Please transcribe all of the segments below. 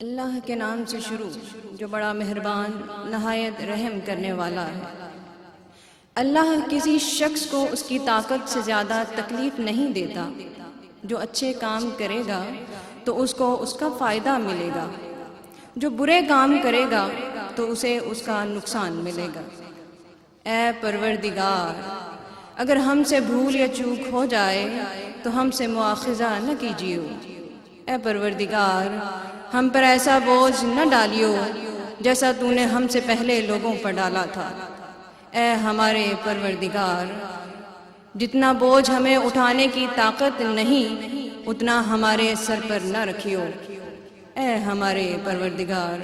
अल्लाह के नाम से शुरू जो बड़ा मेहरबान नहायत रहम करने वाला है। अल्लाह किसी शख्स को उसकी ताकत से ज़्यादा तकलीफ़ नहीं देता। जो अच्छे काम करेगा तो उसको उसका फ़ायदा मिलेगा, जो बुरे काम करेगा तो उसे उसका नुकसान मिलेगा। ऐ परवरदिगार, अगर हमसे भूल या चूक हो जाए तो हमसे मुआखज़ा न कीजिए। ऐ परवरदिगार, हम पर ऐसा बोझ न डालियो जैसा तूने हमसे पहले लोगों पर डाला था। ऐ हमारे परवरदिगार, जितना बोझ हमें उठाने की ताकत नहीं उतना हमारे सर पर न रखियो। ऐ हमारे परवरदिगार,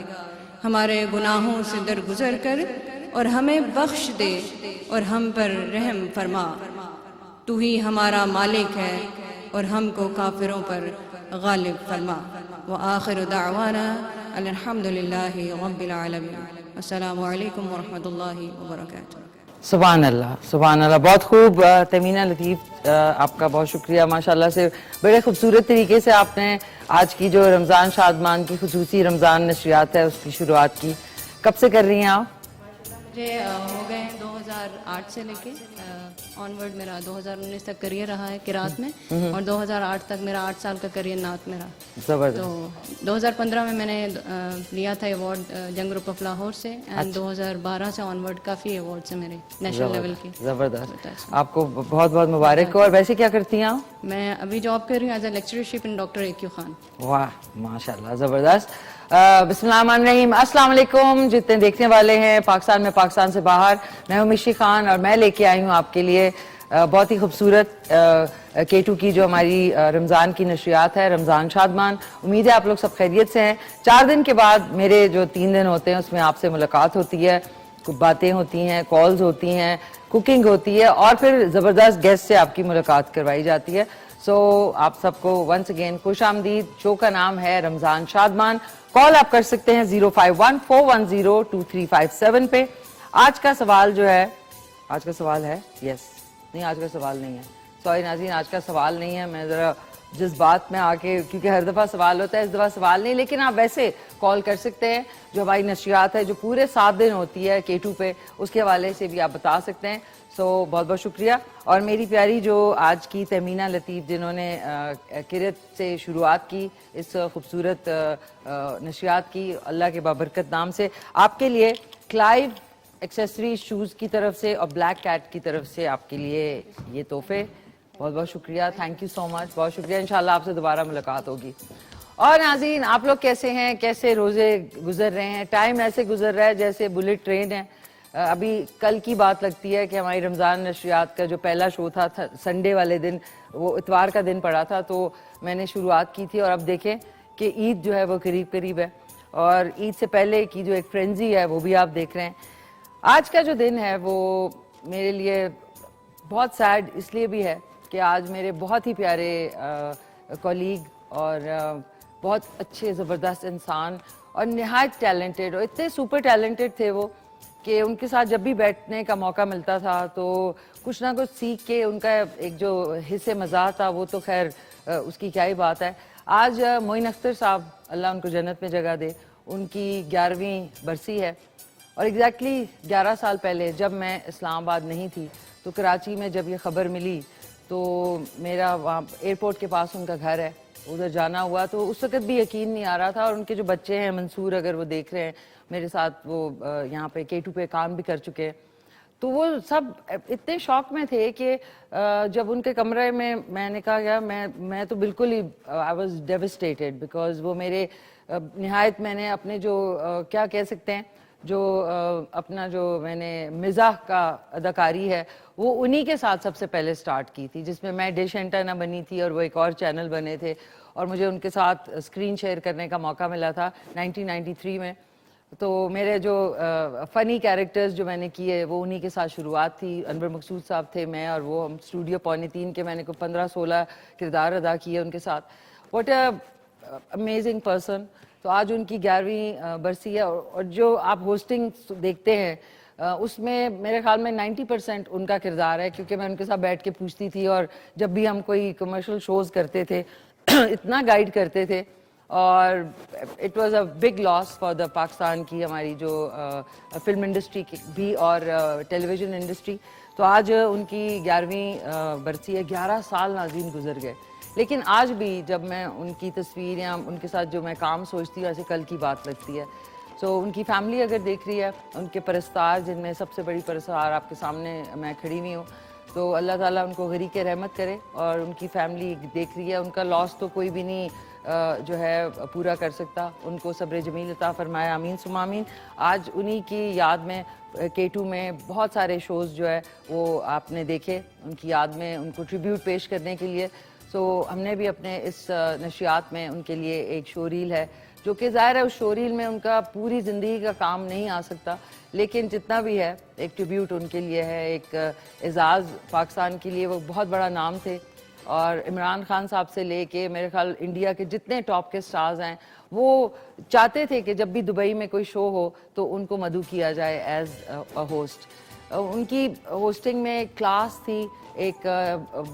हमारे गुनाहों से दरगुजर कर और हमें बख्श दे और हम पर रहम फरमा। तू ही हमारा मालिक है और हमको काफिरों पर गालिब फरमा। व आखिर दावाना अल्हम्दुलिल्लाहि रब्बिल आलमीन। अस्सलामु अलैकुम व रहमतुल्लाहि व बरकातुहू। सुभान अल्लाह, सुभान अल्लाह। बहुत खूब तमीना लतीफ़, आपका बहुत शुक्रिया। माशाल्लाह से बड़े खूबसूरत तरीके से आपने आज की जो रमज़ान शादमान की खुसूसी रमज़ान नशरियात है उसकी शुरुआत की। कब से कर रही हैं आप? मुझे हो गए 2008 से लेके ऑनवर्ड मेरा 2019 तक करियर रहा है किरात में, और 2008 तक मेरा 8 साल का करियर नात में रहा। ज़बरदस्त। तो 2015 में मैंने लिया था अवार्ड जंग ग्रुप ऑफ लाहौर से, एंड 2012 से ऑनवर्ड काफ़ी अवार्ड्स हैं मेरे नेशनल लेवल के। ज़बरदस्त, आपको बहुत बहुत मुबारक हो। और वैसे क्या करती हैं आप? मैं अभी जॉब कर रही हूँ as a lectureship in doctor AQ Khan. वाह माशाल्लाह, ज़बरदस्त। बिस्मिल्लाहिर्रहमानिर्रहीम। अस्सलाम वालेकुम जितने देखने वाले हैं पाकिस्तान में, पाकिस्तान से बाहर, मैं हूं मिशी खान और मैं लेके आई हूं आपके लिए बहुत ही खूबसूरत K2 की जो हमारी रमज़ान की नशरियात है, रमज़ान शादमान। उम्मीद है आप लोग सब खैरियत से हैं। 4 दिन के बाद मेरे जो 3 दिन होते हैं उसमें आपसे मुलाकात होती है, कुछ बातें होती हैं, कॉल्स होती हैं, कुकिंग होती है और फिर ज़बरदस्त गेस्ट से आपकी मुलाकात करवाई जाती है। सो आप सबको वंस अगेन खुश आमदीद। शो का नाम है रमज़ान शादमान। कॉल आप कर सकते हैं 051-410-2357 पे। आज का सवाल जो है, आज का सवाल है नहीं, आज का सवाल नहीं है, सॉरी नाज़रीन, आज का सवाल नहीं है। मैं ज़रा जिस बात में आके, क्योंकि हर दफ़ा सवाल होता है, इस दफ़ा सवाल नहीं, लेकिन आप वैसे कॉल कर सकते हैं। जो हमारी नशियात है जो पूरे 7 दिन होती है K2 पे, उसके हवाले से भी आप बता सकते हैं। सो बहुत बहुत शुक्रिया। और मेरी प्यारी जो आज की तमीना लतीफ़, जिन्होंने किरत से शुरुआत की इस खूबसूरत नशियात की, अल्लाह के बाबरकत नाम से, आपके लिए क्लाइव एक्सेसरी शूज़ की तरफ से और ब्लैक कैट की तरफ से आपके लिए ये तोहफे। बहुत बहुत शुक्रिया, थैंक यू सो मच, बहुत शुक्रिया। इंशाल्लाह आपसे दोबारा मुलाकात होगी। और नाज़रीन, आप लोग कैसे हैं, कैसे रोज़े गुजर रहे हैं? टाइम ऐसे गुजर रहा है जैसे बुलेट ट्रेन है। अभी कल की बात लगती है कि हमारी रमज़ान नशरियात का जो पहला शो था संडे वाले दिन, वो इतवार का दिन पड़ा था, तो मैंने शुरुआत की थी। और अब देखें कि ईद जो है वो करीब करीब है और ईद से पहले की जो एक फ्रेंजी है वो भी आप देख रहे हैं। आज का जो दिन है वो मेरे लिए बहुत सैड इसलिए भी है कि आज मेरे बहुत ही प्यारे कॉलीग और बहुत अच्छे ज़बरदस्त इंसान और निहायत टैलेंटेड, और इतने सुपर टैलेंटेड थे वो कि उनके साथ जब भी बैठने का मौका मिलता था तो कुछ ना कुछ सीख के, उनका एक जो हिस्से मज़ाह था वो तो खैर उसकी क्या ही बात है। आज मोइन अख्तर साहब, अल्लाह उनको जन्नत में जगह दे, उनकी 11वीं बरसी है। और एग्जैक्टली 11 साल पहले जब मैं इस्लामाबाद नहीं थी तो कराची में जब ये ख़बर मिली तो मेरा वहाँ एयरपोर्ट के पास उनका घर है, उधर जाना हुआ। तो उस वक़्त भी यकीन नहीं आ रहा था। और उनके जो बच्चे हैं मंसूर, अगर वो देख रहे हैं मेरे साथ, वो यहाँ पे K2 पे काम भी कर चुके हैं, तो वो सब इतने शौक में थे कि जब उनके कमरे में मैंने कहा यार मैं तो बिल्कुल ही आई वाज डेविस्टेटेड, बिकॉज वो मेरे निहायत, मैंने अपने जो क्या कह सकते हैं, जो अपना जो मैंने मिजाह का अदाकारी है वो उन्हीं के साथ सबसे पहले स्टार्ट की थी, जिसमें मैं डिश एंटेना बनी थी और वो एक और चैनल बने थे, और मुझे उनके साथ स्क्रीन शेयर करने का मौका मिला था 1993 में। तो मेरे जो फ़नी कैरेक्टर्स जो मैंने किए वो उन्हीं के साथ शुरुआत थी। अनवर मकसूद साहब थे, मैं और वो, हम स्टूडियो 2:45 के मैंने को 15-16 किरदार अदा किए उनके साथ। What a amazing person. तो आज उनकी 11वीं बरसी है और जो आप होस्टिंग देखते हैं उसमें मेरे ख्याल में 90% उनका किरदार है, क्योंकि मैं उनके साथ बैठ के पूछती थी और जब भी हम कोई कमर्शियल शोज़ करते थे इतना गाइड करते थे। और it was a big loss for the Pakistan की, हमारी जो फिल्म इंडस्ट्री की भी और टेलीविज़न इंडस्ट्री। तो आज उनकी 11वीं बरसी है। 11 साल नाज़रीन गुजर गए, लेकिन आज भी जब मैं उनकी तस्वीर या उनके साथ जो मैं काम सोचती हूँ, ऐसे कल की बात लगती है। सो उनकी फैमिली अगर देख रही है, उनके परस्तार, जिनमें सबसे बड़ी परस्तार आपके सामने मैं खड़ी हुई हूँ, तो अल्लाह ताला उनको गरी के रहमत करे। और उनकी फैमिली देख रही है, उनका लॉस तो कोई भी नहीं जो है पूरा कर सकता, उनको सब्र जमील अता फरमाए, आमीन सुम्मा आमीन। आज उन्हीं की याद में K2 में बहुत सारे शोज़ जो है वो आपने देखे, उनकी याद में उनको ट्रिब्यूट पेश करने के लिए। सो हमने भी अपने इस नशियात में उनके लिए एक शो रील है, जो कि ज़ाहिर है उस शो रील में उनका पूरी ज़िंदगी का काम नहीं आ सकता, लेकिन जितना भी है एक ट्रिब्यूट उनके लिए है, एक एजाज़ पाकिस्तान के लिए। वो बहुत बड़ा नाम थे और इमरान खान साहब से लेके मेरे ख्याल इंडिया के जितने टॉप के स्टार्स हैं वो चाहते थे कि जब भी दुबई में कोई शो हो तो उनको मदऊ किया जाए एज अ होस्ट। उनकी होस्टिंग में क्लास थी, एक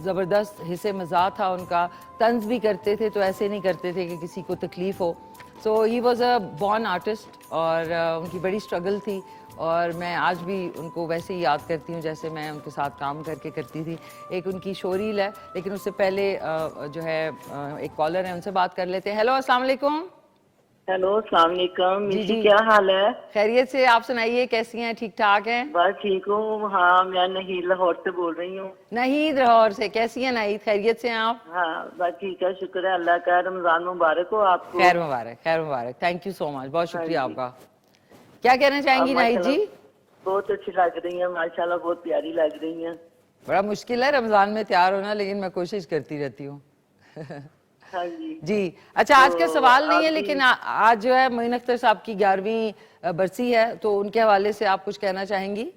ज़बरदस्त हिस्से मज़ा था उनका, तंज भी करते थे तो ऐसे नहीं करते थे कि किसी को तकलीफ़ हो। So he was a born artist और उनकी बड़ी स्ट्रगल थी और मैं आज भी उनको वैसे ही याद करती हूँ जैसे मैं उनके साथ काम करके करती थी। एक उनकी शो रील है, लेकिन उससे पहले जो है एक कॉलर है, उनसे बात कर लेते हैं। हेलो, अस्सलाम वालेकुम। हेलो, अस्सलाम वालेकुम। जी मिसी जी, क्या हाल है? खैरियत से, आप सुनाइए, कैसी हैं? ठीक ठाक हैं? बस ठीक हूँ। हाँ, मैं नहीद लाहौर से बोल रही हूँ। नाहीद लाहौर से, कैसी हैं नाहीद? खैरियत से हैं आप? हाँ बस ठीक है, शुक्र है अल्लाह का। रमजान मुबारक हो आपको। खैर मुबारक, खैर मुबारक। थैंक यू सो मच, बहुत हाँ शुक्रिया जी। आपका। क्या कहना आप चाहेंगी नाहीद माशाल्लाह जी? बहुत अच्छी लग रही हैं, माशाल्लाह बहुत प्यारी लग रही हैं। बड़ा मुश्किल है रमजान में तैयार होना, लेकिन मैं कोशिश करती रहती हूँ। हाँ जी। जी अच्छा, आज का तो सवाल नहीं है, आप भी- लेकिन आज जो है मोइन अख्तर साहब की 11वीं बरसी है, तो उनके हवाले से आप कुछ कहना चाहेंगी?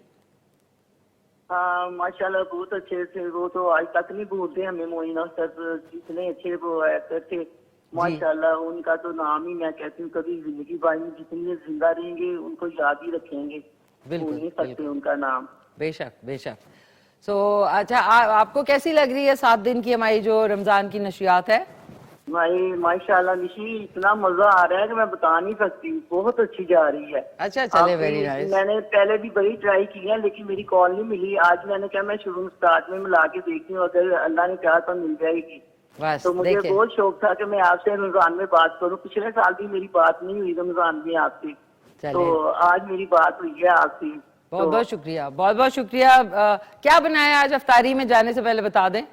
हाँ माशाल्लाह बहुत अच्छे से, वो तो आज तक नहीं भूलते हमें। मोइन अख्तर जितने अच्छे वो एक्टर थे माशाल्लाह, उनका तो नाम ही मैं कहती हूँ कभी जिंदगी भर में जितने जिंदा रहेंगे उनको याद ही रखेंगे, बिल्कुल, भूल नहीं सकते बिल्कुल। उनका नाम। बेशक बेशक। अच्छा, आपको कैसी लग रही है 7 दिन की हमारी जो रमजान की नशियात है? भाई माशाल्लाह निशी इतना मजा आ रहा है कि मैं बता नहीं सकती, बहुत अच्छी जा रही है। अच्छा चले, आपकी- वेरी नाइस। मैंने पहले भी बड़ी ट्राई की है लेकिन मेरी कॉल नहीं मिली। आज मैंने कहा मैं शुरू स्टार्ट में मिला के देखती हूँ, अगर अल्लाह ने कहा तो मिल जाएगी। बस तो मुझे देखिए, बहुत शौक था कि मैं आपसे रमजान में बात करूं। पिछले साल भी मेरी बात नहीं हुई रमजान में आपसे, चलिए। तो आज मेरी बात हुई है आपसे। बहुत तो बहुत शुक्रिया, बहुत बहुत शुक्रिया। क्या बनाया आज अफ्तारी में, जाने से पहले बता दें?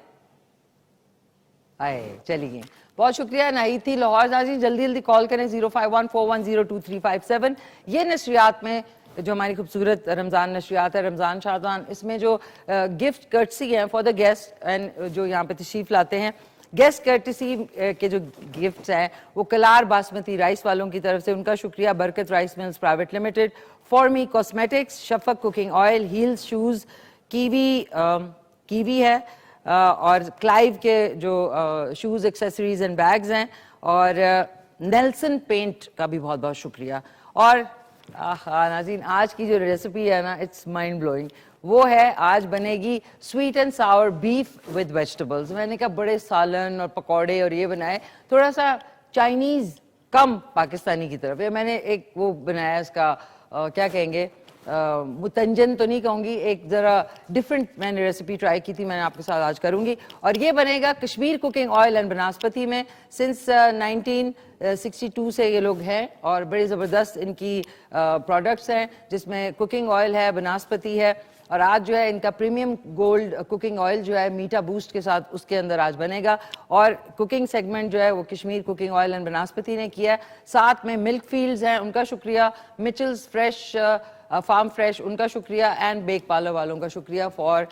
आए चलिए, बहुत शुक्रिया। नहीं थी लाहौर नाज़रीन, जल्दी जल्दी कॉल करें 0514102357। ये नशरियात में जो हमारी खूबसूरत रमज़ान नशरियात है, रमज़ान शादवान, इसमें जो गिफ्ट कर्टसी हैं फॉर द गेस्ट एंड जो यहाँ पे तशरीफ़ लाते हैं, गेस्ट कर्टसी के जो गिफ्ट्स हैं वो कलार बासमती राइस वालों की तरफ से, उनका शुक्रिया। Barkat rice mills private limited, फॉर्मी cosmetics, Shafaq cooking oil, heels shoes, Kiwi है, और क्लाइव के जो शूज़ एक्सेसरीज एंड बैग्स हैं, और नेल्सन पेंट का भी बहुत बहुत शुक्रिया। और नाज़रीन, आज की जो रेसिपी है ना, इट्स माइंड ब्लोइंग। वो है, आज बनेगी sweet and sour beef with vegetables. मैंने कहा बड़े सालन और पकौड़े और ये बनाए, थोड़ा सा चाइनीज़ कम पाकिस्तानी की तरफ। ये मैंने एक वो बनाया, इसका क्या कहेंगे, मुतंजन तो नहीं कहूँगी, एक ज़रा डिफरेंट मैंने रेसिपी ट्राई की थी, मैंने आपके साथ आज करूँगी। और ये बनेगा कश्मीर कुकिंग ऑयल एंड बनास्पति में। सिंस 1962 से ये लोग हैं और बड़े ज़बरदस्त इनकी प्रोडक्ट्स हैं, जिसमें कुकिंग ऑयल है, बनास्पति है, और आज जो है इनका प्रीमियम गोल्ड कुकिंग ऑयल जो है मीठा बूस्ट के साथ उसके अंदर आज बनेगा। और कुकिंग सेगमेंट जो है वो कश्मीर कुकिंग ऑयल एंड बनास्पति ने किया है। साथ में मिल्क फील्ड्स हैं, उनका शुक्रिया। मिचल्स फ्रेश फार्म फ्रेश, उनका शुक्रिया। एंड बेक पार्लर वालों का शुक्रिया for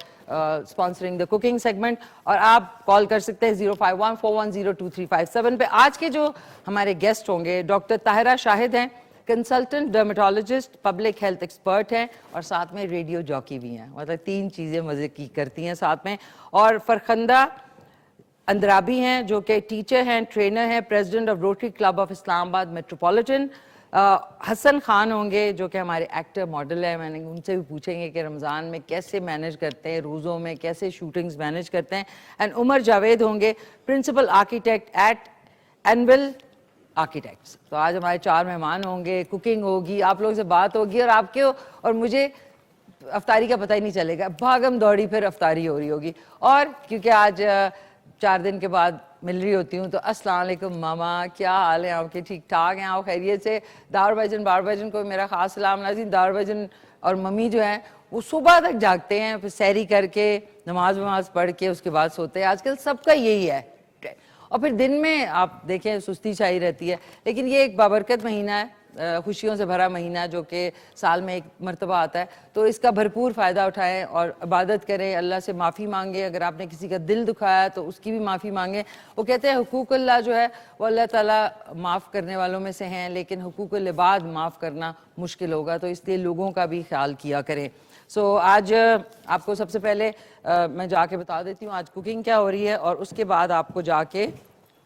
sponsoring the cooking segment. और आप कॉल कर सकते हैं 0514102357 पे। आज के जो हमारे गेस्ट होंगे, डॉक्टर ताहिरा शाहिद हैं, consultant dermatologist, public health expert हैं, और साथ में रेडियो जॉकी भी हैं। मतलब 3 चीज़ें मज़े की करती हैं साथ में। और फरखंदा अंद्राबी हैं, जो कि टीचर हैं, ट्रेनर हैं, president of Rotary Club of Islamabad metropolitan. Hasan Khan होंगे, जो कि हमारे एक्टर मॉडल है। मैंने उनसे भी पूछेंगे कि रमज़ान में कैसे मैनेज करते हैं, रोज़ों में कैसे शूटिंग्स मैनेज करते हैं। एंड उमर जावेद होंगे, principal architect at Anvil architects. तो आज हमारे 4 मेहमान होंगे, कुकिंग होगी, आप लोगों से बात होगी, और आपके और मुझे अफ्तारी का पता ही नहीं चलेगा, भागम दौड़ी फिर अफ्तारी हो रही होगी। और क्योंकि आज 4 दिन के बाद मिल रही होती हूँ, तो अस्सलाम वालेकुम मामा, क्या हाल है आपके? ठीक ठाक हैं आप? खैरियत से? दार भाईजन बार भाईजन को मेरा खास सलाम। नाज़रीन, दार भाईजन और मम्मी जो हैं वो सुबह तक जागते हैं, फिर सैरी करके नमाज वमाज पढ़ के उसके बाद सोते हैं। आजकल सबका यही है। और फिर दिन में आप देखें सुस्ती छाई रहती है। लेकिन ये एक बाबरकत महीना है, खुशियों से भरा महीना, जो कि साल में एक मरतबा आता है। तो इसका भरपूर फ़ायदा उठाएं और इबादत करें, अल्लाह से माफ़ी मांगे। अगर आपने किसी का दिल दुखाया तो उसकी भी माफ़ी मांगें। वो कहते हैं हुकूक अल्लाह जो है वो अल्लाह ताला माफ़ करने वालों में से हैं, लेकिन हुकूकुल इबाद माफ़ करना मुश्किल होगा, तो इसलिए लोगों का भी ख्याल किया करें। आज आपको सबसे पहले मैं जाके बता देती हूँ आज कुकिंग क्या हो रही है, और उसके बाद आपको जाके,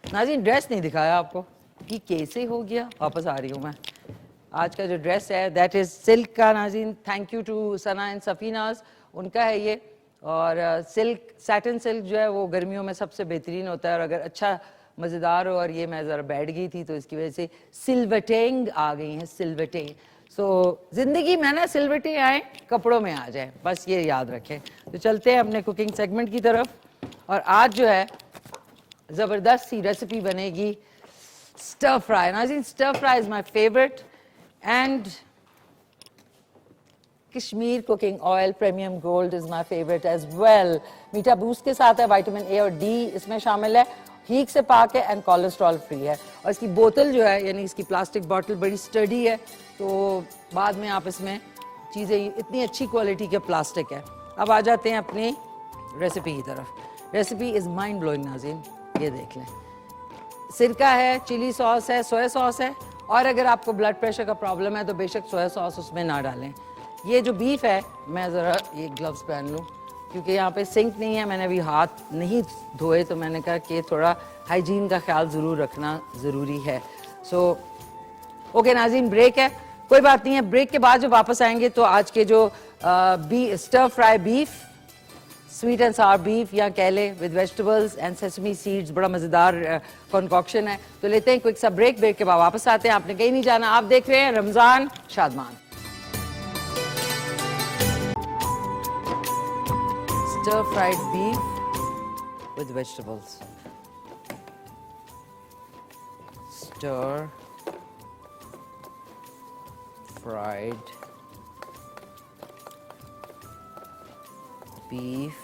नाज़रीन ड्रेस नहीं दिखाया आपको कि कैसे हो गया, वापस आ रही हूँ मैं। आज का जो ड्रेस है दैट इज़ सिल्क का। नाज़रीन, thank you to Sana and Safinaz, उनका है ये। और सिल्क, सैटिन सिल्क जो है वो गर्मियों में सबसे बेहतरीन होता है, और अगर अच्छा मज़ेदार हो। और ये मैं ज़रा बैठ गई थी तो इसकी वजह से सिल्वटेंग आ गई हैं, सिल्वटेंग। ज़िंदगी में ना सिलवटें आए, कपड़ों में आ जाए, बस ये याद रखें। तो चलते हैं अपने कुकिंग सेगमेंट की तरफ। और आज जो है ज़बरदस्त सी रेसिपी बनेगी स्टर फ्राई। नाज़रीन, stir fry is my favourite, and Kashmir cooking oil premium gold is my favourite as well. मीठा बूस्ट के साथ है, विटामिन ए और डी इसमें शामिल है, हीक से पाक है, एंड कोलेस्ट्रॉल फ्री है। और इसकी बोतल जो है, यानी इसकी प्लास्टिक बॉटल बड़ी स्टडी है, तो बाद में आप इसमें चीज़ें, इतनी अच्छी क्वालिटी के प्लास्टिक है। अब आ जाते हैं अपनी रेसिपी की तरफ। रेसिपी इज़ माइंड ब्लोइंग नाज़रीन, ये देख लें। सिरका है, चिली सॉस है, सोया सॉस है, और अगर आपको ब्लड प्रेशर का प्रॉब्लम है तो बेशक सोया सॉस उसमें ना डालें। ये जो बीफ है, मैं ज़रा ये ग्लव्स पहन लूँ क्योंकि यहाँ पे सिंक नहीं है, मैंने अभी हाथ नहीं धोए, तो मैंने कहा कि थोड़ा हाइजीन का ख्याल ज़रूर रखना ज़रूरी है। सो ओके नाज़रीन, ब्रेक है, कोई बात नहीं है। ब्रेक के बाद जब वापस आएंगे तो आज के जो stir fry beef, sweet and sour beef या कह लें with vegetables and sesame seeds, बड़ा मज़ेदार कॉन्कॉक्शन है। तो लेते हैं क्विक सा ब्रेक, ब्रेक के बाद वापस आते हैं। आपने कहीं नहीं जाना, आप देख रहे हैं Ramzan Shadman. Stir fried beef with vegetables. Stir fried beef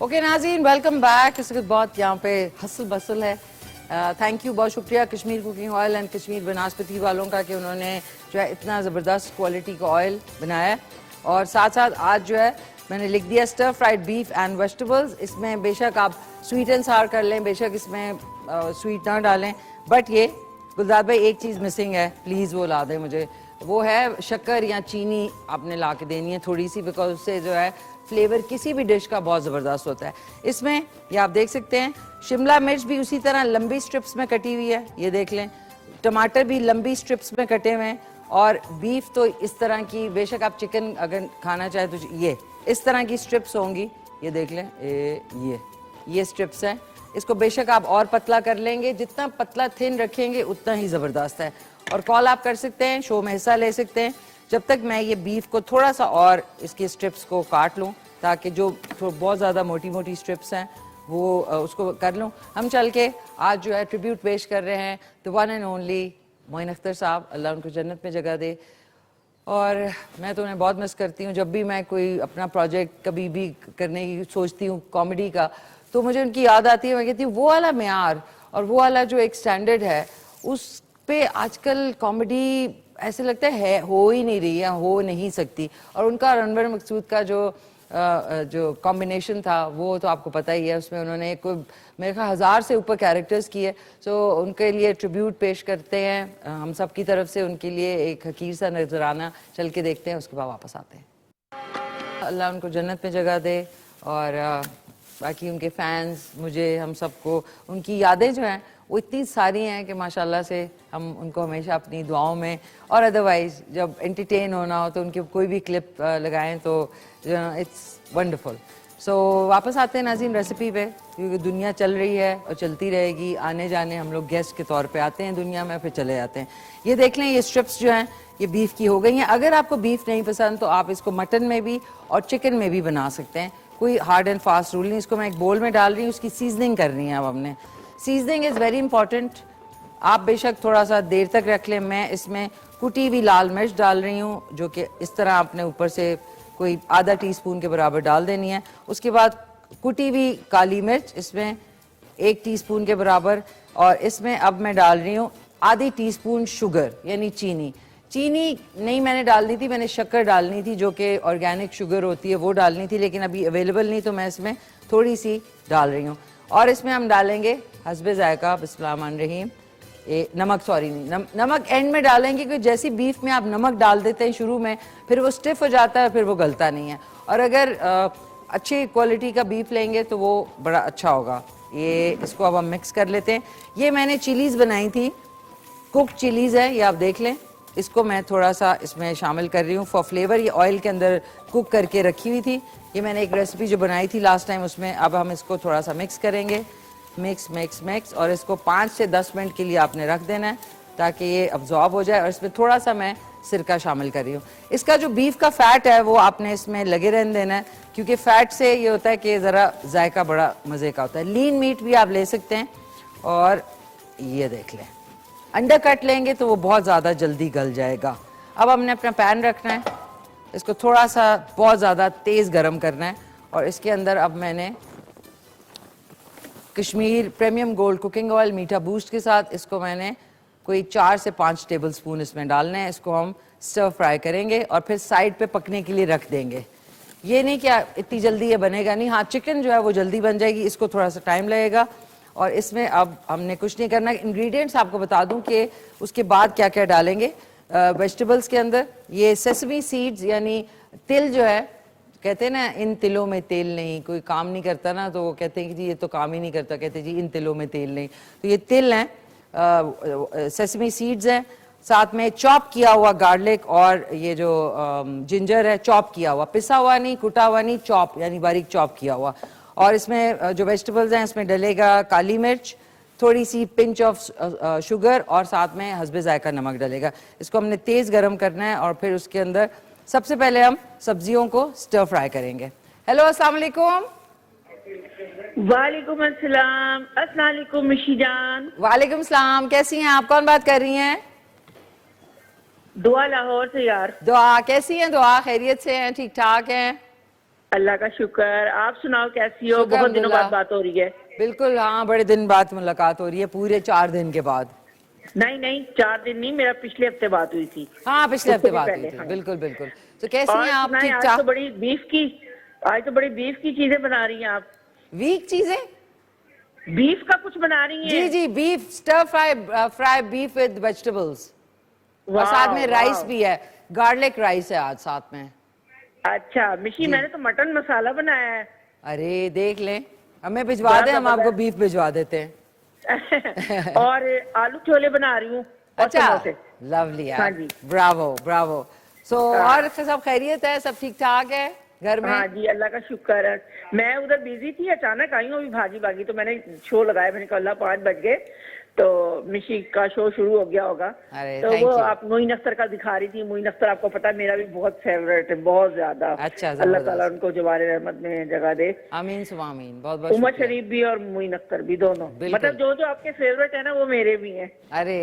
okay नाज़रीन, वेलकम बैक। इस वक्त बहुत यहाँ पे हसल बसल है। थैंक यू, बहुत शुक्रिया Kashmir cooking oil and Kashmir बनास्पति वालों का कि उन्होंने जो है इतना ज़बरदस्त क्वालिटी का ऑयल बनाया। और साथ साथ आज जो है मैंने लिख दिया stir fried beef and vegetables. इसमें बेशक आप स्वीट एंड सावर कर लें, बेशक इसमें स्वीट ना डालें, बट ये गुलजार भाई एक चीज़ मिसिंग है, प्लीज़ वो ला दें मुझे। वो है शक्कर या चीनी आपने ला के देनी है थोड़ी सी, बिकॉज उससे जो है फ्लेवर किसी भी डिश का बहुत ज़बरदस्त होता है। इसमें ये आप देख सकते हैं शिमला मिर्च भी उसी तरह लंबी स्ट्रिप्स में कटी हुई है, ये देख लें। टमाटर भी लंबी स्ट्रिप्स में कटे हुए हैं, और बीफ तो इस तरह की, बेशक आप चिकन अगर खाना चाहे तो ये इस तरह की स्ट्रिप्स होंगी, ये देख लें। ये स्ट्रिप्स हैं। इसको बेशक आप और पतला कर लेंगे, जितना पतला थिन रखेंगे उतना ही ज़बरदस्त है। और कॉल आप कर सकते हैं, शो में हिस्सा ले सकते हैं, जब तक मैं ये बीफ को थोड़ा सा और इसकी स्ट्रिप्स को काट लूँ, ताकि जो बहुत ज़्यादा मोटी मोटी स्ट्रिप्स हैं वो उसको कर लूँ। हम चल के आज जो है ट्रिब्यूट पेश कर रहे हैं the one and only Moin Akhtar साहब, अल्लाह उनको जन्नत में जगह दे। और मैं तो उन्हें बहुत मिस करती हूँ। जब भी मैं कोई अपना प्रोजेक्ट कभी भी करने की सोचती हूँ कॉमेडी का, तो मुझे उनकी याद आती है। मैं कहती हूँ वो वाला मेयार और वो वाला जो एक स्टैंडर्ड है, उस पे आजकल कॉमेडी ऐसे लगता है हो ही नहीं रही है, हो नहीं सकती। और उनका अनवर मकसूद का जो कॉम्बिनेशन था वो तो आपको पता ही है। उसमें उन्होंने कोई मेरे ख्याल 1000 से ऊपर कैरेक्टर्स किए। सो उनके लिए ट्रिब्यूट पेश करते हैं हम सब की तरफ से। उनके लिए एक हकीर सा नजराना चल के देखते हैं, उसके बाद वापस आते हैं। अल्लाह उनको जन्नत में जगह दे। और बाकी उनके फैंस, मुझे, हम सबको उनकी यादें जो हैं वो इतनी सारी हैं कि माशाल्लाह से हम उनको हमेशा अपनी दुआओं में, और अदरवाइज जब एंटरटेन होना हो तो उनकी कोई भी क्लिप लगाएं तो इट्स वंडरफुल। सो वापस आते हैं नाज़रीन रेसिपी पे, क्योंकि दुनिया चल रही है और चलती रहेगी। आने जाने हम लोग गेस्ट के तौर पे आते हैं दुनिया में, फिर चले जाते हैं। ये देख लें, ये स्ट्रिप्स जो हैं ये बीफ की हो गई हैं। अगर आपको बीफ नहीं पसंद तो आप इसको मटन में भी और चिकन में भी बना सकते हैं, कोई हार्ड एंड फास्ट रूल नहीं। इसको मैं एक बोल में डाल रही हूँ, उसकी सीजनिंग कर रही है अब हमने। Seasoning is very important. आप बेशक थोड़ा सा देर तक रख लें। मैं इसमें कुटी हुई लाल मिर्च डाल रही हूँ, जो कि इस तरह आपने ऊपर से कोई आधा टीस्पून के बराबर डाल देनी है। उसके बाद कुटी हुई काली मिर्च इसमें 1 टीस्पून के बराबर, और इसमें अब मैं डाल रही हूँ आधी टीस्पून शुगर यानी चीनी। चीनी नहीं मैंने डालनी थी, मैंने शक्कर डालनी थी जो कि ऑर्गेनिक शुगर होती है, वो डालनी थी, लेकिन अभी अवेलेबल नहीं तो मैं इसमें थोड़ी सी डाल रही हूँ। और इसमें हम डालेंगे हस्बे जायका, बिस्मिल्लाहिर्रहमानिर्रहीम, नमक, सॉरी नहीं, नमक एंड में डालेंगे, क्योंकि जैसी बीफ में आप नमक डाल देते हैं शुरू में, फिर वो स्टिफ हो जाता है, फिर वो गलता नहीं है। और अगर अच्छी क्वालिटी का बीफ लेंगे तो वो बड़ा अच्छा होगा। ये इसको अब हम मिक्स कर लेते हैं। ये मैंने चिलीज़ बनाई थी, कुक चिलीज़ है, ये आप देख लें। इसको मैं थोड़ा सा इसमें शामिल कर रही हूँ फॉर फ्लेवर। ये ऑयल के अंदर कुक करके रखी हुई थी। ये मैंने एक रेसिपी जो बनाई थी लास्ट टाइम उसमें। अब हम इसको थोड़ा सा मिक्स करेंगे। मिक्स मिक्स मिक्स, और इसको 5 से 10 मिनट के लिए आपने रख देना है ताकि ये अब्जॉर्ब हो जाए। और इसमें थोड़ा सा मैं सिरका शामिल कर रही हूँ। इसका जो बीफ का फैट है वो आपने इसमें लगे रहने देना है, क्योंकि फैट से ये होता है कि ज़रा जायका बड़ा मज़े का होता है। लीन मीट भी आप ले सकते हैं। और ये देख लें, अंडा कट लेंगे तो वो बहुत ज़्यादा जल्दी गल जाएगा। अब हमने अपना पैन रखना है, इसको थोड़ा सा बहुत ज़्यादा तेज़ गरम करना है, और इसके अंदर अब मैंने Kashmir premium gold cooking oil मीठा बूस्ट के साथ इसको मैंने कोई 4 से 5 टेबल स्पून इसमें डालना है। इसको हम स्टर फ्राई करेंगे और फिर साइड पे पकने के लिए रख देंगे। ये नहीं कि इतनी जल्दी ये बनेगा नहीं, हाँ चिकन जो है वो जल्दी बन जाएगी, इसको थोड़ा सा टाइम लगेगा। और इसमें अब हमने कुछ नहीं करना। इंग्रेडिएंट्स आपको बता दूं कि उसके बाद क्या क्या डालेंगे वेजिटेबल्स के अंदर। ये सेसमी सीड्स यानी तिल जो है, कहते हैं ना इन तिलों में तेल नहीं, कोई काम नहीं करता ना तो वो कहते हैं कि जी ये तो काम ही नहीं करता, कहते हैं जी इन तिलों में तेल नहीं। तो ये तिल हैं, सेसमी सीड्स हैं, साथ में चॉप किया हुआ गार्लिक, और ये जो जिंजर है चॉप किया हुआ, पिसा हुआ नहीं, कुटा हुआ नहीं, चॉप यानी बारीक चॉप किया हुआ। और इसमें जो वेजिटेबल्स हैं इसमें डलेगा काली मिर्च, थोड़ी सी पिंच ऑफ शुगर, और साथ में हस्बे जायका नमक डलेगा। इसको हमने तेज़ गरम करना है और फिर उसके अंदर सबसे पहले हम सब्जियों को स्टर फ्राई करेंगे। हेलो अस्सलाम वालेकुम। वालेकुम अस्सलाम। अस्सलाम वालेकुम मिशी जान। वालेकुम सलाम, कैसी हैं आप? कौन बात कर रही हैं? दुआ लाहौर से यार। दुआ कैसी हैं? दुआ खैरियत से हैं, ठीक ठाक हैं? अल्लाह का शुक्र। आप सुनाओ कैसी हो? शुक्र बहुत दिनों बाद अल्हम्दुलिल्लाह। बात हो रही है। बिल्कुल, हाँ बड़े दिन बाद मुलाकात हो रही है, पूरे 4 दिन के बाद। नहीं नहीं 4 दिन नहीं, मेरा पिछले हफ्ते बात हुई थी। हाँ पिछले हफ्ते उससे भी बात हुई पहले, थी, हाँ। बिल्कुल बिल्कुल। तो कैसी और हैं आप? सुनाएं, ठीक आज ठाक? तो बड़ी बीफ की चीजें बना रही हैं आप। वीक चीजें? बीफ का कुछ बना रही जी हैं? जी, beef stir fry beef with vegetables, और वाह, साथ में राइस वाह। भी है, गार्लिक राइस है आज साथ में। अच्छा मिशी, मैंने तो मटन मसाला बनाया है। अरे देख लें, हमें भिजवा बड़ा दें, हम आपको जबरदस्त। बीफ भिजवा देते हैं। और आलू छोले बना रही हूँ। और अच्छा, समोसे। लवली हाँ यार, जी। Bravo Bravo. सो हाँ। और सब खैरियत है, सब ठीक ठाक है घर में? हाँ जी, अल्लाह का शुक्र है। मैं उधर बिजी थी, अचानक आई हूँ अभी भागी भागी, तो मैंने शो लगाया। मैंने कहा अल्लाह 5 बज गए तो मिशी का शो शुरू हो गया होगा। अरे, तो thank वो you। आप मोइन अख्तर का दिखा रही थी। मोइन अख्तर आपको पता है मेरा भी बहुत फेवरेट है, बहुत ज्यादा। अच्छा, अल्लाह जबरदस्त। ताला उनको जवारे रहमत में जगह दे। आमीन सुबह आमीन, बहुत बहुत उमर शुक्रिया। शरीफ भी और मोइन अख्तर भी, दोनों। बिल्कुल। मतलब जो जो आपके फेवरेट है ना वो मेरे भी हैं। अरे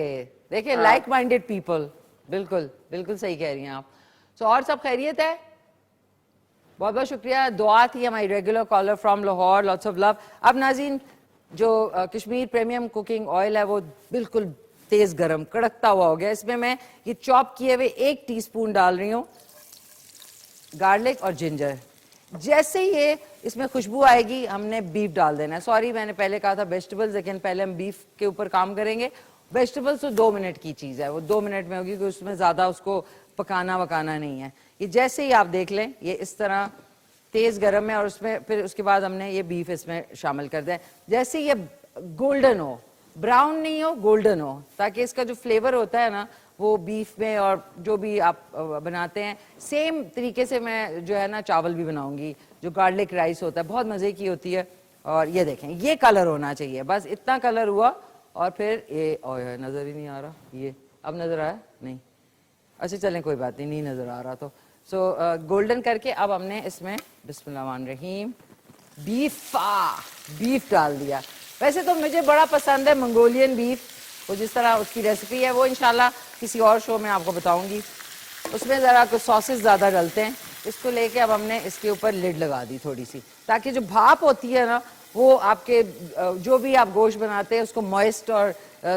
देखिए, लाइक माइंडेड पीपल, बिल्कुल बिल्कुल सही कह रही हैं आप। सो और सब खैरियत है? बहुत बहुत शुक्रिया। दुआ थी हमारी regular caller from Lahore, lots of love. अब नाज़रीन, जो कश्मीर प्रीमियम कुकिंग ऑयल है वो बिल्कुल तेज गरम कड़कता हुआ हो गया। इसमें मैं ये चॉप किए हुए 1 टीस्पून डाल रही हूँ गार्लिक और जिंजर। जैसे ही ये इसमें खुशबू आएगी हमने बीफ डाल देना है। सॉरी, मैंने पहले कहा था वेजिटेबल्स, लेकिन पहले हम बीफ के ऊपर काम करेंगे। वेजिटेबल्स तो 2 मिनट की चीज़ है, वो 2 मिनट में होगी, क्योंकि उसमें ज़्यादा उसको पकाना वकाना नहीं है। ये जैसे ही आप देख लें ये इस तरह तेज़ गरम है, और उसमें फिर उसके बाद हमने ये बीफ इसमें शामिल कर दें। जैसे ये गोल्डन हो, ब्राउन नहीं हो, गोल्डन हो, ताकि इसका जो फ्लेवर होता है ना वो बीफ में, और जो भी आप बनाते हैं सेम तरीके से मैं जो है ना चावल भी बनाऊंगी। जो गार्लिक राइस होता है बहुत मज़े की होती है। और ये देखें, ये कलर होना चाहिए, बस इतना कलर हुआ। और फिर ये ओए नज़र ही नहीं आ रहा, ये अब नज़र आया नहीं? अच्छा चलें, कोई बात नहीं, नहीं नज़र आ रहा तो। सो गोल्डन करके अब हमने इसमें बिस्मिल्लाहिर्रहमानिर्रहीम बीफ डाल दिया। वैसे तो मुझे बड़ा पसंद है मंगोलियन बीफ, वो जिस तरह उसकी रेसिपी है वो इंशाल्लाह किसी और शो में आपको बताऊंगी। उसमें ज़रा कुछ सॉसेस ज़्यादा डलते हैं। इसको लेके अब हमने इसके ऊपर लिड लगा दी थोड़ी सी, ताकि जो भाप होती है ना वो आपके जो भी आप गोश्त बनाते हैं उसको मॉइस्ट और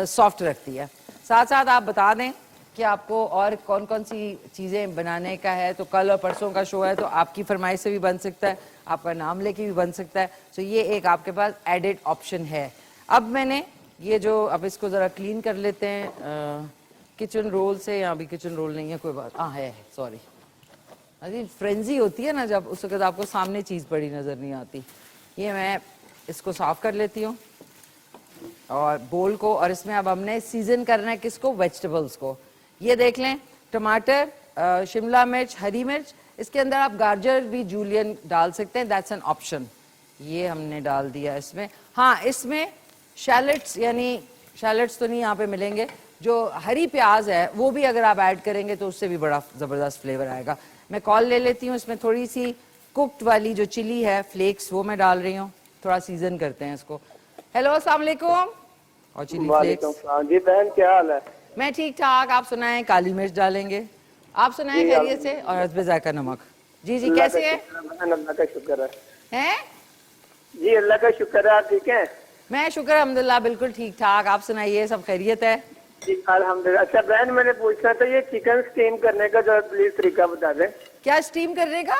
सॉफ्ट रखती है। साथ साथ आप बता दें कि आपको और कौन कौन सी चीज़ें बनाने का है। तो कल और परसों का शो है, तो आपकी फरमाइश से भी बन सकता है, आपका नाम लेके भी बन सकता है। तो ये एक आपके पास एडेड ऑप्शन है। अब मैंने ये जो, अब इसको ज़रा क्लीन कर लेते हैं किचन रोल से। यहाँ भी किचन रोल नहीं है, कोई बात, हाँ है, सॉरी। अरे फ्रेंजी होती है ना जब, उस वक्त आपको सामने चीज़ पड़ी नज़र नहीं आती। ये मैं इसको साफ़ कर लेती हूँ और बोल को, और इसमें अब हमने सीजन करना है किसको? वेजिटेबल्स को। ये देख लें, टमाटर, शिमला मिर्च, हरी मिर्च, इसके अंदर आप गाजर भी जूलियन डाल सकते हैं, दैट्स एन ऑप्शन। ये हमने डाल दिया इसमें। हाँ, इसमें शैलेट्स, यानी शैलेट्स तो नहीं यहाँ पे मिलेंगे, जो हरी प्याज है वो भी अगर आप ऐड करेंगे तो उससे भी बड़ा ज़बरदस्त फ्लेवर आएगा। मैं कॉल ले लेती हूँ, इसमें थोड़ी सी कुक्ड वाली जो चिली है फ्लेक्स वो मैं डाल रही हूँ, थोड़ा सीजन करते हैं इसको। हेलो अस्सलाम वालेकुम। और चिली फ्लेक्स। जी बहन क्या हाल है? मैं ठीक ठाक, आप सुनाएं। काली मिर्च डालेंगे, आप सुनाएं खैरियत से, और हस्बे जायका नमक। जी जी कैसे है? अल्लाह का शुक्र है। हैं? जी अल्लाह का शुक्र है, आप ठीक हैं? मैं शुक्र अल्हम्दुलिल्लाह बिल्कुल ठीक ठाक, आप सुनाइए, सब खैरियत है? जी अल्हम्दुलिल्लाह। अच्छा बहन मैंने पूछना था, ये चिकन स्टीम करने का जो प्लीज तरीका बता दें। क्या स्टीम करने का?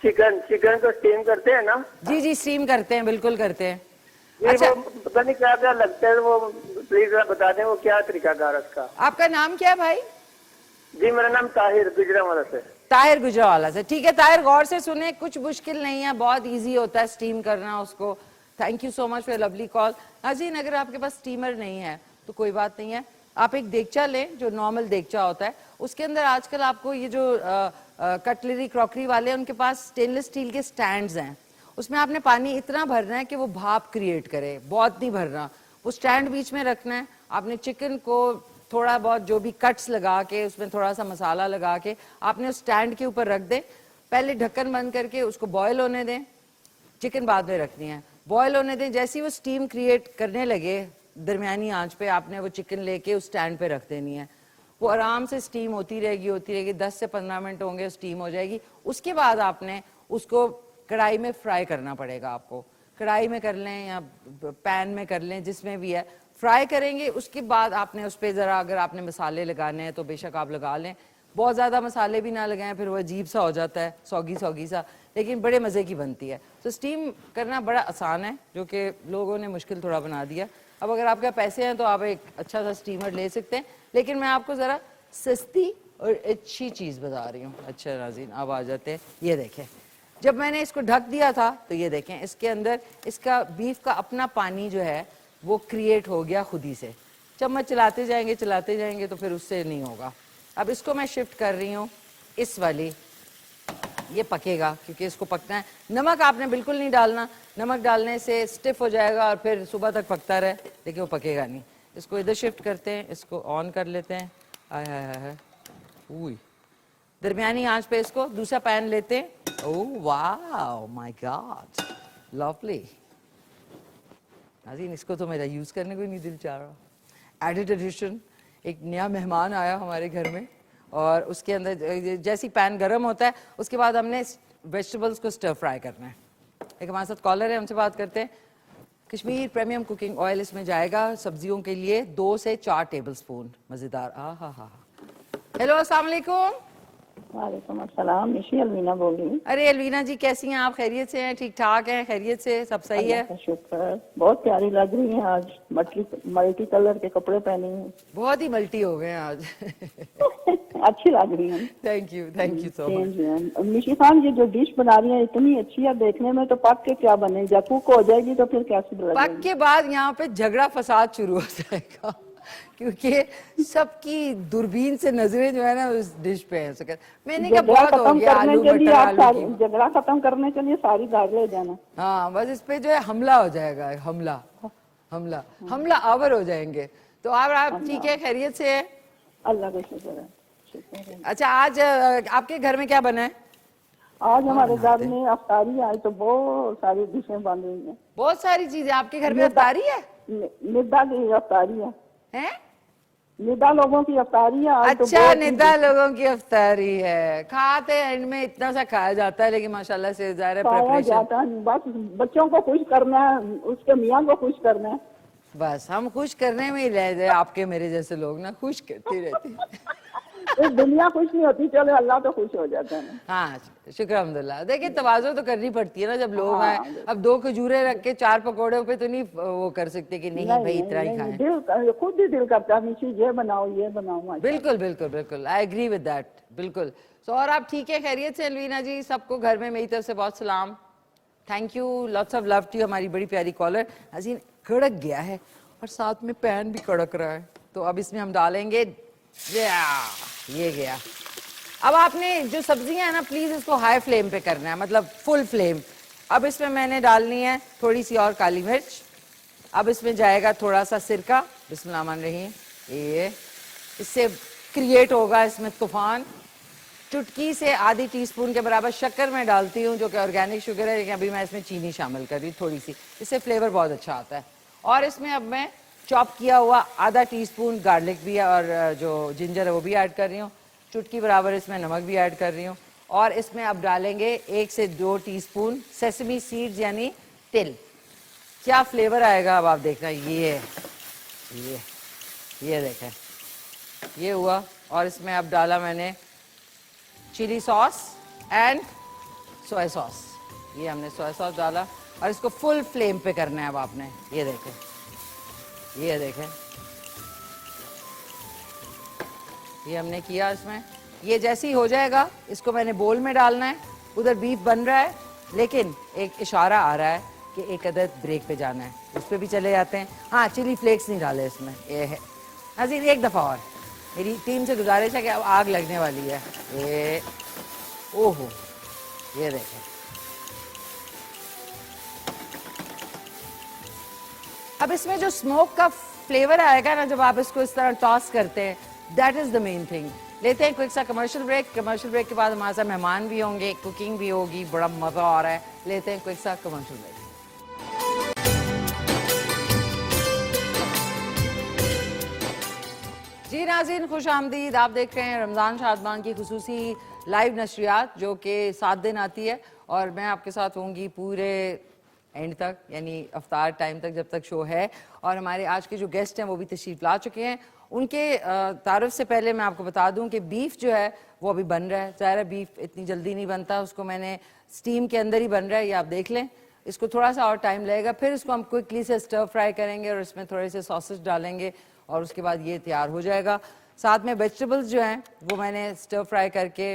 चिकन को स्टीम करते हैं ना? जी जी स्टीम करते हैं, बिल्कुल करते हैं। जी अच्छा, वो पता नहीं क्या क्या लगता है, वो प्लीज बता दें वो क्या तरीका कार उसका। आपका नाम क्या है भाई? जी मेरा नाम ताहिर, गुजरावाला से। ताहिर गुजरावाला से, ठीक है ताहिर, गौर से सुने, कुछ मुश्किल नहीं है, बहुत इजी होता है स्टीम करना उसको। Thank you so much for lovely call. नाज़रीन, अगर आपके पास स्टीमर नहीं है तो कोई बात नहीं है, आप एक देगचा लें जो नॉर्मल देगचा होता है, उसके अंदर आजकल आपको ये जो कटलरी क्रॉकरी वाले हैं उनके पास स्टेनलेस स्टील के स्टैंड्स हैं, उसमें आपने पानी इतना भरना है कि वो भाप क्रिएट करे, बहुत नहीं भरना, वो स्टैंड बीच में रखना है। आपने चिकन को थोड़ा बहुत जो भी कट्स लगा के उसमें थोड़ा सा मसाला लगा के आपने उस स्टैंड के ऊपर रख दें, पहले ढक्कन बंद करके उसको बॉयल होने दें, चिकन बाद में रखनी है, बॉयल होने दें। जैसे ही वो स्टीम क्रिएट करने लगे दरमियानी आंच पे आपने वो चिकन लेके उस स्टैंड पे रख देनी है, वो आराम से स्टीम होती रहेगी 10 से 15 मिनट होंगे, स्टीम हो जाएगी। उसके बाद आपने उसको कढ़ाई में फ्राई करना पड़ेगा, आपको कढ़ाई में कर लें या पैन में कर लें, जिसमें भी है, फ्राई करेंगे। उसके बाद आपने उस पर ज़रा अगर आपने मसाले लगाने हैं तो बेशक आप लगा लें, बहुत ज़्यादा मसाले भी ना लगाएं, फिर वो अजीब सा हो जाता है, सौगी सौगी सा, लेकिन बड़े मज़े की बनती है। तो स्टीम करना बड़ा आसान है, जो कि लोगों ने मुश्किल थोड़ा बना दिया। अब अगर आपके पैसे हैं तो आप एक अच्छा सा स्टीमर ले सकते हैं, लेकिन मैं आपको ज़रा सस्ती और अच्छी चीज़ बता रही हूँ। अच्छा नाज़रीन, अब आ जाते हैं, ये देखें, जब मैंने इसको ढक दिया था तो ये देखें इसके अंदर इसका बीफ का अपना पानी जो है वो क्रिएट हो गया खुद ही से। चम्मच चलाते जाएंगे तो फिर उससे नहीं होगा। अब इसको मैं शिफ्ट कर रही हूँ इस वाली, ये पकेगा क्योंकि इसको पकना है। नमक आपने बिल्कुल नहीं डालना, नमक डालने से स्टिफ हो जाएगा और फिर सुबह तक पकता रहे, लेकिन वो पकेगा नहीं। इसको इधर शिफ्ट करते हैं, इसको ऑन कर लेते हैं। आय हाय हाय, उई, दरमियानी आंच पे इसको दूसरा पैन लेते हैं। ओह वाह, माय गॉड, लवली। नाज़रीन, इसको तो मेरा यूज़ करने को ही नहीं दिल चाह रहा। एडिड एडिशन, एक नया मेहमान आया हमारे घर में और उसके अंदर जैसी पैन गर्म होता है उसके बाद हमने वेजिटेबल्स को स्टर फ्राई करना है। एक हमारे साथ कॉलर है, उनसे बात करते हैं। कश्मीर प्रीमियम कुकिंग ऑयल इसमें जाएगा सब्जियों के लिए 2 से 4 टेबलस्पून, मज़ेदार। हा हा। हेलो अस्सलाम वालेकुम। वालेकुम अस्सलाम, निशी अलवीना बोल रही हूँ। अरे अलवीना जी कैसी हैं आप? खैरियत से हैं? ठीक ठाक हैं? खैरियत से सब सही है? अल्लाह का शुक्र, बहुत प्यारी लग रही हैं आज, मल्टी कलर के कपड़े पहने हैं। बहुत ही मल्टी हो गए हैं आज। अच्छी लग रही हैं। Thank you so much. Nishi Khan, ये जो डिश बना रही है इतनी अच्छी है, देखने में तो पक के क्या बने, जब कुक हो जाएगी तो फिर कैसे पक लगेगी? के बाद यहाँ पे झगड़ा फसाद शुरू हो जाएगा क्योंकि सबकी दूरबीन से नजरें जो है ना उस डिश पे है। मैंने कहा बहुत हो गया आलू मटर आलू की। झगड़ा खत्म करने के लिए सारी दाल ले जाना। हाँ, बस इस पे जो है हमला हो जाएगा, हमला आवर हो जाएंगे। तो आप ठीक है, खैरियत से है? अल्लाह का शुक्र है। अच्छा, आज आपके घर में क्या बना है? आज हमारे घर में अफ्तारी आई तो बहुत सारी डिशें बन रही हैं। बहुत सारी चीजें आपके घर में अफ्तारी है? निदा की अफ्तारी है, हैं? निदा लोगों की अफ्तारी है आज। तो अच्छा, बहुत निदा लोगों की अफ्तारी है। खाते एंड में इतना सा खाया जाता है, लेकिन माशाल्लाह से ज़ाहिर है खाया प्रिपरेशन। जाता है, बस बच्चों को खुश करना है, उसके मियाँ को खुश करना है। बस हम खुश करने में ही रह जाए, आपके मेरे जैसे लोग ना खुश करते रहते हैं। इस दुनिया खुश नहीं होती, चलो अल्लाह तो खुश हो जाता है। हाँ, शुक्र अल्हम्दुलिल्लाह। देखिए तवाज़ो तो करनी पड़ती है ना जब लोग आए। अब 2 खजूरें रख के 4 पकौड़ों पे तो नहीं वो कर सकते कि नहीं भाई इतना ही खाएं। दिल खुद ही दिल करता है, नीचे ये बनाओ माशाअल्लाह। बिल्कुल बिल्कुल बिल्कुल, आई एग्री विद दैट, बिल्कुल। सो और आप ठीक है, खैरियत से अलवीना जी? सबको घर में मेरी तरफ से बहुत सलाम, thank you, lots of love to you. हमारी बड़ी प्यारी कॉलर हसीन कड़क गया है और साथ में पैन भी कड़क रहा है, तो अब इसमें हम डालेंगे, ये गया। अब आपने जो सब्जियां है ना, प्लीज इसको हाई फ्लेम पे करना है, मतलब फुल फ्लेम। अब इसमें मैंने डालनी है थोड़ी सी और काली मिर्च, अब इसमें जाएगा थोड़ा सा सिरका, बिस्मिल्लाहिर्रहमानिर्रहीम, ये इससे क्रिएट होगा इसमें तूफान। चुटकी से आधी टीस्पून के बराबर शक्कर मैं डालती हूँ, जो कि ऑर्गेनिक शुगर है, लेकिन अभी मैं इसमें चीनी शामिल कर रही हूँ थोड़ी सी, इससे फ्लेवर बहुत अच्छा आता है। और इसमें अब मैं चॉप किया हुआ आधा टीस्पून गार्लिक भी और जो जिंजर है वो भी ऐड कर रही हूँ। चुटकी बराबर इसमें नमक भी ऐड कर रही हूँ। और इसमें अब डालेंगे 1 से 2 टीस्पून सेसमी सीड्स यानी तिल। क्या फ्लेवर आएगा अब आप देखना। ये देखें, ये हुआ। और इसमें अब डाला मैंने chilli sauce and soya sauce. ये हमने सोया सॉस डाला और इसको फुल फ्लेम पे करना है अब आपने। ये देखें, ये हमने किया इसमें। ये जैसे ही हो जाएगा इसको मैंने बोल में डालना है। उधर बीफ बन रहा है, लेकिन एक इशारा आ रहा है कि एक अदद ब्रेक पे जाना है, उस पर भी चले जाते हैं। हाँ, चिली फ्लेक्स नहीं डाले इसमें। ये है नाज़रीन, एक दफ़ा और मेरी टीम से गुजारिश है कि अब आग लगने वाली है। ये ओहो, ये देखें, अब इसमें जो स्मोक का फ्लेवर आएगा ना जब आप इसको इस तरह टॉस करते हैं, that is the main thing. लेते हैं क्विक सा कमर्शियल ब्रेक। कमर्शियल ब्रेक के बाद हमारे साथ मेहमान भी होंगे, कुकिंग भी होगी, बड़ा मजा आ रहा है। लेते हैं क्विक सा कमर्शियल ब्रेक। जी नाज़रीन, खुश आमदीद। आप देख रहे हैं रमज़ान शादमान की खुसूसी लाइव नशरियात, जो कि 7 दिन आती है और मैं आपके साथ होंगी पूरे एंड तक, यानी अफ्तार टाइम तक, जब तक शो है। और हमारे आज के जो गेस्ट हैं वो भी तशरीफ ला चुके हैं। उनके तारुफ से पहले मैं आपको बता दूं कि बीफ जो है वो अभी बन रहा है। ज़ाहिर है बीफ इतनी जल्दी नहीं बनता, उसको मैंने स्टीम के अंदर ही बन रहा है, ये आप देख लें। इसको थोड़ा सा और टाइम लगेगा, फिर इसको हम क्विकली से स्टर फ्राई करेंगे और इसमें थोड़े से सॉसेज डालेंगे और उसके बाद ये तैयार हो जाएगा। साथ में वेजिटेबल्स जो हैं वो मैंने स्टर फ्राई करके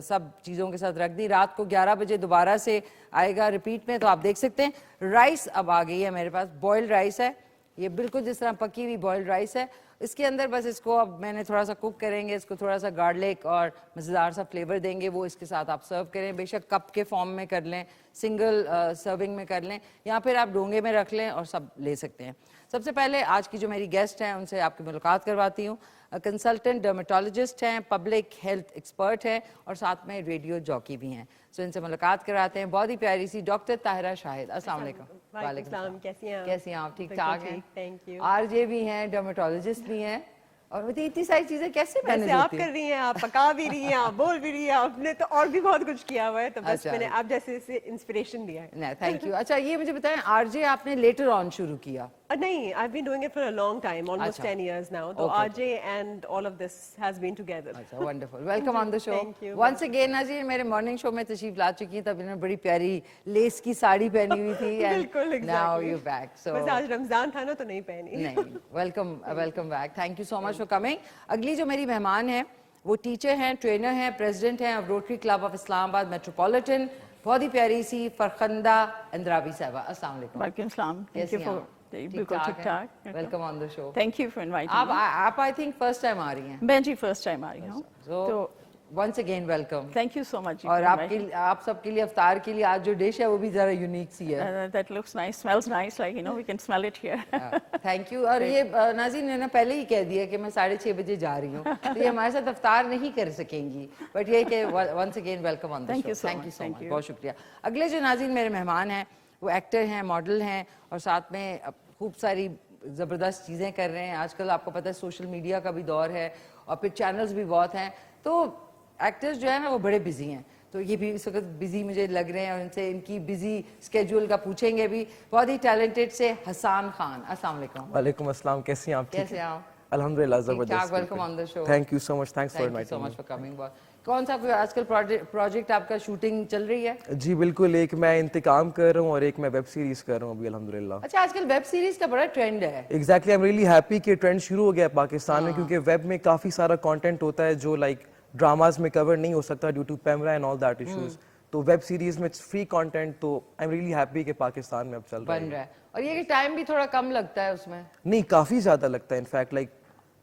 सब चीज़ों के साथ रख दी। रात को 11 बजे दोबारा से आएगा रिपीट में, तो आप देख सकते हैं। राइस अब आ गई है मेरे पास, बॉइल्ड राइस है ये, बिल्कुल जिस तरह पकी हुई बॉइल्ड राइस है। इसके अंदर बस इसको अब मैंने थोड़ा सा कुक करेंगे, इसको थोड़ा सा गार्लिक और मज़ेदार सा फ्लेवर देंगे, वो इसके साथ आप सर्व करें। बेशक कप के फॉर्म में कर लें, सिंगल सर्विंग में कर लें, या फिर आप डोंगे में रख लें और सब ले सकते हैं। सबसे पहले आज की जो मेरी गेस्ट हैं उनसे आपकी मुलाकात करवाती हूँ। कंसल्टेंट डर्मेटोलॉजिस्ट हैं, पब्लिक हेल्थ एक्सपर्ट हैं और साथ में रेडियो जॉकी भी हैं। सो इनसे मुलाकात कराते हैं। बहुत ही प्यारी सी डॉक्टर ताहिरा शाहिद। अस्सलाम वालेकुम। वालेकुम सलाम, कैसी हैं आप? कैसी हैं आप? ठीक ठाक हैं? Thank you. आरजे भी हैं, डर्मेटोलॉजिस्ट भी हैं, और मुझे इतनी सारी चीजें कैसे मैनेज आप होती कर रही हैं, आप पका भी रही हैं, आप बोल भी रही हैं, आपने तो और भी बहुत कुछ किया हुआ है, तो बस अच्छा। मैंने आप जैसे से इंस्पिरेशन दिया है। नहीं, थैंक यू। अच्छा, ये मुझे बताएं, आरजे आपने लेटर ऑन शुरू किया? नहीं, I've been doing it for a long time, almost अच्छा। 10 years now. So Okay. RJ and all of this has been together. अच्छा, wonderful. Welcome on the show. Thank you. Once again नाज़रीन, मेरे morning show में तशरीफ ला चुकी हैं, तब इन्होंने बड़ी प्यारी लेस की साड़ी पहनी हुई थी। बिल्कुल, now exactly. You back. So बस आज रमजान था ना तो नहीं पहनी। नहीं, welcome back. Thank you so much for coming. अगली जो मेरी मेहमान है वो टीचर हैं, ट्रेनर हैं, प्रेसिडेंट हैं of Rotary Club of Islamabad metropolitan, बहुत ही प्यारी सी फरखंदा अंद्राबी साहबा। अस्सलाम वालेकुम। वालेकुम सलाम। थैंक कैसी यू हैं फॉर आप? बिल्कुल ठीक ठाक। Welcome on the show. Thank you for inviting. आप आई थिंक फर्स्ट टाइम आ रही हैं। मैं जी फर्स्ट टाइम आ रही हूँ, तो once again welcome. Thank you so much. और आप सबके लिए अफ्तार के लिए आज जो डिश है वो भी जरा यूनिक सी है। That looks nice, smells nice, like you know we can smell it here. Thank you. और ये नाज़रीन ने ना पहले ही कह दिया कि मैं 6:30 बजे जा रही हूँ, तो ये हमारे साथ अफ्तार नहीं कर सकेंगी, बट ये कि once again welcome on the Thank show. you so thank you much, so thank much, you. बहुत शुक्रिया। अगले जो नाज़रीन मेरे मेहमान हैं वो एक्टर हैं, मॉडल हैं और साथ में खूब सारी ज़बरदस्त चीज़ें कर रहे हैं। आजकल आपको पता है सोशल मीडिया का भी दौर है और फिर चैनल्स भी बहुत हैं, तो एक्टर्स जो है ना वो बड़े बिजी हैं। तो ये भी इस वक्त बिजी मुझे लग रहे हैं और इनसे इनकी बिजी स्केड्यूल का पूछेंगे भी। बहुत ही टैलेंटेड से हसान खान। अस्सलाम वालेकुम। वालेकुम अस्सलाम, कैसी हैं आप? ठीक कैसे हैं आप? अल्हम्दुलिल्लाह, ठीक ठाक। जबरदस्त। Welcome on the show. Thank you so much, thanks for thank you so inviting much for coming. कौन सा कोई आजकल प्रोजेक्ट आपका शूटिंग चल रही है? जी बिल्कुल, एक मैं इंतकाम कर रहा हूँ और एक मैं वेब सीरीज कर रहा हूँ अभी अल्हम्दुलिल्लाह। अच्छा, आजकल वेब सीरीज का बड़ा ट्रेंड है। Exactly, I am really happy कि ट्रेंड शुरू हो गया है पाकिस्तान में, क्योंकि वेब में काफी सारा कंटेंट होता है जो लाइक ड्रामाज में कवर नहीं हो सकता due to PEMRA and all that issues. तो वेब सीरीज में फ्री कंटेंट, तो आई एम रियली हैप्पी कि पाकिस्तान में अब चल रहा बन है। रहा है और ये कि टाइम भी थोड़ा कम लगता है उसमें। नहीं, काफी ज्यादा लगता है, इनफैक्ट लाइक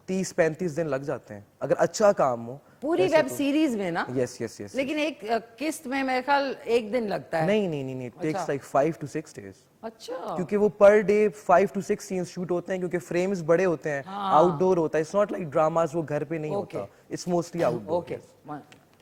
30-35 दिन लग जाते हैं अगर अच्छा काम हो। पूरी वेब सीरीज में ना? Yes, yes, yes. लेकिन एक किस्त में मेरे ख्याल एक दिन लगता है। नहीं, it takes like 5 to 6 days. अच्छा। क्योंकि वो per day 5 to 6 scenes shoot होते हैं क्योंकि फ्रेम्स बड़े होते हैं, आउटडोर होता है, इट्स नॉट लाइक ड्रामास वो घर पे नहीं होता, it's mostly outdoor. Okay,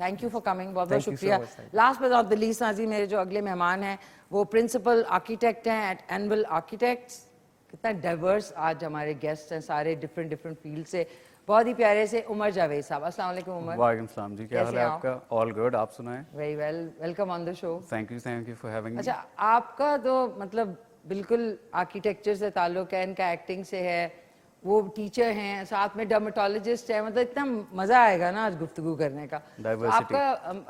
thank you for coming, बहुत बहुत Thank you so शुक्रिया। much, thank last but not the least Nazi, मेरे जो अगले मेहमान हैं वो प्रिंसिपल आर्किटेक्ट हैं एट एनविल आर्किटेक्ट्स। कितना डाइवर्स आज हमारे गेस्ट हैं, सारे डिफरेंट डिफरेंट फील्ड से, बहुत ही प्यारे से। उमर जावेद साहब, अस्सलाम वालेकुम उमर। वालेकुम सलाम जी, क्या हाल है आपका? ऑल गुड, आप सुनाएं? Very well, welcome on the show. Thank you for having me. अच्छा, आपका तो मतलब बिल्कुल आर्किटेक्चर से ताल्लुक है, इनका एक्टिंग से है, वो टीचर हैं, साथ में डर्मेटोलॉजिस्ट है, मतलब इतना मजा आएगा ना आज गुफ्तगू करने का। तो आपका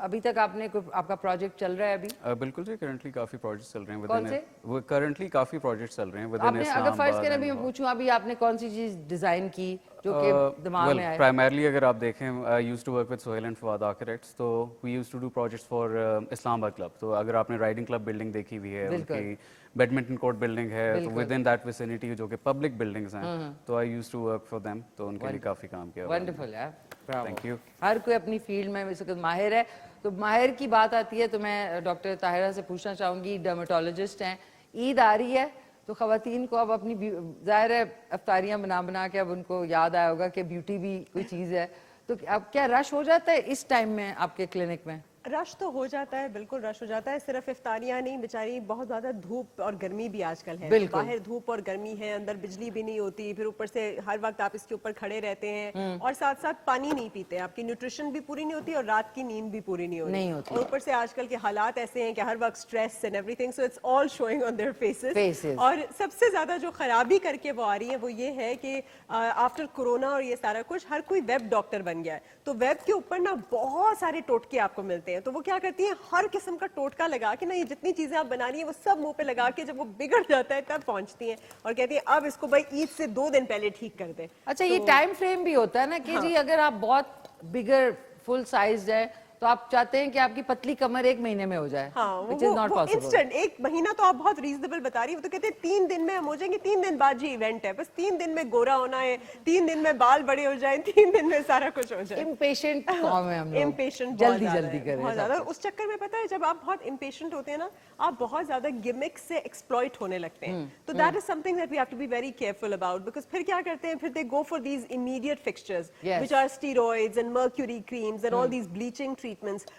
अभी तक आपने आपका प्रोजेक्ट चल रहा है अभी? बिल्कुल जी, करंटली काफी प्रोजेक्ट्स चल रहे हैं। कौन से? वो करंटली काफी प्रोजेक्ट्स चल रहे हैं विदिन आपने अगर फर्स्ट करें अभी मैं पूछूं, अभी आपने कौन सी चीज डिजाइन की जो कि दिमाग में आए? प्राइमरली अगर आप देखें, I used to work with Sohail and Fawad architects, तो we used to do projects for Islamabad club. तो अगर आपने राइडिंग क्लब बिल्डिंग देखी हुई है, उनकी बैडमिंटन कोर्ट बिल्डिंग है, तो विद इन दैट विसिनिटी जो कि पब्लिक बिल्डिंग्स हैं, तो I used to work for them, तो उनके लिए काफी काम किया। वंडरफुल यार, ब्रावो। Thank you. हर कोई अपनी फील्ड में इस वक्त माहिर है। तो माहिर की बात आती है तो मैं डॉक्टर ताहिरा से पूछना चाहूँगी, डर्मेटोलॉजिस्ट हैं, ईद आ रही है तो ख़वातीन को अब अपनी ज़ाहिर है अफ्तारियाँ बना बना के अब उनको याद आया होगा कि ब्यूटी भी कोई चीज़ है, तो अब क्या रश हो जाता है इस टाइम में आपके क्लिनिक में? रश तो हो जाता है, बिल्कुल रश हो जाता है। सिर्फ इफ्तारियां नहीं, बेचारी बहुत ज्यादा धूप और गर्मी भी आजकल है, बाहर धूप और गर्मी है, अंदर बिजली भी नहीं होती, फिर ऊपर से हर वक्त आप इसके ऊपर खड़े रहते हैं और साथ साथ पानी नहीं पीते, आपकी न्यूट्रिशन भी पूरी नहीं होती और रात की नींद भी पूरी नहीं होती। और ऊपर से आजकल के हालात ऐसे हैं कि हर वक्त stress and everything, so it's all showing on their faces. और सबसे ज्यादा जो खराबी करके वो आ रही है वो ये है कि आफ्टर कोरोना और ये सारा कुछ हर कोई वेब डॉक्टर बन गया है, तो वेब के ऊपर ना बहुत सारे टोटके आपको मिलते हैं, तो वो क्या करती है हर किस्म का टोटका लगा के ना, ये जितनी चीजें आप बना रही हैं वो सब मुंह पे लगा के जब वो बिगड़ जाता है तब पहुंचती हैं और कहती है अब इसको भाई ईद से 2 दिन पहले ठीक कर दे। अच्छा, ये टाइम फ्रेम भी होता है ना कि जी अगर आप बहुत बिगर फुल साइज है तो आप चाहते हैं कि आपकी पतली कमर 1 महीने में हो जाए, which is not possible। Instant 1 महीना तो आप बहुत रीजनेबल बता रही है, वो तो कहते हैं 3 दिन में हम हो जाएंगे, 3 दिन बाद जी इवेंट है, बस 3 दिन में गोरा होना है, 3 दिन में बाल बड़े हो जाए, 3 दिन में सारा कुछ हो जाए। इम्पेशेंट कौम है हम लोग, इम्पेशेंट जल्दी जल्दी करें बहुत ज्यादा। उस चक्कर में पता है जब आप बहुत इम्पेशेंट होते हैं ना, आप बहुत ज्यादा गिमिक से एक्सप्लॉइट होने लगते हैं, तो that is something that we have to be very careful about, because फिर क्या करते हैं, फिर they go for these immediate fixtures which are steroids and mercury creams and all these bleaching treatments.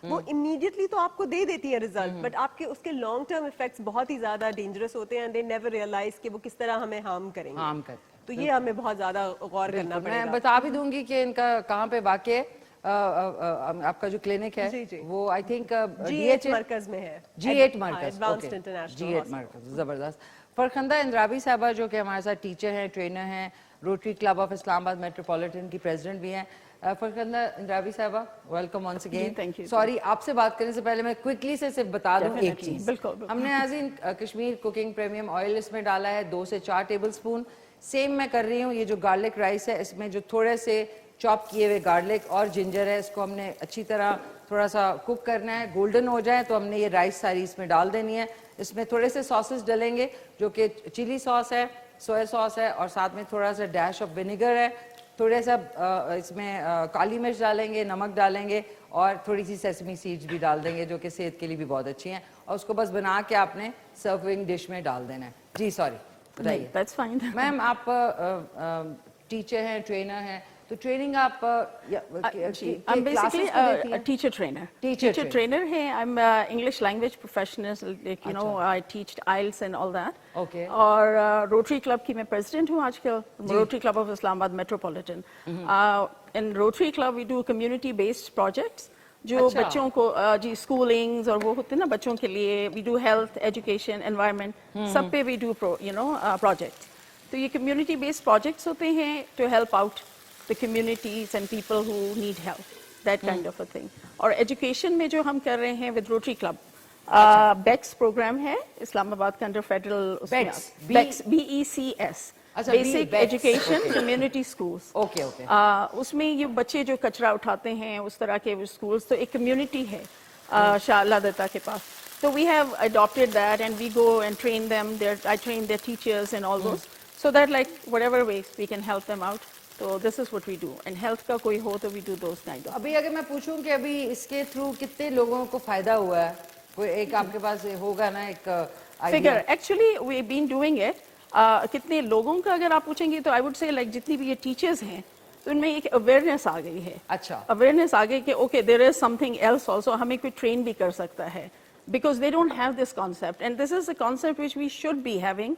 वो इमीडिएटली तो आपको दे देती है रिजल्ट, बट आपके उसके लॉन्ग टर्म इफेक्ट्स बहुत ही ज्यादा डेंजरस होते हैं, एंड दे नेवर रियलाइज कि वो किस तरह हमें हार्म करेंगे। तो ये हमें बहुत ज्यादा गौर करना पड़ेगा। मैं बता भी दूंगी कि इनका कहाँ पे वाक़ आपका जो क्लिनिक है वो आई थिंक G8 मरकज में है। G8 मरकज, एडवांस्ड इंटरनेशनल G8 मरकज, जबरदस्त। फरखंदा इंद्राबी साहबा जो कि हमारे साथ टीचर हैं, ट्रेनर हैं, Rotary Club of Islamabad metropolitan की प्रेसिडेंट भी हैं। Farkhanda Indrabi sahiba, welcome once again. Thank you. Sorry, आपसे बात करने से पहले मैं क्विकली से सिर्फ बता दूं एक चीज। बिल्कुल। हमने नाज़रीन कश्मीर कुकिंग प्रीमियम ऑयल इसमें डाला है 2 से 4 टेबल स्पून। सेम मैं कर रही हूँ, ये जो गार्लिक राइस है इसमें जो थोड़े से चॉप किए हुए गार्लिक और जिंजर है, इसको हमने अच्छी तरह थोड़ा सा कुक करना है, गोल्डन हो जाए तो हमने ये राइस सारी इसमें डाल देनी है। इसमें थोड़े से सॉसेस डलेंगे जो कि चिली सॉस है, सोया सॉस है और साथ में थोड़ा सा डैश ऑफ विनेगर है, थोड़ा सा इसमें काली मिर्च डालेंगे, नमक डालेंगे और थोड़ी सी सेसमी सीड्स भी डाल देंगे जो कि सेहत के लिए भी बहुत अच्छी हैं, और उसको बस बना के आपने सर्विंग डिश में डाल देना है। जी सॉरी, बताइए। That's fine. मैम आप टीचर हैं, ट्रेनर हैं, तो ट्रेनिंग आप I'm basically a teacher trainer. Teacher trainer है. I'm English language professional. Like, you know, I teach IELTS and all that. Okay. और Rotary Club की मैं president हूँ आजकल. Rotary Club of Islamabad Metropolitan. In Rotary Club we do community-based projects. जो बच्चों को जी स्कूलिंग्स और वो होते हैं ना बच्चों के लिए, we do health, education, environment, सब पे वी डू प्रोजेक्ट्स। तो ये कम्युनिटी बेस्ड प्रोजेक्ट्स होते हैं to help out the communities and people who need help, that kind of a thing. और एजुकेशन में जो हम कर रहे हैं with Rotary Club, BECS programme है इस्लामाबाद का under federal, BECS BECS, basic education community schools. Okay okay. उसमें ये बच्चे जो कचरा उठाते हैं उस तरह के स्कूल्स, तो एक कम्युनिटी है शाला दत्ता के पास, तो we have adopted that and we go and train them, I train their teachers and all those, so that like whatever ways we can help them out. तो this is what we do and health का कोई हो तो we do those kind of. अभी अगर मैं पूछूं कि अभी इसके थ्रू कितने लोगों को फायदा हुआ है, कोई एक आपके पास होगा ना एक figure, actually we been doing it, कितने लोगों का अगर आप पूछेंगे तो आई वुड से लाइक जितनी भी ये टीचर्स हैं तो उनमें एक अवेयरनेस आ गई है। अच्छा, अवेयरनेस आ गई कि okay there is something else also, हमें कोई ट्रेन भी कर सकता है, because they don't have this concept and this is the concept which we should be having.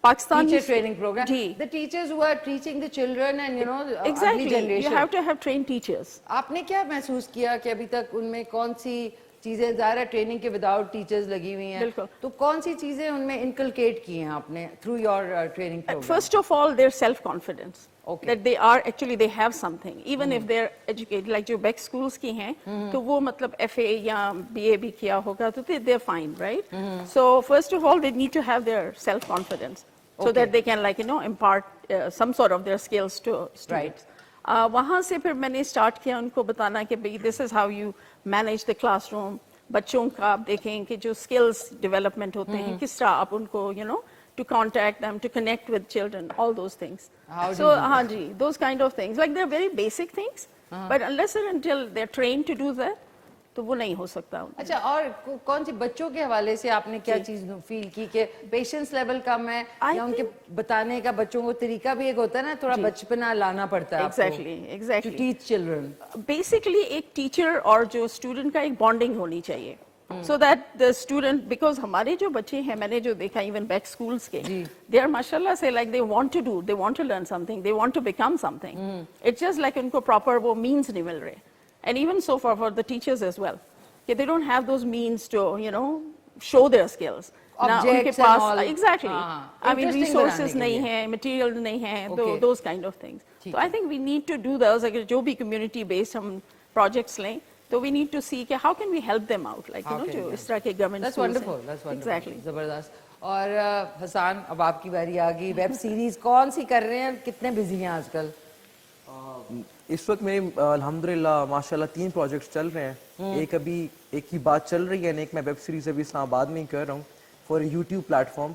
Pakistan teacher training program, जी, the teachers who are teaching the children and you know early exactly, generation, you have to have trained teachers. आपने क्या महसूस किया कि अभी तक उनमें कौन सी चीजें, ज़ाहिर है ट्रेनिंग के विदाउट टीचर्स लगी हुई हैं, बिल्कुल। तो कौन सी चीजें उनमें इनकलकेट की हैं आपने through your training programme? First of all, their self-confidence. Okay. That they are actually they have something, even if they're educated. Like जो बेक schools की हैं, तो वो मतलब FA या BA भी किया होगा, तो they're fine, right? So first of all, they need to have their self-confidence, so that they can like impart some sort of their skills to students. वहाँ से फिर मैंने start किया उनको बताना कि भाई this is how you manage the classroom. बच्चों का आप देखें कि जो skills development होते हैं, किस तरह आप उनको to contact them, to connect with children, all those things. How do So, you do हाँ जी, those kind of things. Like they're very basic things, but unless and until they're trained to do that, तो वो नहीं हो सकता। अच्छा, और कौन सी बच्चों के हवाले से आपने क्या चीज फील की कि पेशेंस लेवल कम है, या उनके बताने का बच्चों को तरीका भी एक होता है ना, थोड़ा बचपना लाना पड़ता है Exactly. to teach children. Basically एक टीचर और जो स्टूडेंट का एक बॉन्डिंग होनी चाहिए, so that the student, because हमारे जो बच्चे हैं, मैंने जो देखा even back schools के, they are माशाल्लाह से like they want to do, they want to learn something, they want to become something. It's just like उनको proper वो means नहीं मिल रहे, and even so for the teachers as well, कि they don't have those means to show their skills. ना उनके Objects and pass all. exactly, I mean Interesting resources बनाने नहीं के लिए. है, material नहीं है, Okay. those kind of things. So I think we need to do those, अगर जो भी community based हम projects लें, तो we need to see कि how can we help them out, like जो इस तरह के government That's schools wonderful, हैं. that's wonderful. Exactly. जबरदस्त। और हसान, अब आपकी बारी आ गई। वेब सीरीज कौन सी कर रहे हैं, कितने बिजी हैं आजकल? इस वक्त मेरे अल्हम्दुलिल्लाह माशाल्लाह 3 प्रोजेक्ट्स चल रहे हैं। एक की बात चल रही है, एक मैं वेब सीरीज अभी इस्लामाबाद में ही कर रहा हूँ फॉर यूट्यूब प्लेटफॉर्म।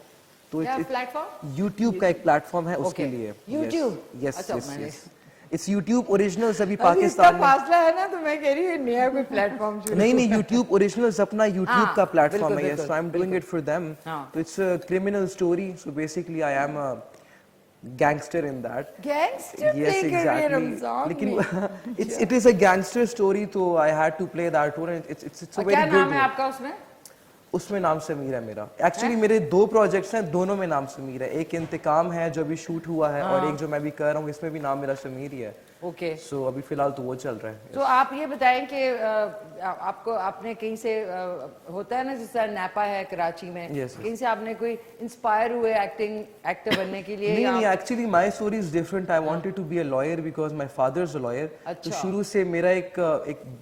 तो क्या प्लेटफॉर्म? यूट्यूब का एक प्लेटफॉर्म है उसके लिए। YouTube? यस अच्छा, यस मैंने- यस। इट्स यूट्यूब ओरिजिनल्स अभी अभी पाकिस्तान इसका में। फासला है ना, तो मैं कह रही हूँ नया कोई प्लेटफॉर्म शुरू। नहीं यूट्यूब ओरिजिनल्स अपना यूट्यूब का प्लेटफॉर्म है। बिल्कुल, yes, so I am doing it for them. तो it's a criminal story, so basically I am a gangster in that. Gangster Yes, play कर रहे हैं exactly. रमजान लेकिन में। it is a gangster story, तो I had to play that role, and it's a और very क्या good नाम है role. आपका उसमें? उसमें नाम समीर है मेरा। एक्चुअली मेरे 2 प्रोजेक्ट्स हैं, दोनों में नाम समीर है। एक इंतकाम है जो अभी शूट हुआ है, और एक जो मैं भी कर रहा हूँ इसमें भी नाम मेरा समीर ही है। ओके। सो अभी फिलहाल तो वो चल रहा है। तो आप ये बताएं कि आपको आपने कहीं से होता है ना, जिस तरह नैपा है कराची में, Yes, कहीं से आपने कोई इंस्पायर हुए एक्टर बनने के लिए? नहीं, actually my story is different. I wanted to be a lawyer because my father is a lawyer. तो शुरू से मेरा एक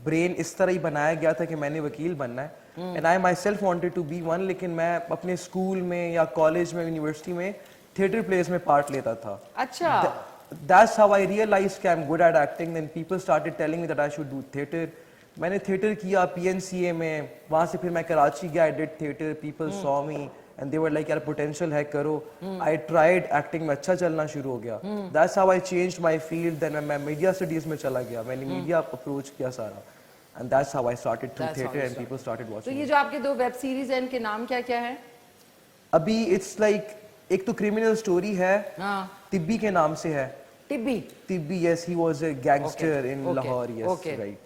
ब्रेन इस तरह ही बनाया गया था कि मैंने वकील बनना है, and I myself wanted to be one. लेकिन मैं अपने स्कूल में या कॉलेज में, यूनिवर्सिटी में थिएटर प्लेस में पार्ट लेता था। अच्छा। That's how I realized कि I'm good at acting. Then people started telling me that I should do theatre. मैंने थिएटर किया PNCA में, वहाँ से फिर मैं कराची गया, I did theatre. People saw me and they were like यार potential है, करो। I tried acting में, अच्छा चलना शुरू हो गया। That's how I changed my field. Then मैं media studies में चला गया, मैंने media approach किया सारा, and that's how I started through theatre and people started तो watching ये me. जो आपके 2 वेब सीरीज हैं, इनके नाम क्या क्या हैं? अभी it's like एक तो क्रिमिनल स्टोरी है, तिब्बी के नाम से है। तिब्बी, yes, he was a gangster in Lahore, yes, right.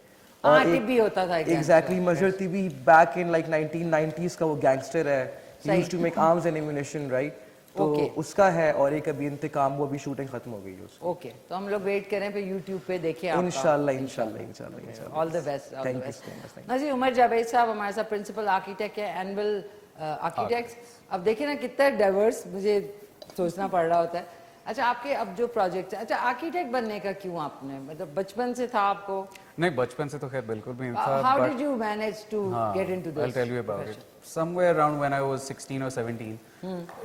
हाँ, तिब्बी होता था exactly, Mazhar तिब्बी back in like 1990s का वो gangster है। He used to make arms and ammunition, right. तो उसका है, और एक अभी इंतकाम, वो अभी शूटिंग खत्म हो गई है उसकी। ओके, तो हम लोग वेट करें पे YouTube पे देखें आपका। इंशाल्लाह। All the best. Thank you so much. Nazir Umar Javed साहब हमारे साथ प्रिंसिपल आर्किटेक्ट है, एनुअल आर्किटेक्ट्स। अब देखिए ना कितना डाइवर्स मुझे सोचना पड़ रहा होता है। अच्छा, आपके अब जो प्रोजेक्ट है, अच्छा आर्किटेक्ट बनने का क्यों आपने, मतलब बचपन से था आपको? नहीं, बचपन से तो खैर बिल्कुल भी नहीं था। How did you manage to get into this? I'll tell you about it. Somewhere around when I was 16 or 17,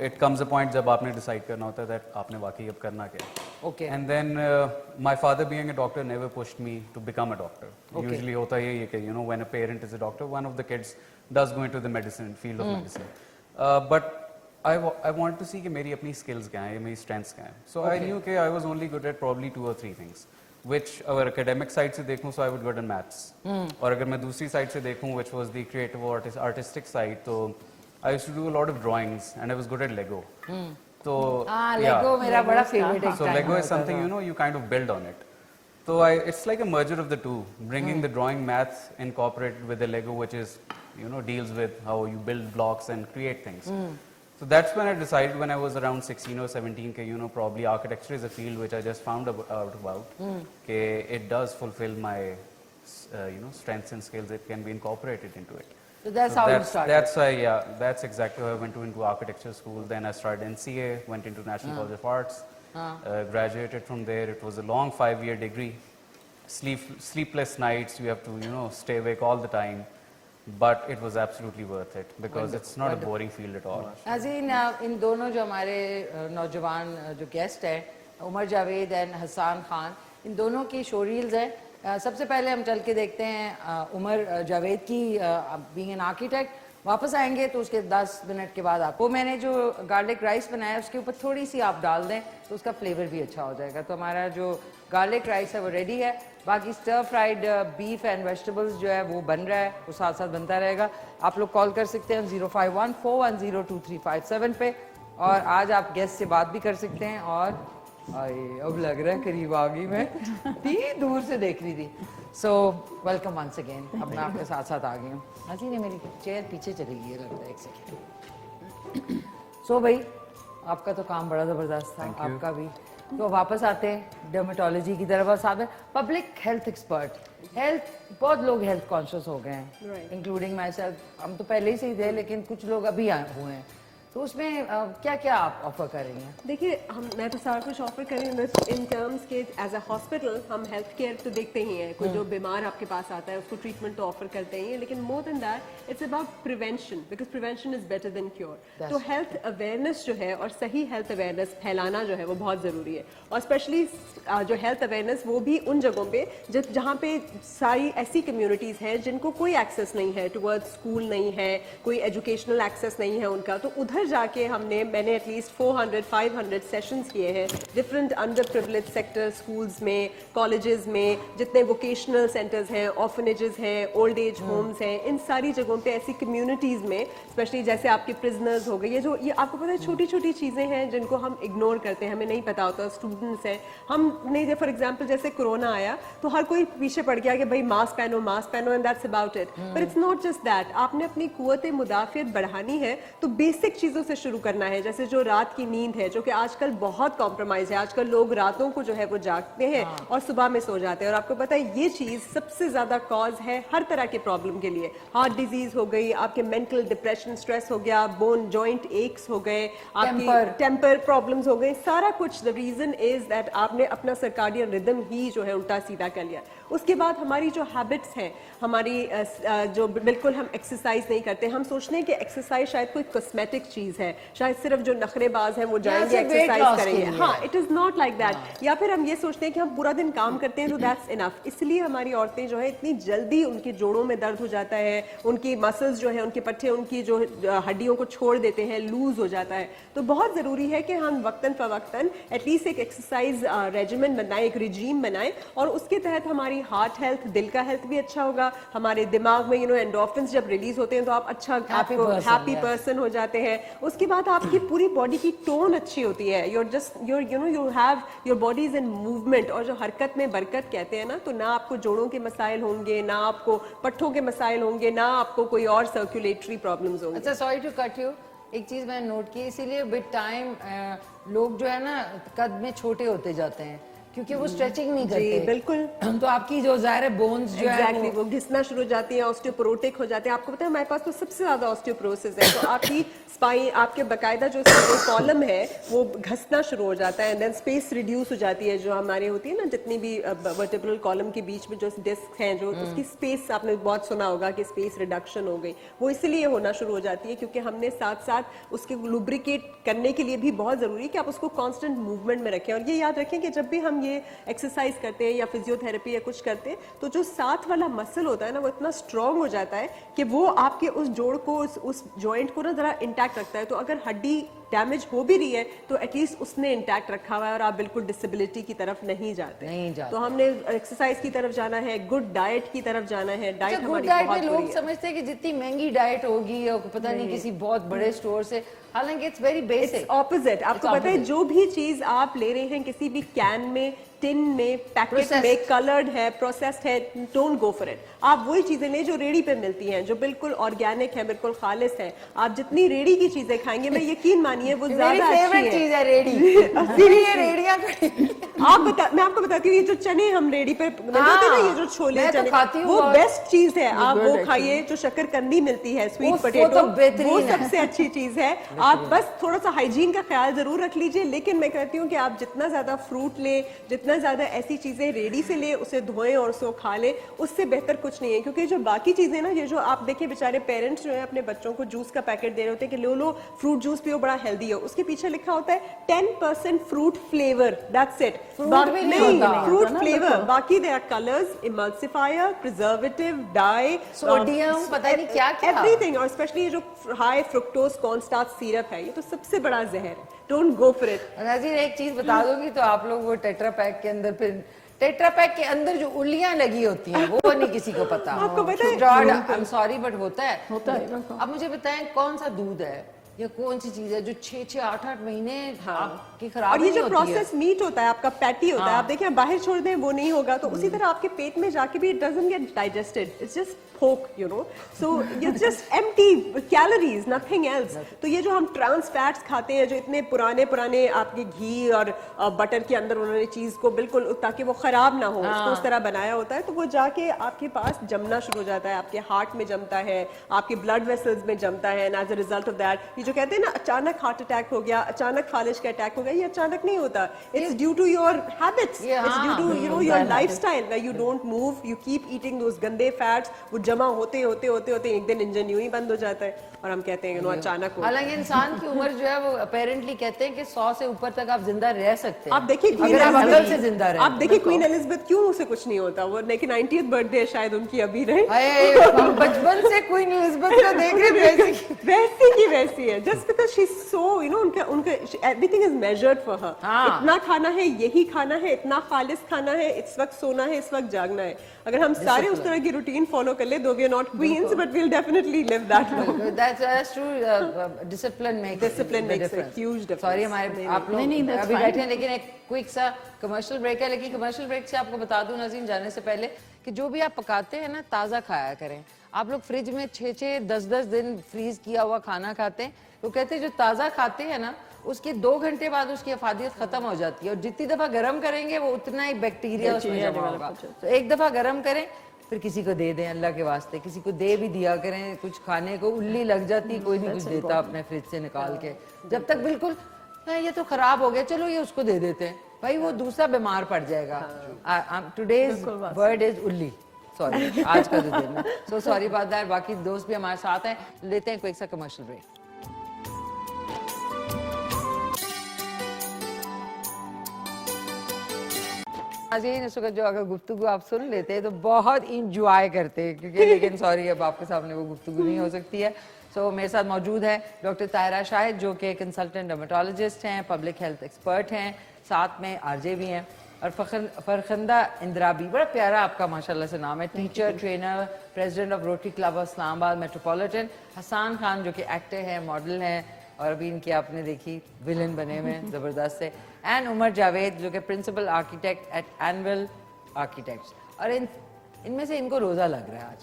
it comes a point जब आपने decide करना होता है that आपने वाकई अब करना क्या है। Okay. And then my father being a doctor never pushed me to become a doctor. Usually होता यही है कि when a parent is a doctor, one of the kids does go into the medicine field of medicine. But I wanted to see कि मेरी अपनी skills क्या हैं, मेरी strengths क्या हैं. So I knew कि I was only good at probably 2 or 3 things. Which अगर academic side से देखूं, so I was good in maths. और अगर मैं दूसरी side से देखूं, which was the creative or artistic side, तो I used to do a lot of drawings and I was good at Lego. So Lego मेरा बड़ा favorite एक So time Lego is होता something था. you kind of build on it. So it's like a merger of the two, bringing the drawing math incorporated with the Lego, which is deals with how you build blocks and create things. So that's when I decided, when I was around 16 or 17, that probably architecture is a field which I just found out about. That it does fulfill my strengths and skills. It can be incorporated into it. So that's how you started. That's why, that's exactly how I went into architecture school. Then I started NCA, went into National College of Arts, graduated from there. It was a long 5-year degree. Sleepless nights. You have to stay awake all the time. But it was absolutely worth it because it's not a boring field at all. नाज़रीन, इन दोनों जो हमारे नौजवान जो guest हैं, Umar Javed and Hasan Khan, इन दोनों की show reels हैं. सबसे पहले हम चल के देखते हैं उमर जावेद की बीइंग एन आर्किटेक्ट. वापस आएंगे तो उसके 10 मिनट के बाद आपको मैंने जो गार्लिक राइस बनाया उसके ऊपर थोड़ी सी आप डाल दें तो उसका फ्लेवर भी अच्छा हो जाएगा. तो हमारा जो गार्लिक राइस है वो रेडी है. बाकी stir fried beef and vegetables जो है वो बन रहा है, वो साथ साथ बनता रहेगा. आप लोग कॉल कर सकते हैं 051-410-2357 पे और आज आप गेस्ट से बात भी कर सकते हैं. और अब लग रहा है करीब आ गई, मैं इतनी दूर से देख रही थी. So welcome once again. अब मैं आपके साथ साथ आ गई हूँ. हंसी ने मेरी चेयर पीछे चली गई है लगता है, एक सेकेंड. सो भाई आपका तो काम बड़ा ज़बरदस्त था, आपका भी. तो वापस आते हैं डर्मेटोलॉजी की तरफ. और साथ में पब्लिक हेल्थ एक्सपर्ट. बहुत लोग हेल्थ कॉन्शियस हो गए हैं, इंक्लूडिंग माई सेल्फ. हम तो पहले ही से ही थे लेकिन कुछ लोग अभी आए हुए हैं. तो उसमें क्या क्या आप ऑफर कर रही हैं? देखिए, मैं तो सारा कुछ ऑफर कर रही हूँ इन टर्म्स के एज अ हॉस्पिटल. हम हेल्थ केयर तो देखते ही हैं, कोई जो बीमार आपके पास आता है उसको ट्रीटमेंट तो ऑफर करते ही हैं, लेकिन more than that it's about prevention, because prevention is better than cure. तो हेल्थ अवेयरनेस जो है और सही हेल्थ अवेयरनेस फैलाना जो है वो बहुत ज़रूरी है. और स्पेशली जो हेल्थ अवेयरनेस वो भी उन जगहों पे जहाँ पे सारी ऐसी कम्युनिटीज़ हैं जिनको कोई एक्सेस नहीं है टुवर्ड्स स्कूल, नहीं है कोई एजुकेशनल एक्सेस नहीं है उनका. तो उधर जाके मैंने एटलीस्ट 400-500 सेशंस किए हैं different under privilege sector, schools में, कॉलेजेस में, जितने वोकेशनल सेंटर्स हैं, ऑर्फनेजेस हैं, ओल्ड एज होम्स हैं, इन सारी जगहों पे ऐसी कम्युनिटीज़ में, स्पेशली जैसे आपके प्रिजनर्स हो गए, ये आपको पता है छोटी छोटी चीज़ें हैं जिनको हम इग्नोर करते हैं, हमें नहीं पता होता. स्टूडेंट्स हैं, हमने फॉर एग्जाम्पल जैसे कोरोना आया तो हर कोई पीछे पड़ गया कि भाई मास्क पहनो and that's about it. But it's not just that. आपने अपनी कुव्वत मुदाफियत बढ़ानी है तो बेसिक चीज़ों से शुरू करना है. जैसे जो रात की नींद है जो कि आजकल बहुत कॉम्प्रोमाइज है. आजकल लोग रातों को जो है वो जागते हैं और सुबह में सो जाते हैं. और आपको पता है ये चीज़ सबसे ज़्यादा कॉज है हर तरह के प्रॉब्लम के लिए. हार्ट डिजीज हो गई, आपके मेंटल डिप्रेशन, स्ट्रेस हो गया, बोन जॉइंट एक्स हो गए, आपकी टेम्पर प्रॉब्लम्स हो गए, सारा कुछ. द रीजन इज दैट आपने अपना सर्काडियन रिदम ही जो है उल्टा सीधा कर लिया. उसके बाद हमारी जो हैबिट्स हैं, हमारी जो बिल्कुल हम एक्सरसाइज नहीं करते. हम सोचते हैं कि एक्सरसाइज शायद कोई कॉस्मेटिक चीज़ है, शायद सिर्फ जो नखरेबाज हैं वो जाएंगे एक्सरसाइज करेंगे. हाँ, it is not like that. या फिर हम ये सोचते हैं कि हम पूरा दिन काम करते हैं तो दैट्स इनफ. इसलिए हमारी औरतें जो है इतनी जल्दी उनके जोड़ों में दर्द हो जाता है, उनकी मसल्स जो है, उनके पट्टे, उनकी जो हड्डियों को छोड़ देते हैं, लूज हो जाता है. तो बहुत ज़रूरी है कि हम वक्तन फवक्तन एटलीस्ट एक एक्सरसाइज रेजिमेंट बनाएं, एक रिजीम बनाएं, और उसके तहत हमारी हार्ट हेल्थ, दिल का हेल्थ भी अच्छा होगा. हमारे दिमाग में एंडोर्फिन्स जब रिलीज होते हैं तो आप अच्छा हैप्पी पर्सन हो जाते हैं. उसके बाद आपकी पूरी बॉडी की टोन अच्छी होती है. You have your body is in movement. और जो हरकत में बरकत कहते हैं ना, तो ना आपको जोड़ों के मसाइल होंगे, ना आपको पट्ठों के मसाइल होंगे, ना आपको कोई और सर्कुलेटरी प्रॉब्लम्स होंगे. अच्छा, सॉरी टू कट यू. एक चीज मैंने नोट की, इसीलिए विद टाइम लोग जो है ना कद में छोटे होते जाते हैं क्योंकि वो स्ट्रेचिंग नहीं करते. बिल्कुल. तो आपकी जो ज़ाहिर है बोन्स जो है वो घिसना शुरू हो जाती हैं, ऑस्टियोपोरोटिक हो जाते हैं. आपको पता है हमारे पास तो सबसे ज्यादा ऑस्टियोपोरोसिस है. तो आपकी स्पाइन, आपके बकायदा जो कॉलम है वो घसना शुरू हो जाता है. एंड देन स्पेस रिड्यूस हो जाती है. जो हमारे होती है ना, जितनी भी वर्टिब्रल कॉलम के बीच में जो डिस्क हैं, जो उसकी स्पेस आपने बहुत सुना होगा कि स्पेस रिडक्शन हो गई. वो इसलिए होना शुरू हो जाती है क्योंकि हमने साथ साथ उसके लुब्रिकेट करने के लिए भी बहुत जरूरी है कि आप उसको कांस्टेंट मूवमेंट में रखें. और ये याद रखें कि जब भी हम ये एक्सरसाइज करते हैं या फिजियोथेरेपी या कुछ करते हैं तो जो साथ वाला मसल होता है ना वो इतना स्ट्रांग हो जाता है कि वो आपके उस जोड़ को उस जॉइंट को ना जरा इंटैक्ट रखता है। तो अगर हड्डी डैमेज हो भी रही है तो एटलीस्ट उसने इंटैक्ट रखा हुआ है और आप बिल्कुल डिसेबिलिटी की तरफ नहीं जाते। तो हमने एक्सरसाइज की तरफ जाना है, गुड डाइट की तरफ जाना है। डाइट गुड हमारी डाइट बहुत में बुरी लोग है। समझते हैं कि जितनी महंगी डाइट होगी और पता नहीं किसी बहुत बड़े स्टोर से, हालांकि इट्स वेरी बेसिक ऑपोजिट। आपको पता है जो भी चीज आप ले रहे हैं किसी भी कैन में, टिन में, पैकेट में, कलर्ड है, प्रोसेस्ड है, डोंट गो फॉर इट। आप वही चीजें लें जो रेडी पे मिलती हैं, जो बिल्कुल ऑर्गेनिक है, बिल्कुल खालिस है। आप जितनी रेडी की चीजें खाएंगे, मैं यकीन मानिए वो ज्यादा फेवरेट चीज है रेडी। ये रेडियां मैं आपको बताती हूँ, ये जो चने हम रेडी पे मिलते हैं ना, ये जो छोले मैं तो चने, खाती हूँ वो बहुत। बेस्ट चीज है। आप वो खाइए। जो शकरकंदी मिलती है, स्वीट पोटैटो, वो सबसे अच्छी चीज है। आप बस थोड़ा सा हाइजीन का ख्याल जरूर रख लीजिए, लेकिन मैं कहती हूँ कि आप जितना ज्यादा फ्रूट ले, जितना ज्यादा ऐसी चीजें रेडी से ले, उसे धोएं और उसको खा ले, उससे बेहतर कुछ नहीं है। क्योंकि जो बाकी चीजें ना, ये जो आप देखिए बेचारे पेरेंट्स जो है अपने बच्चों को जूस का पैकेट दे रहे होते हैं कि लो लो फ्रूट जूस पियो, बड़ा हेल्दी हो। उसके पीछे लिखा होता है 10% फ्रूट फ्लेवर, दैट्स इट। नहीं, फ्रूट फ्लेवर, बाकी they are colours, emulsifier, preservative, dye, sodium, पता नहीं क्या क्या, एवरीथिंग। और स्पेशली ये जो high fructose corn starch syrup है, ये तो सबसे बड़ा जहर है। Don't go for it. नाज़रीन एक चीज बता दूंगी तो आप लोग वो टेट्रा पैक के अंदर, फिर टेट्रा पैक के अंदर जो उल्लियां लगी होती हैं वो नहीं किसी को पता। आपको पता है? आई एम सॉरी बट होता है। अब मुझे बताएं कौन सा दूध है या कौन सी चीज है जो 6-6, 8-8 महीने आपकी खराब और ये जो नहीं होती है। प्रोसेस मीट होता है, आपका पैटी होता है, आप देखिए बाहर छोड़ दें वो नहीं होगा, तो उसी तरह आपके पेट में जाके भी it doesn't get digested, it's just poke, you know. So it's just empty calories, nothing else. तो ये जो हम ट्रांस फैट्स खाते हैं, जो इतने पुराने पुराने आपके घी और बटर के अंदर उन्होंने चीज को बिल्कुल ताकि वो खराब ना हो, उसको उस तरह बनाया होता है, तो वो जाके आपके पास जमना शुरू हो जाता है, आपके हार्ट में जमता है, आपके ब्लड वेसल्स में जमता है। And as a result of that, ये जो कहते हैं ना अचानक हार्ट अटैक हो गया, अचानक फालिश का अटैक हो गया, ये अचानक नहीं होता। It's due to your habits, it's due to you know your lifestyle, where you don't move, you keep eating those गंदे फैट्स। वो जमा होते होते होते होते एक दिन इंजन यूं ही बंद हो जाता है और हम कहते हैं यू नो अचानक हो। हालांकि इंसान की उम्र जो है वो अपेरेंटली कहते हैं कि 100 से ऊपर तक आप जिंदा रह सकते हैं। आप देखिए अगर आप अकल से जिंदा रहे। आप देखिए क्वीन एलिजाबेथ, क्यों उसे कुछ नहीं होता, वो लेकिन 90th बर्थडे शायद उनकी अभी रहे। हम बचपन से क्वीन एलिजाबेथ को देख रहे हैं, वैसी की वैसी है, just because she is so you know, उनका everything is measured for her. इतना खाना है, यही खाना है, इतना खालिस खाना है, इस वक्त सोना है, इस वक्त जागना है। अगर हम सारे उस तरह की रूटीन फॉलो कर ले, though we are not queens but we will definitely live that long. That's true. Discipline makes a huge difference. Sorry हमारे आप लोग अभी बैठे हैं, लेकिन एक क्विक सा कमर्शियल ब्रेक है। लेकिन कमर्शियल ब्रेक से आपको बता दूं नाज़रीन जाने से पहले कि जो भी आप पकाते हैं ना, ताज़ा खाया करें। आप लोग फ्रिज में 6-6, 10-10 दिन फ्रीज किया हुआ खाना खाते हैं, तो कहते हैं जो ताज़ा खाते हैं ना, उसके 2 घंटे बाद उसकी अफादियत खत्म हो जाती है, और जितनी दफा गर्म करेंगे वो उतना ही बैक्टीरिया उसमें जमा होगा। तो एक दफा गर्म करें, फिर किसी को दे दें, अल्लाह के वास्ते किसी को दे भी दिया करें। कुछ खाने को उल्ली लग जाती, कोई नहीं कुछ देता अपने फ्रिज से निकाल के, जब तक बिल्कुल ये तो खराब हो गया, चलो ये उसको दे देते हैं, भाई वो दूसरा बीमार पड़ जाएगा। टुडेज वर्ड इज उल्ली, सॉरी आज का जो दिन है, सो सॉरी अबाउट दैट। बाकी दोस्त भी हमारे साथ हैं, लेते हैं क्विक सा कमर्शियल ब्रेक। नाज़रीन इस वक्त जो अगर गुफ्तगू आप सुन लेते हैं तो बहुत इंजॉय करते हैं, क्योंकि लेकिन सॉरी अब आपके सामने वो गुफ्तगू नहीं हो सकती है। सो मेरे साथ मौजूद है डॉक्टर ताहिरा शाहिद, जो कि कंसल्टेंट डर्मेटोलॉजिस्ट हैं, पब्लिक हेल्थ एक्सपर्ट हैं, साथ में आरजे भी हैं, और फरखंदा इंदिराबी, बड़ा प्यारा आपका माशाल्लाह से नाम है, teacher, trainer, president of Rotary Club of Islamabad metropolitan. Hasan Khan जो कि एक्टर हैं, मॉडल हैं, और अभी इनकी आपने देखी विलन बने हुए हैं जबरदस्त से। एंड उमर जावेद जो कि principal architect at Anvil Architects. और इनमें से इनको रोजा लग रहा है आज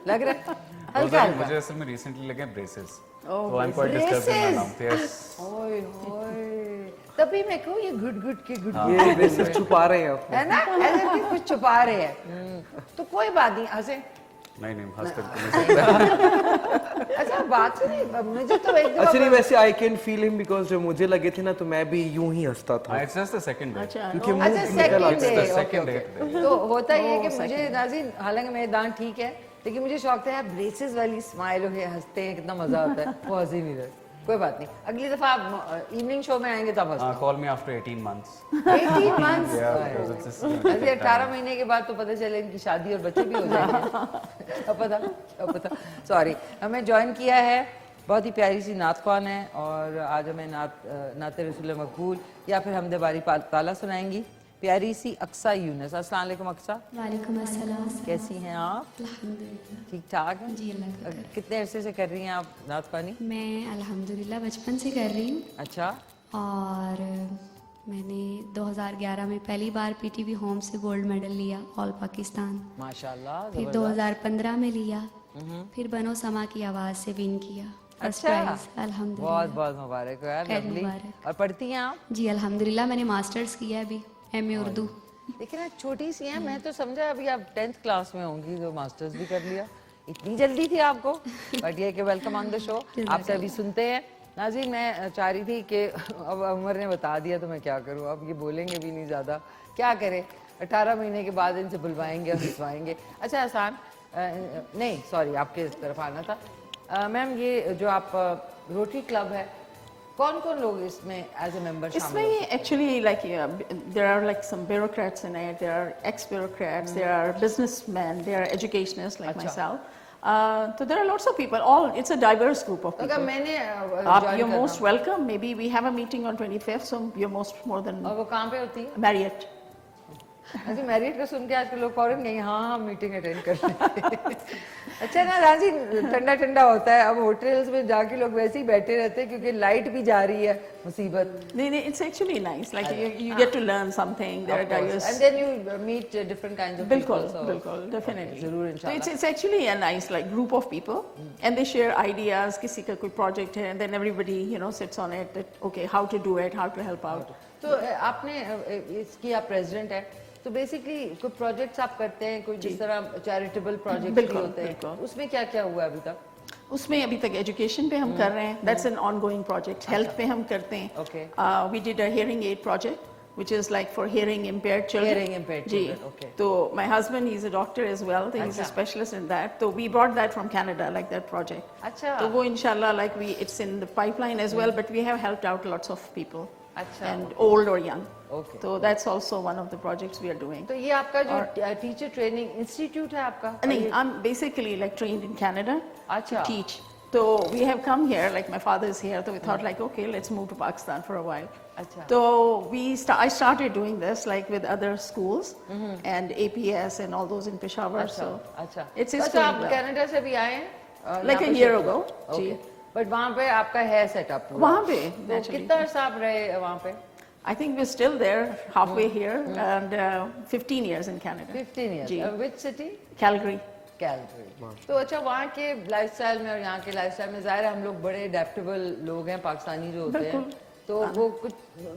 लग रहा है हल्का हल्का। मुझे असल में रिसेंटली लगे ब्रेसेस, तो I am quite disturbed in my mouth. Yes, ओए होए, तभी मैं कहूँ ये गुड के गुड ये ब्रेसेस छुपा रहे हैं है ना, ऐसे कि कुछ छुपा रहे हैं। तो कोई बात नहीं, हंसे नहीं हंसते नहीं। अच्छा बात सुनिए, मुझे तो एक अच्छा नहीं, वैसे I can feel him because जब मुझे लगे थे ना तो मैं भी यूं ही हंसता था। It's just the second day, क्योंकि मुंह अच्छा निकल आता है। Second day. तो होता ये है कि मुझे नाज़रीन, हालांकि मेरे दांत ठीक है, लेकिन मुझे शौक था यार ब्रेसेस वाली स्माइल हो, हंसते हैं, कितना मजा आता है, वो हंस ही नहीं रहे। कोई बात नहीं, अगली दफा आप इवनिंग शो में आएंगे तब हंसना। Call me after 18 months. 18 months? Yeah, because it's just अभी 18 महीने के बाद तो पता चले इनकी शादी और बच्चे भी हो जाएंगे। अब पता सॉरी, हमें ज्वाइन किया है बहुत ही प्यारी सी नात ख्वान है और आज हमें नात रसूल मकबूल या फिर हमदे बारी ताला सुनाएंगी प्यारी सी अक्सा यूनुस। अस्सलाम वालेकुम अक्सा। वालेकुम अस्सलाम। कैसी हैं आप? अल्हम्दुलिल्लाह। ठीक ठाक हैं जी, अल्लाह का शुक्र। कितने अरसे से कर रही हैं आप नात ख्वानी? मैं अल्हम्दुलिल्लाह बचपन से कर रही हूँ अच्छा, और मैंने 2011 में पहली बार पीटीवी होम से गोल्ड मेडल लिया ऑल पाकिस्तान। माशाल्लाह। फिर 2015 में लिया, फिर बनो समा की आवाज़ से विन किया फर्स्ट प्राइज। बहुत अल्हम्दुलिल्लाह। बहुत मुबारक हो यार, खैर लवली। मुबारक। और पढ़ती हैं आप? जी अल्हम्दुलिल्लाह, मैंने मास्टर्स किया है अभी एमए उर्दू। लेकिन आप छोटी सी हैं, मैं तो समझा अभी आप 10th क्लास में होंगी जो मास्टर्स भी कर लिया। इतनी जल्दी थी आपको? बट ये कि वेलकम ऑन द शो। आपसे अभी सुनते हैं। नाज़रीन, मैं चाह रही थी कि अब उमर ने बता दिया तो मैं क्या करूं, अब ये बोलेंगे भी नहीं ज़्यादा, क्या करें। 18 महीने के बाद इनसे बुलवाएंगे और हंसवाएंगे। अच्छा आसान नहीं, सॉरी, आपके तरफ आना था। मैम, ये जो आप रोटरी क्लब है, कौन कौन लोग इसमें एज ए मेंबर शामिल इसमें हो? actually like there are like some bureaucrats in it, there are ex-bureaucrats, there are businessmen, there are educationists like myself. So there are lots of people. All it's a diverse group of अगर people. मैंने You're most welcome. Maybe we have a meeting on 25th, so you're more than और वो कहाँ पे होती है? Marriott. अच्छा, merit का सुन के आजकल लोग फौरन कहेंगे हाँ मीटिंग अटेंड कर लेंगे। अच्छा ना राजी, ठंडा ठंडा होता है, अब होटल्स में जाके लोग वैसे ही बैठे रहते हैं क्योंकि लाइट भी जा रही है, मुसीबत। No, it's actually nice. Like you get to learn something. There are diverse. And then you meet different kinds of people. बिल्कुल, definitely. जरूर So इंशाल्लाह। it's actually a nice like group of people, and they share ideas. किसी का कोई project है, and then everybody sits on it. That, okay, how to do it, how to help out. तो आपने इसकी आप प्रेसिडेंट है, तो बेसिकली कोई प्रोजेक्ट्स आप करते हैं, कोई जिस तरह चैरिटेबल प्रोजेक्ट्स भी होते हैं, उसमें क्या क्या हुआ अभी तक? उसमें अभी तक एजुकेशन पे हम कर रहे हैं, that's an ongoing project. Health पे हम करते हैं, Okay. We did a hearing aid project which is like for hearing impaired children. Hearing impaired जी, children, okay. तो my husband, he's a doctor as well, he's a अच्छा। specialist in that, so we brought that from Canada, like that project. अच्छा। तो वो inshallah like it's in the pipeline as well, but we have helped out lots of people. अच्छा, And old or young. Okay. So that's also one of the projects we are doing. तो ये आपका जो teacher training institute है आपका? नहीं, I'm basically like trained in Canada अच्छा। to teach. So we have come here, like my father is here, so we thought like, okay, let's move to Pakistan for a while. अच्छा। So I started doing this like with other schools and APS and all those in Peshawar. So अच्छा। it's अच्छा, going आप well. Canada से भी आए हैं? Like a year ago. जी। But वहाँ पे आपका है सेटअप? वहाँ पे तो naturally. कितना अर्सा आप रहे वहाँ पे? I think we're still there, halfway here, and 15 years in Canada. 15 years. जी। Which city? Calgary. कैलगरी। तो अच्छा, वहाँ के लाइफस्टाइल में और यहाँ के लाइफस्टाइल में ज़ाहिर है हम लोग बड़े अडेप्टेबल लोग हैं, पाकिस्तानी जो होते हैं, तो वो कुछ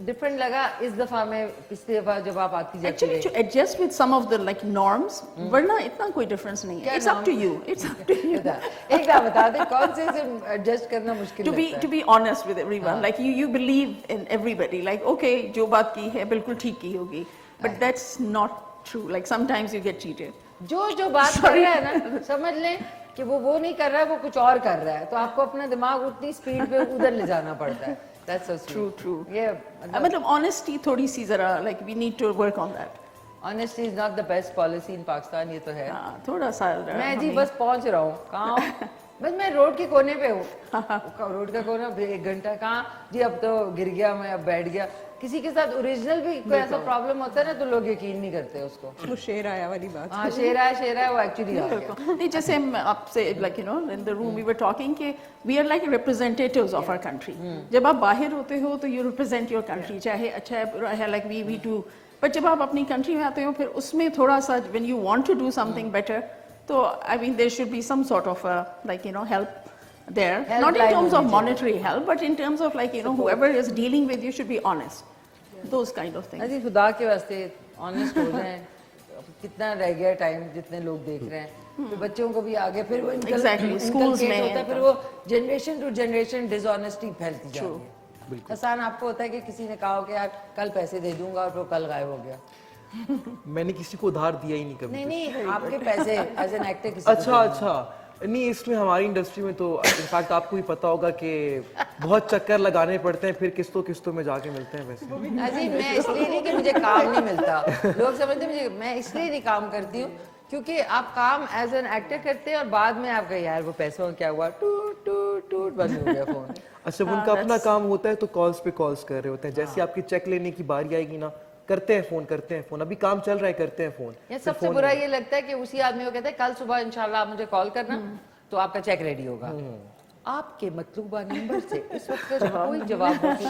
डिफरेंट लगा इस दफा में, पिछली दफा जब आप आती जाती Actually, to adjust with some of the like norms, वरना इतना कोई difference नहीं है. It's up to you. It's up to you. एक बात बता दे, कौन से एडजस्ट करना मुश्किल To लगता है? be honest with everyone, like you believe in everybody. Like okay, जो बात की है बिल्कुल ठीक की होगी, but that's not true. Like sometimes you get cheated. जो बात कर रहा है ना, समझ लें कि वो नहीं कर रहा है, वो कुछ और कर रहा है, तो आपको अपना दिमाग उतनी स्पीड पे उधर ले जाना पड़ता है। That's so True, true. ये मतलब honesty थोड़ी सी जरा like we need to work on that. honesty is not the best policy in Pakistan, ये तो है। हाँ, थोड़ा सा मैं जी बस पहुंच रहा हूँ, कहाँ हूँ? बस मैं रोड के कोने पे हूँ। रोड का कोना 1 घंटा कहाँ जी, अब तो गिर गया मैं, अब बैठ गया। किसी के साथ ओरिजिनल भी कोई ऐसा प्रॉब्लम होता है ना, तो लोग यकीन नहीं करते उसको। वो शेर आया वाली बात। हाँ, शेर है, वो एक्चुअली आ गया। नहीं, जैसे हम आपसे like in the room we were talking कि we are like representatives of our country. जब आप बाहर होते हो तो you represent your country, चाहे अच्छा है बुरा है, like we do. But जब आप अपनी country में आते हो फिर उसमें थोड़ा सा when you want to do something better, तो I mean there should be some sort of like help there. Not in terms of monetary help, but in terms of like whoever is dealing with you should be honest. Those kind of things. अजी खुदा के वास्ते honest हो जाएं। कितना रह गया time, जितने लोग देख रहे हैं, तो बच्चों को भी आगे फिर वो Exactly, schools में होता है, फिर वो जनरेशन टू जनरेशन डिसऑनेस्टी फैलती जा रही है। आसान आपको होता है कि किसी ने कहा कि यार कल पैसे दे दूंगा और वो कल गायब हो गया। मैंने किसी को उधार दिया ही नहीं कभी। नहीं, आपके पैसे एज एन एक्टर किसी को अच्छा, नहीं, इसमें हमारी इंडस्ट्री में तो इनफैक्ट आपको भी पता होगा कि बहुत चक्कर लगाने पड़ते हैं, फिर किस्तों किस्तों में जाके मिलते हैं। वैसे अजी मैं इसलिए नहीं कि मुझे काम नहीं मिलता, लोग समझते हैं मुझे, मैं इसलिए नहीं काम करती हूँ क्योंकि आप काम एज एन एक्टर करते हैं और बाद में आपका यार वो पैसों क्या हुआ, टूट टूट टूट बंद हो गया फोन। अच्छा, उनका अपना काम होता है तो कॉल्स पे कॉल्स कर रहे होते हैं, जैसे आपकी चेक लेने की बारी आएगी ना, करते हैं फोन, अभी काम चल रहा है, करते हैं फोन। या सबसे बुरा ये लगता है कि उसी आदमी को कहते हैं कल सुबह इंशाल्लाह आप मुझे कॉल करना तो आपका चेक रेडी होगा। आपके मतलूबा नंबर से इस वक्त कोई जवाब नहीं,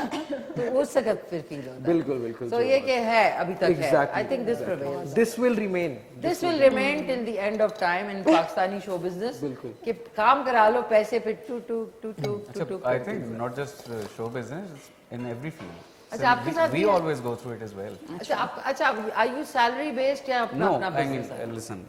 तो उस वक्त फिर फील होता है। बिल्कुल बिल्कुल। तो ये कि है अभी तक है। I think this prevails, this will remain till the end of time in Pakistani show business. बिल्कुल कि काम करा लो, पैसे पे टू टू टू टू टू। I think not just show business, in every field. अच्छा, आपके साथ we भी है? always go through it as well. अच्छा आर यू सैलरी बेस्ड या अपना No, अपना I mean, बिजनेस है? listen,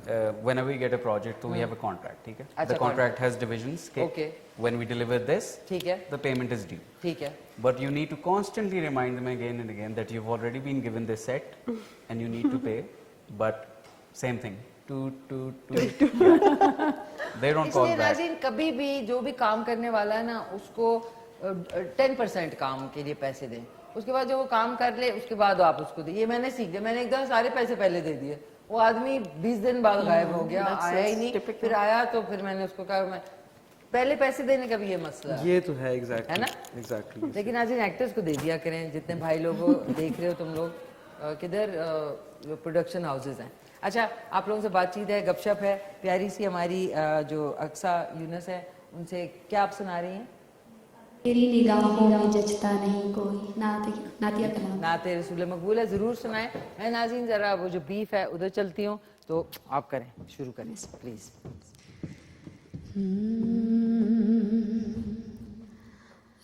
whenever we get a project, so we have a contract, ठीक है? अच्छा, The contract has divisions, Okay. When we deliver this, ठीक है the payment is due. ठीक है। But you need to constantly remind them again and again that you've already been given this set and you need to pay. But same thing. Toot. Yeah. They don't call इसलिए back. नाज़रीन कभी भी जो भी काम करने वाला है ना उसको 10% काम के लिए पैसे दें, उसके बाद जो वो काम कर ले उसके बाद आप उसको दे। ये मैंने सीख लिया, मैंने एकदम सारे पैसे पहले दे दिए, वो आदमी 20 दिन बाद गायब हो गया, आया ही नहीं। फिर आया तो फिर मैंने उसको कहा मैं पहले पैसे देने का भी ये मसला है। ये तो है, एग्जैक्टली है ना? एग्जैक्टली। लेकिन आज इन एक्टर्स को दे दिया करें, जितने भाई लोगों देख रहे हो तुम लोग, किधर प्रोडक्शन हाउसेज हैं। अच्छा, आप लोगों से बातचीत है, गपशप है, प्यारी सी हमारी जो अक्सा यूनस है, उनसे क्या आप सुना रही हैं? तेरी निगाहों में जचता नहीं कोई, नातिया कलाम। नाते रसूल मकबूल है, जरूर सुनाएं। मैं नाज़रीन जरा वो जो बीफ है उधर चलती हूँ, तो आप करें, शुरू करें प्लीज।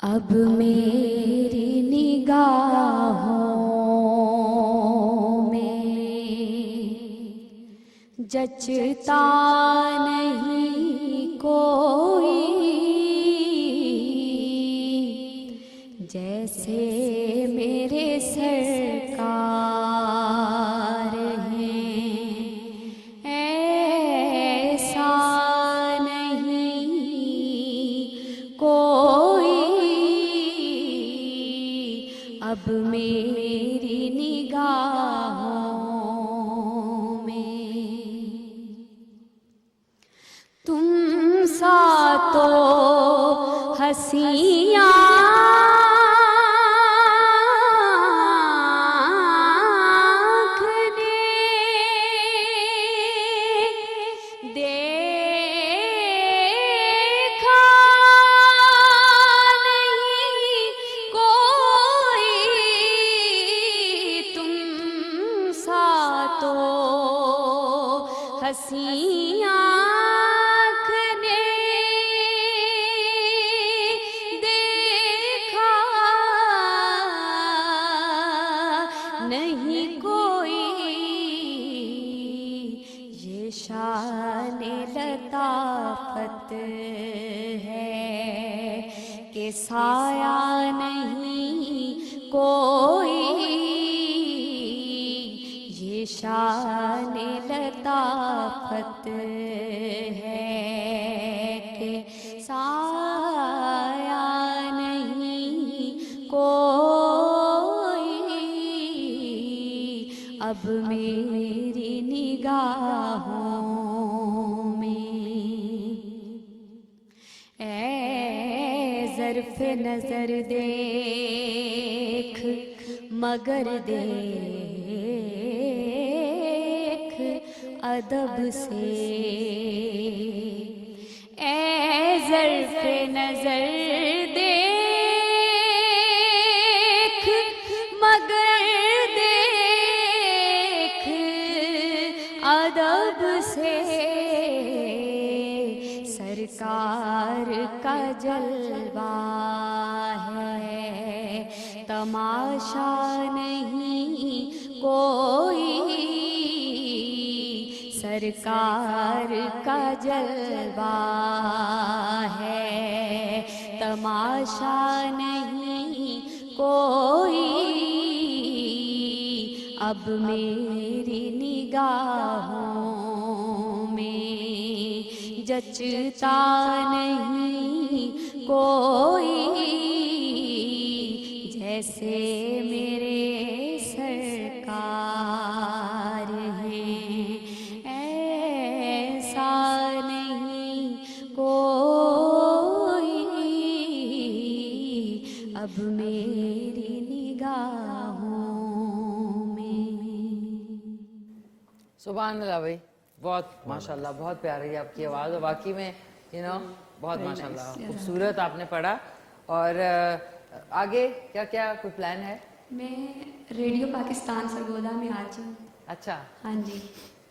अब मेरी निगाहों में जचता नहीं कोई, जैसे मेरे सरकार हैं, ऐसा नहीं कोई। अब मेरी निगाहों में तुम सा तो हंसियाँ हसी आँख ने देखा नहीं कोई, ये शान लताफत है कि साया नहीं कोई, ये शान लताफत है कि साया नहीं कोई। अब मेरी निगाहों में ऐ ज़र्फ़ नज़र देख मगर देख अदब से, ऐ ज़र्फ़ नज़र देख मगर देख अदब से, सरकार का जलवा है तमाशा नहीं कोई, सरकार का जलवा है तमाशा नहीं कोई। अब मेरी निगाहों में जचता नहीं कोई, जैसे मेरे सरकार हैं, ऐसा नहीं कोई अब मेरी निगाहों में। सुभान अल्लाह भाई, बहुत माशाल्लाह, बहुत प्यारी है आपकी आवाज़ और वाकई में बहुत माशाल्लाह खूबसूरत आपने पढ़ा। और आगे क्या क्या कोई प्लान है? मैं रेडियो पाकिस्तान सरगोदा में आज हूँ। अच्छा, हाँ जी,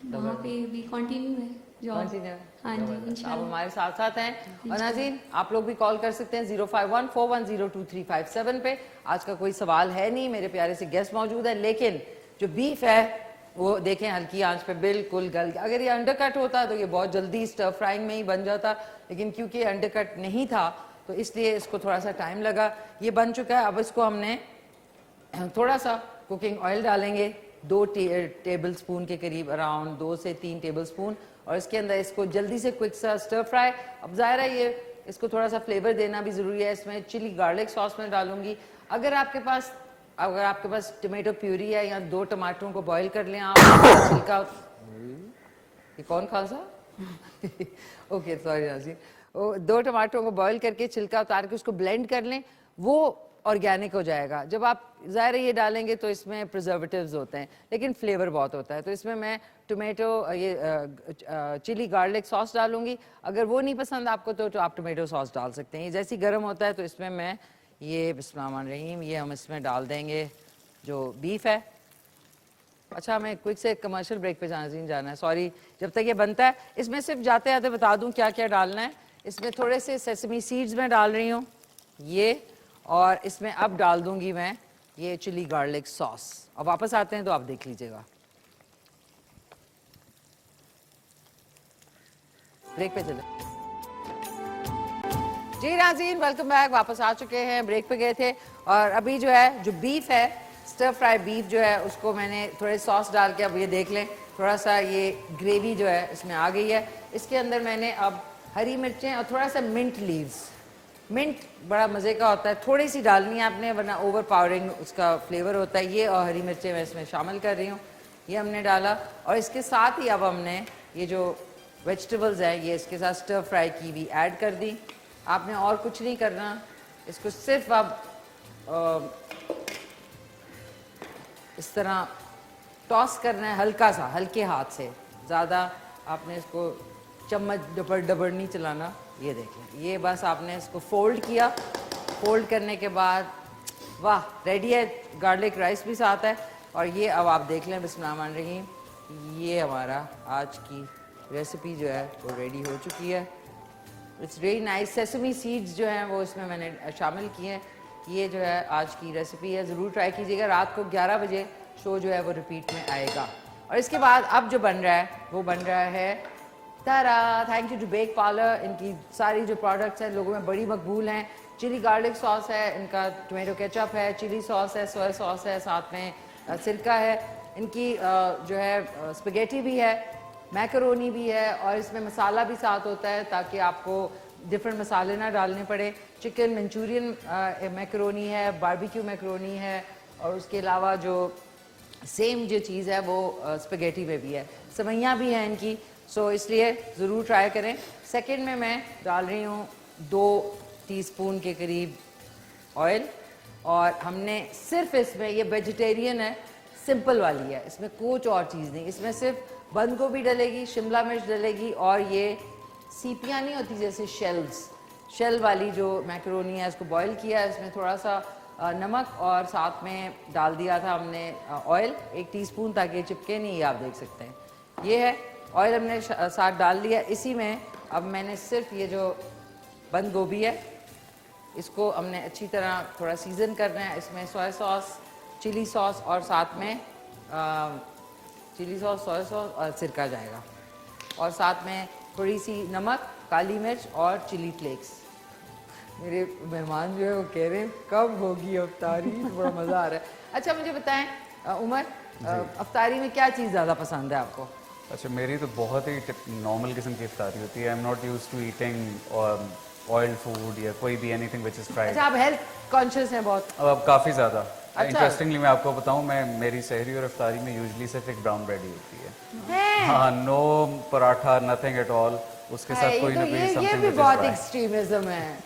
वहाँ पे भी कंटिन्यू है जॉब। कंटिन्यू। हाँ जी, आप इंशाल्लाह। हमारे साथ साथ हैं। और नाज़रीन, आप लोग भी कॉल कर सकते हैं 0514102357 पे। आज का कोई सवाल है नहीं, मेरे प्यारे से गेस्ट मौजूद है, लेकिन जो बीफ है वो देखें हल्की आंच पे बिल्कुल गल गया। अगर ये अंडरकट होता तो ये बहुत जल्दी स्टर फ्राइंग में ही बन जाता, लेकिन क्योंकि अंडरकट नहीं था तो इसलिए इसको थोड़ा सा टाइम लगा। ये बन चुका है। अब इसको हमने थोड़ा सा कुकिंग ऑयल डालेंगे, 2 टेबल स्पून के करीब, अराउंड 2 से 3 टेबल स्पून, और इसके अंदर इसको जल्दी से क्विक सा स्टर फ्राई। अब ज़ाहिर है ये इसको थोड़ा सा फ्लेवर देना भी ज़रूरी है। इसमें चिली गार्लिक सॉस में डालूंगी। अगर आपके पास टमाटो प्यूरी है या 2 टमाटरों को बॉईल कर लें आप, छिलका। ये कौन खालसा? ओके सॉरी नाज़रीन, 2 टमाटरों को बॉईल करके छिलका उतार के उसको ब्लेंड कर लें, वो ऑर्गेनिक हो जाएगा। जब आप ज़ाहिर ये डालेंगे तो इसमें प्रिजर्वेटिव्स होते हैं, लेकिन फ्लेवर बहुत होता है। तो इसमें मैं टोमेटो चिली गार्लिक सॉस डालूंगी। अगर वो नहीं पसंद आपको तो आप टोमेटो सॉस डाल सकते हैं। ये जैसी गर्म होता है तो इसमें मैं ये बिस्मिल्लाहिर्रहमानिर्रहीम ये हम इसमें डाल देंगे जो बीफ है। अच्छा, हमें क्विक से कमर्शियल ब्रेक पे जाना है, सॉरी। जब तक ये बनता है, इसमें सिर्फ जाते जाते बता दूं क्या क्या डालना है। इसमें थोड़े से सेसमी सीड्स में डाल रही हूँ ये, और इसमें अब डाल दूंगी मैं ये चिली गार्लिक सॉस। अब वापस आते हैं तो आप देख लीजिएगा। ब्रेक पे चले जी नाज़रीन, वेलकम बैक। वापस आ चुके हैं, ब्रेक पे गए थे। और अभी जो है, जो बीफ है, स्टर फ्राई बीफ जो है, उसको मैंने थोड़े सॉस डाल के, अब ये देख लें थोड़ा सा ये ग्रेवी जो है इसमें आ गई है। इसके अंदर मैंने अब हरी मिर्चें और थोड़ा सा मिंट लीव्स, मिंट बड़ा मज़े का होता है, थोड़ी सी डालनी है आपने, वरना ओवर पावरिंग उसका फ्लेवर होता है। ये और हरी मिर्चें मैं इसमें शामिल कर रही हूँ, ये हमने डाला। और इसके साथ ही अब हमने ये जो वेजिटेबल्स हैं ये इसके साथ स्टर फ्राई की भी ऐड कर दी। आपने और कुछ नहीं करना, इसको सिर्फ अब इस तरह टॉस करना है, हल्का सा, हल्के हाथ से, ज़्यादा आपने इसको चम्मच डबर नहीं चलाना। ये देखें, ये बस आपने इसको फोल्ड किया। फोल्ड करने के बाद वाह, रेडी है। गार्लिक राइस भी साथ है। और ये अब आप देख लें, बिस्मिल्लाहिर्रहमानिर्रहीम, ये हमारा आज की रेसिपी जो है वो रेडी हो चुकी है। It's very nice. Sesame seeds जो हैं वो इसमें मैंने शामिल किए हैं। ये जो है आज की रेसिपी है, ज़रूर ट्राई कीजिएगा। रात को 11 बजे शो जो है वो रिपीट में आएगा। और इसके बाद अब जो बन रहा है वो बन रहा है तारा। Thank you to bake parlour, इनकी सारी जो प्रोडक्ट्स हैं लोगों में बड़ी मकबूल हैं। चिली गार्लिक सॉस है, इनका टोमेटो केचप है, चिली सॉस है, सोया सॉस है, साथ में सिरका है। इनकी जो है स्पेगेटी भी है, मैकरोनी भी है, और इसमें मसाला भी साथ होता है ताकि आपको डिफरेंट मसाले ना डालने पड़े। चिकन मंचूरियन मैकरोनी है, बारबेक्यू मैकरोनी है, और उसके अलावा जो सेम जो चीज़ है वो स्पेगेटी में भी है। सेवइयाँ भी हैं इनकी, सो इसलिए ज़रूर ट्राई करें। सेकंड में मैं डाल रही हूँ 2 टीस्पून के करीब ऑयल, और हमने सिर्फ इसमें, ये वेजिटेरियन है, सिंपल वाली है, इसमें कुछ और चीज़ नहीं। इसमें सिर्फ बंद गोभी डलेगी, शिमला मिर्च डलेगी, और ये सीपियाँ नहीं होती जैसे शेल वाली जो मैकरोनी है, इसको बॉईल किया है। इसमें थोड़ा सा नमक और साथ में डाल दिया था हमने ऑयल 1 टीस्पून, ताकि चिपके नहीं। ये आप देख सकते हैं, ये है ऑयल हमने साथ डाल दिया। इसी में अब मैंने सिर्फ ये जो बंद गोभी है इसको हमने अच्छी तरह थोड़ा सीज़न करना है। इसमें सोया सॉस, चिली सॉस, और साथ में चिली सॉस, सोया सॉस और सिरका जाएगा, और साथ में थोड़ी सी नमक, काली मिर्च और चिली फ्लेक्स। मेरे मेहमान जो है वो कह रहे हैं कब होगी अफ्तारी, बड़ा मज़ा आ रहा है। अच्छा मुझे बताएं उमर, अफ्तारी में क्या चीज़ ज़्यादा पसंद है आपको? अच्छा, मेरी तो बहुत ही नॉर्मल किस्म की इफ्तारी होती है। I am not used to eating oil food या कोई भी एनीथिंग व्हिच इज फ्राइड। अच्छा, आप हेल्थ कॉन्शियस हैं बहुत? अब काफ़ी ज़्यादा। अच्छा। इंटरेस्टिंगली मैं आपको बताऊं, मेरी सहरी और इफ्तारी में यूजली सिर्फ एक ब्राउन ब्रेड ही होती है। हाँ, no paratha, nothing at all. उसके साथ कोई ना कोई ये समथिंग भी बहुत एक्सट्रीमिज्म है।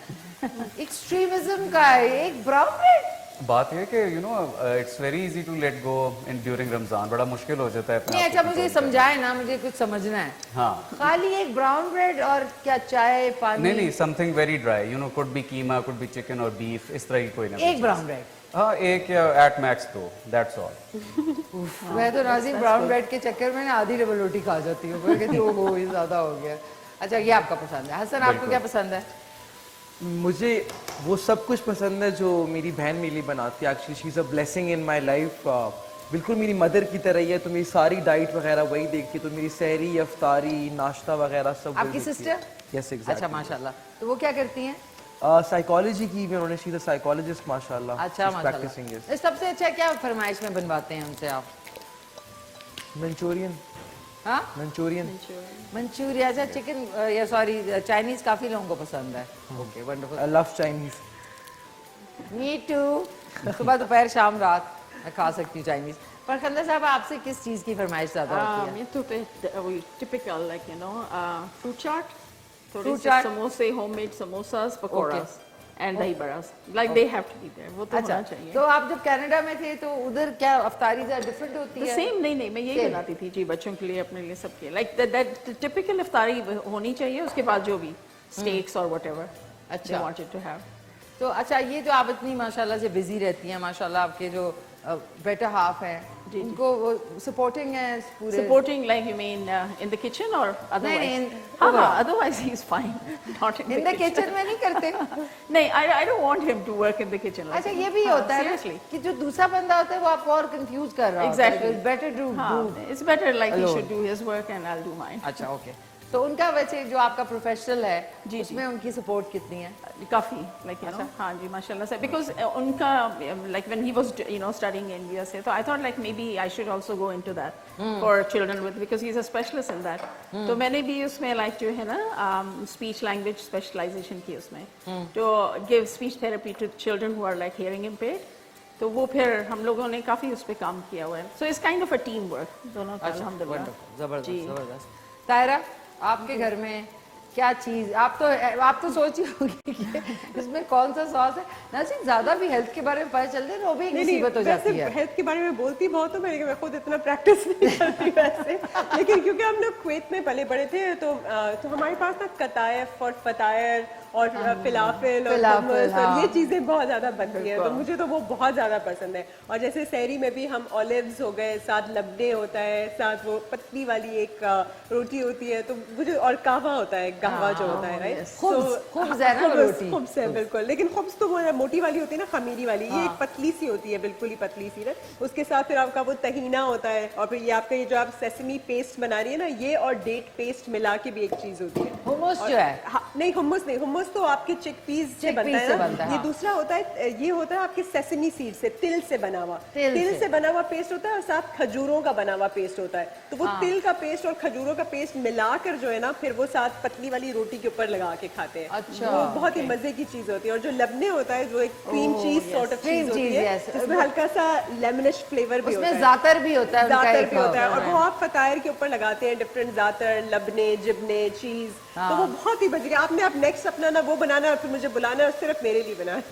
एक्सट्रीमिज्म का है एक ब्राउन ब्रेड। बात ये कि you know it's very easy to let go in during Ramzan. बड़ा मुश्किल हो जाता है अपने नहीं, आप अच्छा को मुझे control करना। समझाए ना, मुझे कुछ समझना है। हाँ, खाली एक ब्राउन ब्रेड और क्या चाय पानी? नहीं, something very dry, you know, could be keema, could be chicken और बीफ, इस तरह की कोई ना कोई एक चीज़। Brown bread? हाँ, एक या एट मैक्स 2, दैट्स ऑल। मैं तो नाज़ीम ब्राउन ब्रेड के चक्कर में ना आधी डबल रोटी खा जाती हूँ, फिर कहती हूँ ओहो ये ज़्यादा हो गया। अच्छा, ये आपका पसंद है। हसन, आपको क्या पसंद है? मुझे वो सब कुछ पसंद है जो मेरी बहन मेरे लिए बनाती है। Actually she is a blessing in my life. बिल्कुल मेरी मदर की तरह ही है, तो मेरी सारी डाइट वगैरह वही देखती है। तो मेरी सहरी, इफ्तारी, नाश्ता वगैरह सब वही आपकी देखती है। सिस्टर? यस, अच्छा, एग्जैक्टली। माशाल्लाह। तो वो क्या करती हैं? साइकोलॉजी की भी उन्होंने, शी इज़ अ साइकोलॉजिस्ट माशाल्लाह। अच्छा, प्रैक्टिसिंग माशाल्लाह। सबसे अच्छा क्या फरमाइश में बनवाते हैं उनसे आप? मंचूरियन। हाँ, मंचूरियन। मंचूरिया। अच्छा, चिकन या सॉरी चाइनीज काफी लोगों को पसंद है। Okay, wonderful. I love Chinese. Me too. सुबह दोपहर शाम रात मैं खा सकती हूँ चाइनीज। पर खंदा साहब, आपसे किस चीज की फरमाइश ज्यादा होती है? ये तो typical, like, you know, fruit chaat, थोड़े Fruit से chaat. समोसे, homemade samosas, pakoras, and dahi baras. Like they have to be there. वो तो अच्छा, होना चाहिए। तो आप जब कनाडा में थे तो उधर क्या अफ्तारी डिफरेंट होती है? सेम नहीं, मैं यही Same. बनाती थी जी, बच्चों के लिए, अपने लिए, सबके। लाइक दैट टिपिकल इफ्तारी होनी चाहिए। उसके बाद जो भी स्टेक्स और व्हाटएवर अच्छा। they wanted to have. तो अच्छा, ये जो आप इतनी माशाल्लाह से बिजी रहती हैं, माशाल्लाह आपके जो बेटर हाफ है, जी। उनको वो सपोर्टिंग है पूरे? Supporting, like you mean in the kitchen or otherwise? नहीं, हाँ, overall. otherwise he's fine. Not in in the kitchen में नहीं करते? नहीं, I don't want him to work in the kitchen. Like अच्छा, that. ये भी हाँ, होता है ना seriously. कि जो दूसरा बंदा होता है वो आपको और कंफ्यूज कर रहा Exactly. होता है। बेटर टू हाँ, it's better like he alone. should do his work and I'll do mine. अच्छा, ओके। तो उनका वैसे जो आपका प्रोफेशनल है, जी, उसमें उनकी सपोर्ट कितनी है? काफी, like you know, हाँ जी, माशाल्लाह से, because उनका like when he was studying in India से, तो I thought like maybe I should also go into that for children with, because he's a specialist in that. तो मैंने भी उसमें like जो है ना speech language specialization की उसमें, to give speech therapy to children who are like hearing impaired. तो वो फिर हम लोगों ने काफी उस पे काम किया हुआ है. So it's kind of a team work दोनों का, अल्हम्दुलिल्लाह. जबरदस्त, जबरदस्त। तायरा, आपके घर में क्या चीज, आप तो सोची होगी कि इसमें कौन सा सॉस है? नाज़रीन, ज्यादा भी हेल्थ के बारे में पता चलते हैं, वो भी एक मुसीबत हो जाती है। हेल्थ के बारे में बोलती बहुत हूँ मैं खुद इतना प्रैक्टिस नहीं करती वैसे। लेकिन क्योंकि हम लोग कुवैत में पले बड़े थे, तो हमारे पास ना कतायफ और फतायर और फिलाफिल और hummus और ये चीजें बहुत ज्यादा बनती हैं, तो मुझे तो वो बहुत ज्यादा पसंद है। और जैसे सहरी में भी हम ऑलिव्स हो गए, साथ लबने होता है, साथ वो पतली वाली एक रोटी होती है, तो मुझे, और कहवा होता है, कहवा जो होता है, राइट? खुब्ज़ है ना वो रोटी? खुब्ज़ है, बिल्कुल। लेकिन खुब्ज़ तो वो मोटी वाली होती है ना, खमीरी वाली, ये एक पतली सी होती है, बिल्कुल ही पतली सी ना। उसके साथ फिर आपका वो तहीना होता है, और फिर ये आपका ये जो आप सेसमी पेस्ट बना रही है ना, ये और डेट पेस्ट मिला के भी एक चीज होती है। हुमस जो है? नहीं, हुमस नहीं, हुमस तो आपके चिकपीस से बनता है ना। ये दूसरा होता है, ये होता है आपके सेसमी सीड से, तिल से बना हुआ, तिल से बना हुआ पेस्ट होता है, और साथ खजूरों का बना हुआ पेस्ट होता है। तो वो तिल का पेस्ट और खजूरों का पेस्ट मिलाकर जो है ना, फिर वो साथ पतली वाली रोटी के ऊपर लगा के खाते हैं। अच्छा, वो बहुत ही मजे की चीज होती है। और जो लबने होता है, जो एक क्रीम चीज सॉर्ट ऑफ चीज होती है, इसमें हल्का सा लेमनिश फ्लेवर भी होता है, उसमें जातर भी होता है, जातर भी होता है, और वो आप फतायर के ऊपर लगाते हैं, डिफरेंट जातर, लबने, जिबने, चीज, तो वो बहुत ही मजे। आपने आप नेक्स्ट अपना ना वो बनाना, और फिर मुझे बुलाना, और सिर्फ मेरे लिए बनाना।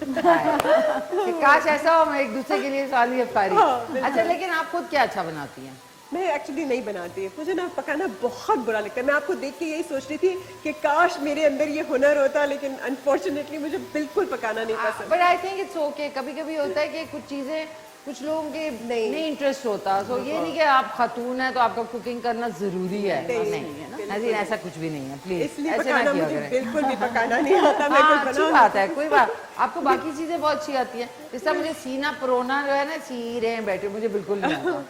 काश ऐसा हो, मैं एक दूसरे के लिए साली अफ्तारी। अच्छा, लेकिन आप खुद क्या अच्छा बनाती हैं? मैं एक्चुअली नहीं बनाती, मुझे ना पकाना बहुत बुरा लगता है। मैं आपको देख के यही सोच रही थी कि काश मेरे अंदर ये हुनर होता, लेकिन अनफॉर्चुनेटली मुझे बिल्कुल पकाना नहीं पसंद। But I think it's okay. कभी कभी होता है कि कुछ चीजें कुछ लोगों के नहीं इंटरेस्ट होता, सो ये नहीं कि आप खातून है तो आपका कुकिंग करना जरूरी है, नहीं, नाज़रीन, ऐसा कुछ भी नहीं है, प्लीज इसलिए ऐसे पकाना ना किया मुझे करें। बिल्कुल भी पकाना नहीं आता। मैं हाँ, अच्छी बात है, कोई बात। आपको बाकी चीजें बहुत अच्छी आती हैं, जिस तरह मुझे सीना परोना जो है ना, सी रहे हैं बैठे, मुझे बिल्कुल नहीं आता।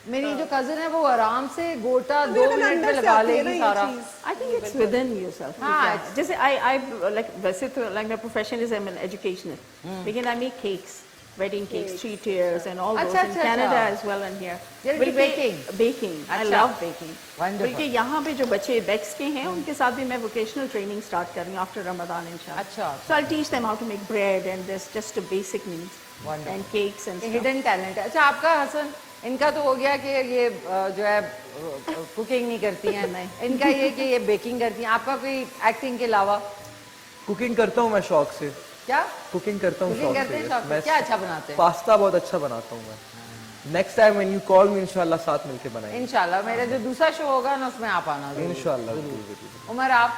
मेरी जो कजिन है वो आराम से गोटा 2 मिनट में लगा लेगी सारा। I think it's within yourself. हाँ, जैसे I like वैसे तो like my profession is I'm an educationist, लेकिन I make cakes. wedding cakes, 3 tiers, and all those अच्छा, in अच्छा, Canada अच्छा। as well and here. You're into baking? Baking. I अच्छा। love baking. Wonderful. बल्कि यहाँ पे जो बच्चे बेक्स के हैं उनके साथ भी मैं वोकेशनल ट्रेनिंग स्टार्ट कर रही हूँ आफ्टर रमजान इंशाल्लाह. अच्छा। So I'll teach them how to make bread and this just a basic needs Wonderful. and cakes and stuff. Hidden talent है. अच्छा, आपका हसन, इनका तो हो गया कि ये जो है कुकिंग नहीं करती हैं. नहीं. इनका ये कि ये बेकिंग करती हैं. आपका कोई एक्टिंग के अलावा कुकिंग करता हूँ मैं शौक से. क्या कुकिंग करता हूँ कुकिंग शौक करते हैं? से. शौक से? मैं क्या अच्छा बनाते हैं? पास्ता बहुत अच्छा बनाता हूँ मैं. Next time when you call मी इंशाल्लाह साथ मिलके बनाएंगे. इंशाल्लाह मेरा जो दूसरा शो होगा ना उसमें आप आना. इंशाल्लाह. उमर, आप?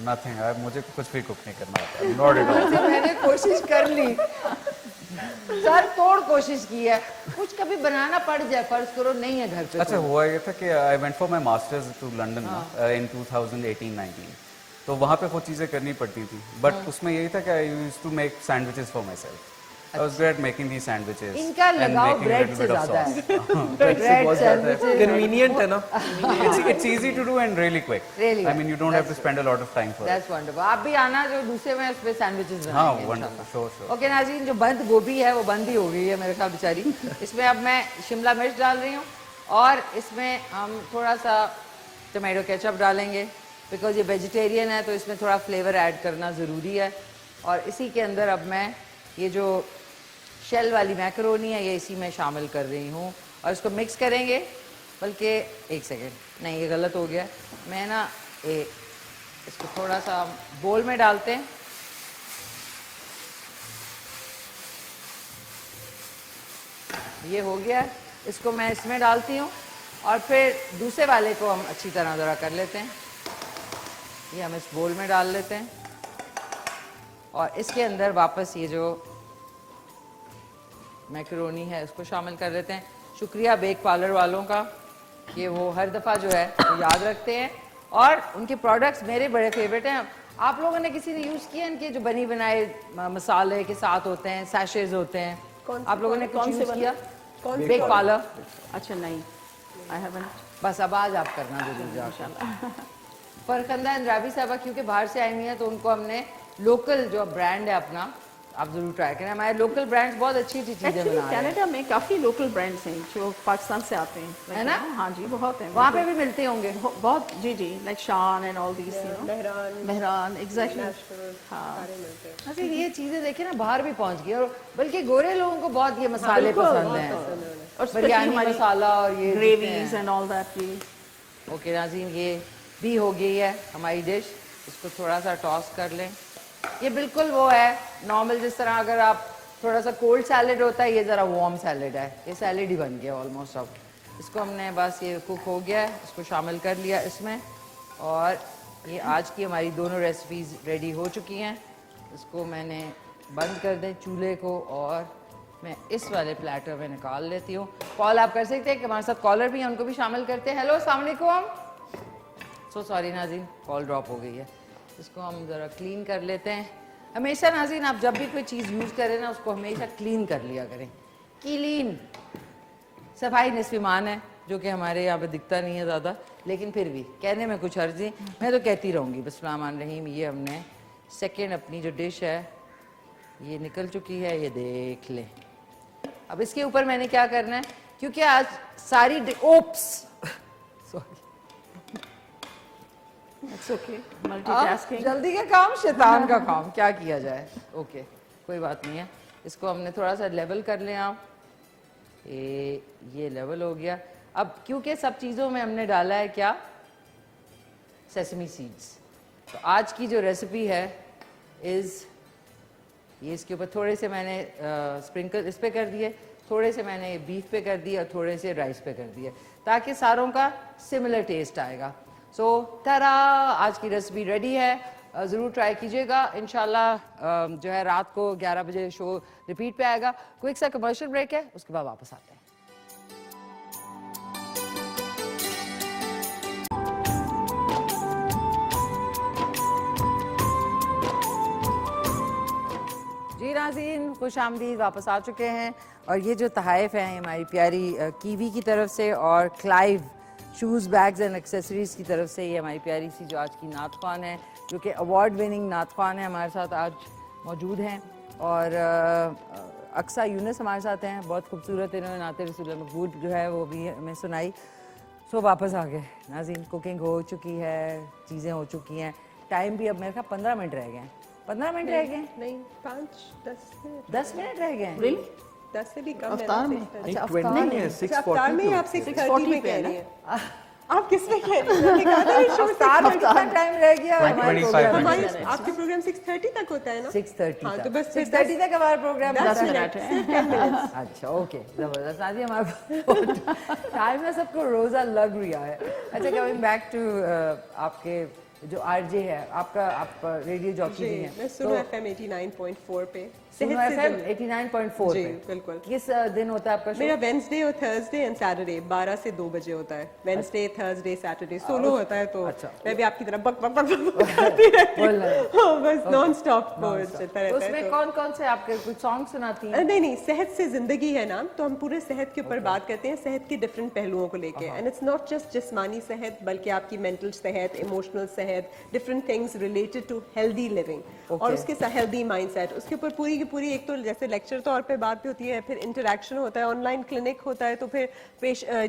नथिंग, मुझे कुछ भी कुक नहीं करना आता है. Not at all. मैंने कोशिश कर ली, सर तोड़ कोशिश की है. कुछ कभी बनाना पड़ जाए, फर्ज करो नहीं है घर पे. अच्छा, हुआ ये था कि I went for my masters to London in 2018-19. तो वहाँ पे वो चीज़ें करनी पड़ती थी. बट उसमें यही था कि I used to make sandwiches for myself. I was great at making these sandwiches. इनका लगाव ब्रेड से ज्यादा है. ब्रेड से बहुत ज्यादा है. कन्वीनियंट है ना. It's easy to do and really quick. Really I mean, you don't have to spend a lot of time for it. That's wonderful. आप भी आना, जो दूसरे में उस पे सैंडविचेस हाँ, बनाएंगे. wonderful. Sure. ओके नाज़रीन, जो बंद गोभी है वो बंद ही हो गई है मेरे ख्याल बेचारी. इसमें अब मैं शिमला मिर्च डाल रही हूँ और इसमें हम थोड़ा सा टमाटो केचप डालेंगे बिकॉज ये वेजिटेरियन है तो इसमें थोड़ा फ्लेवर ऐड करना ज़रूरी है. और इसी के अंदर अब मैं ये जो शेल वाली मैकरोनी है ये इसी में शामिल कर रही हूँ और इसको मिक्स करेंगे. बल्कि एक सेकेंड, नहीं ये गलत हो गया. मैं ना इसको थोड़ा सा बोल में डालते हैं. ये हो गया. इसको मैं इसमें डालती हूँ और फिर दूसरे वाले को हम अच्छी तरह ज़रा कर लेते हैं. ये हम इस बोल में डाल लेते हैं और इसके अंदर वापस ये जो मैकरोनी है उसको शामिल कर लेते हैं. शुक्रिया बेक पार्लर वालों का कि वो हर दफ़ा जो है वो याद रखते हैं और उनके प्रोडक्ट्स मेरे बड़े फेवरेट हैं. आप लोगों ने किसी ने यूज़ किया इनके जो बनी बनाए मसाले के साथ होते हैं, सैशेज होते हैं? आप लोगों ने कौन से किया? Bake Parlor. अच्छा नहीं, I haven't. बस अब आज आप करना जरूर जाकर. फरखंदा इंद्रावी साहबा क्योंकि बाहर से आई हुई हैं तो उनको हमने लोकल जो ब्रांड है अपना आप जरूर ट्राई करें. हमारे लोकल ब्रांड्स बहुत अच्छी अच्छी चीजें बना रहे हैं. कनाडा में काफी लोकल ब्रांड्स हैं जो पाकिस्तान से आते हैं, है ना? हाँ जी, बहुत हैं. वहाँ पे भी मिलते होंगे बहुत. जी जी, like Shan and all these, you know, Mehran. Exactly. हाँ, अच्छा ये चीजें देखे ना बाहर भी पहुँच गई और बल्कि गोरे लोगों को बहुत ये मसाले पसंद हैं और बिरयानी मसाला और ये gravies and all that. Okay नाज़रीन, ये भी हो गई है हमारी डिश. इसको थोड़ा सा टॉस कर लें. ये बिल्कुल वो है नॉर्मल जिस तरह अगर आप थोड़ा सा कोल्ड सैलेड होता है, ये ज़रा वार्म सैलेड है. ये सैलेड ही बन गया ऑलमोस्ट. अब इसको हमने बस ये कुक हो गया है, इसको शामिल कर लिया इसमें और ये आज की हमारी दोनों रेसिपीज़ रेडी हो चुकी हैं. इसको मैंने बंद कर दें चूल्हे को और मैं इस वाले प्लेटर में निकाल लेती हूँ. कॉल आप कर सकते हैं कि हमारे साथ कॉलर भी हैं, उनको भी शामिल करते हैं. हेलो, अस्सलाम वालेकुम. सो सॉरी नाज़रीन, कॉल ड्रॉप हो गई है. इसको हम ज़रा क्लीन कर लेते हैं. हमेशा नाज़रीन आप जब भी कोई चीज़ यूज़ करें ना उसको हमेशा क्लीन कर लिया करें. क्लीन सफाई निस्फ़ ईमान है, जो कि हमारे यहाँ पे दिखता नहीं है ज़्यादा, लेकिन फिर भी कहने में कुछ हर्ज नहीं. मैं तो कहती रहूँगी. बिस्मिल्लाहिर्रहमानिर्रहीम. ये हमने सेकेंड अपनी जो डिश है ये निकल चुकी है, ये देख लें. अब इसके ऊपर मैंने क्या करना है क्योंकि आज सारी oops sorry it's okay. Multitasking. जल्दी का काम शैतान का काम, क्या किया जाए. ओके कोई बात नहीं है. इसको हमने थोड़ा सा लेवल कर लें आप. ये लेवल हो गया. अब क्योंकि सब चीज़ों में हमने डाला है क्या, सेसमी सीड्स, तो आज की जो रेसिपी है इज़ ये इसके ऊपर थोड़े से मैंने स्प्रिंकल इस पे कर दिए, थोड़े से मैंने बीफ पे कर दिए और थोड़े से राइस पे कर दिए ताकि सारों का सिमिलर टेस्ट आएगा. सो तारा आज की रेसिपी रेडी है. ज़रूर ट्राई कीजिएगा. इंशाल्लाह जो है रात को 11 बजे शो रिपीट पे आएगा. क्विक सा कमर्शियल ब्रेक है, उसके बाद वापस आते हैं. जी नाज़रीन, खुश आमदीद, वापस आ चुके हैं. और ये जो तहाइफ हैं हमारी प्यारी कीवी की तरफ से और Clive shoes bags and accessories की तरफ से, ये हमारी प्यारी सी जो आज की नात ख़्वान है, जो कि अवार्ड विनिंग नात ख़्वान है, हमारे साथ आज मौजूद हैं. और अक्सा यूनुस हमारे साथ हैं, बहुत खूबसूरत इन्होंने नाते रसूल मकबूल जो है वो भी हमें सुनाई। सो वापस आ गए नाज़रीन, कुकिंग हो चुकी है, चीज़ें हो चुकी हैं, टाइम भी अब मेरे ख्याल 15 मिनट रह गए हैं। 15 मिनट रह गए? नहीं 5-10 मिनट। 10 मिनट रह गए? Really? 10 से भी कम अवतार में? अच्छा अफ्तार में? अवतार में आप 6:30 में कह रही हैं। आप किस में कह रही हैं? मैंने कहा था ये शो अफ्तार में कितना टाइम रह गया हमारे प्रोग्राम में? हमारे आपके प्रोग्राम 6:30 तक होता है ना? 6:30 हाँ, तक। तो बस 6:30 तक हमारा प्रोग्राम 10 होता है। मिनट है 10 मिनट। अच्छा ओके, जबरदस्त। आज हमारा टाइम में सबको रोजा लग रहा है। अच्छा, कमिंग बैक टू आपके जो आरजे है, आप रेडियो जॉकी भी हैं। मैं सुनो FM 89.4 पे। सुनो सेहत से FM जुड़- 89.4 जी, पे। बिल्कुल। किस दिन होता है आपका शो? मेरा वेंसडे और थर्सडे एंड सैटरडे 12 से 2 बजे होता है। वेंसडे, थर्सडे, सैटरडे सोलो होता है, तो अच्छा। मैं भी आपकी तरह बक बक बक बक करती रहती बोल रहे हूँ। हाँ, बस नॉन स्टॉप चलता रहता है। उसमें तो- कौन कौन से आपके कुछ सॉन्ग सुनाती हैं? नहीं नहीं, सेहत से जिंदगी है नाम, तो हम पूरे सेहत के ऊपर बात करते हैं, सेहत के डिफरेंट पहलुओं को लेके। एंड इट्स नॉट जस्ट जिस्मानी सेहत, बल्कि आपकी मेंटल सेहत, इमोशनल सेहत, different things related to healthy living और उसके साथ हेल्दी माइंडसेट। उसके ऊपर पूरी की पूरी एक तो जैसे लेक्चर तौर पे बात भी होती है, फिर इंटरेक्शन होता है, ऑनलाइन क्लिनिक होता है, तो फिर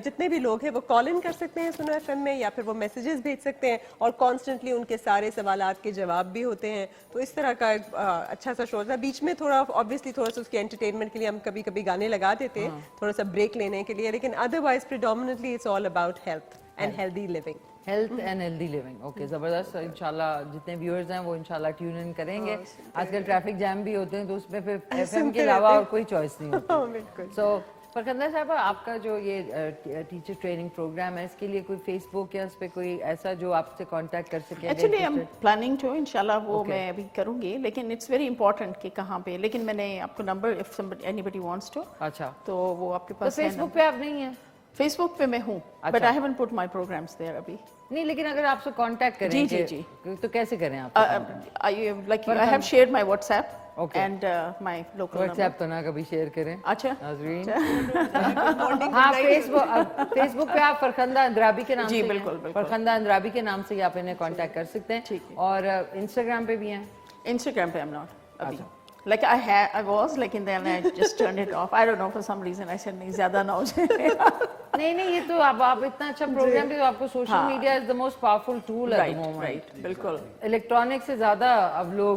जितने भी लोग हैं वो कॉल इन कर सकते हैं सुनो FM में, या फिर वो मैसेजेस भेज सकते हैं, और कॉन्स्टेंटली उनके सारे सवालात के जवाब भी होते हैं। तो इस तरह का एक अच्छा सा शो होता है। बीच में थोड़ा ऑब्वियसली थोड़ा सा उसके एंटरटेनमेंट के लिए हम कभी कभी गाने लगा देते हैं, थोड़ा सा ब्रेक लेने के लिए, लेकिन otherwise predominantly it's all about health and healthy living. Health and healthy living. Okay, जबरदस्त। इंशाल्लाह जितने व्यूअर्स हैं वो इंशाल्लाह ट्यून इन करेंगे। आजकल ट्रैफिक जैम भी होते हैं, तो उसमें फिर FM के अलावा और कोई चॉइस नहीं होती। बिल्कुल। सो फरखंदा साहब, आपका जो ये टीचर ट्रेनिंग प्रोग्राम है, इसके लिए कोई फेसबुक या उस पर कोई ऐसा जो आपसे कांटेक्ट कर सके? Actually I am planning to, इंशाल्लाह वो मैं अभी करूंगी, लेकिन इट्स वेरी इंपॉर्टेंट कि कहाँ पे, लेकिन मैंने आपको number, if anybody wants to, अच्छा, तो वो आपके तो पास है। फेसबुक पे आप नहीं है? फेसबुक पे मैं हूँ, but I haven't put my programmes there अभी। नहीं, लेकिन अगर आपसे कांटेक्ट करें जी, तो कैसे करें आप? I have shared my WhatsApp and my local WhatsApp तो ना कभी शेयर करें अच्छा नाज़रीन। हाँ, फेसबुक पे आप फरखंदा अंद्राबी के नाम जी, से बिल्कुल, हैं। बिल्कुल। फरखंदा अंद्राबी के नाम से ही आप इन्हें कांटेक्ट कर सकते हैं। ठीक है। और इंस्टाग्राम पे भी हैं? Instagram पे I'm not अभी। Like I was, like, and then I just turned it off. I don't know, for some reason I said नहीं, ज़्यादा ना हो जाए। नहीं, ये तो आप इतना अच्छा प्रोग्राम भी, तो आपको social media is the most powerful tool at the moment. Right, बिल्कुल। इलेक्ट्रॉनिक से ज्यादा अब लोग,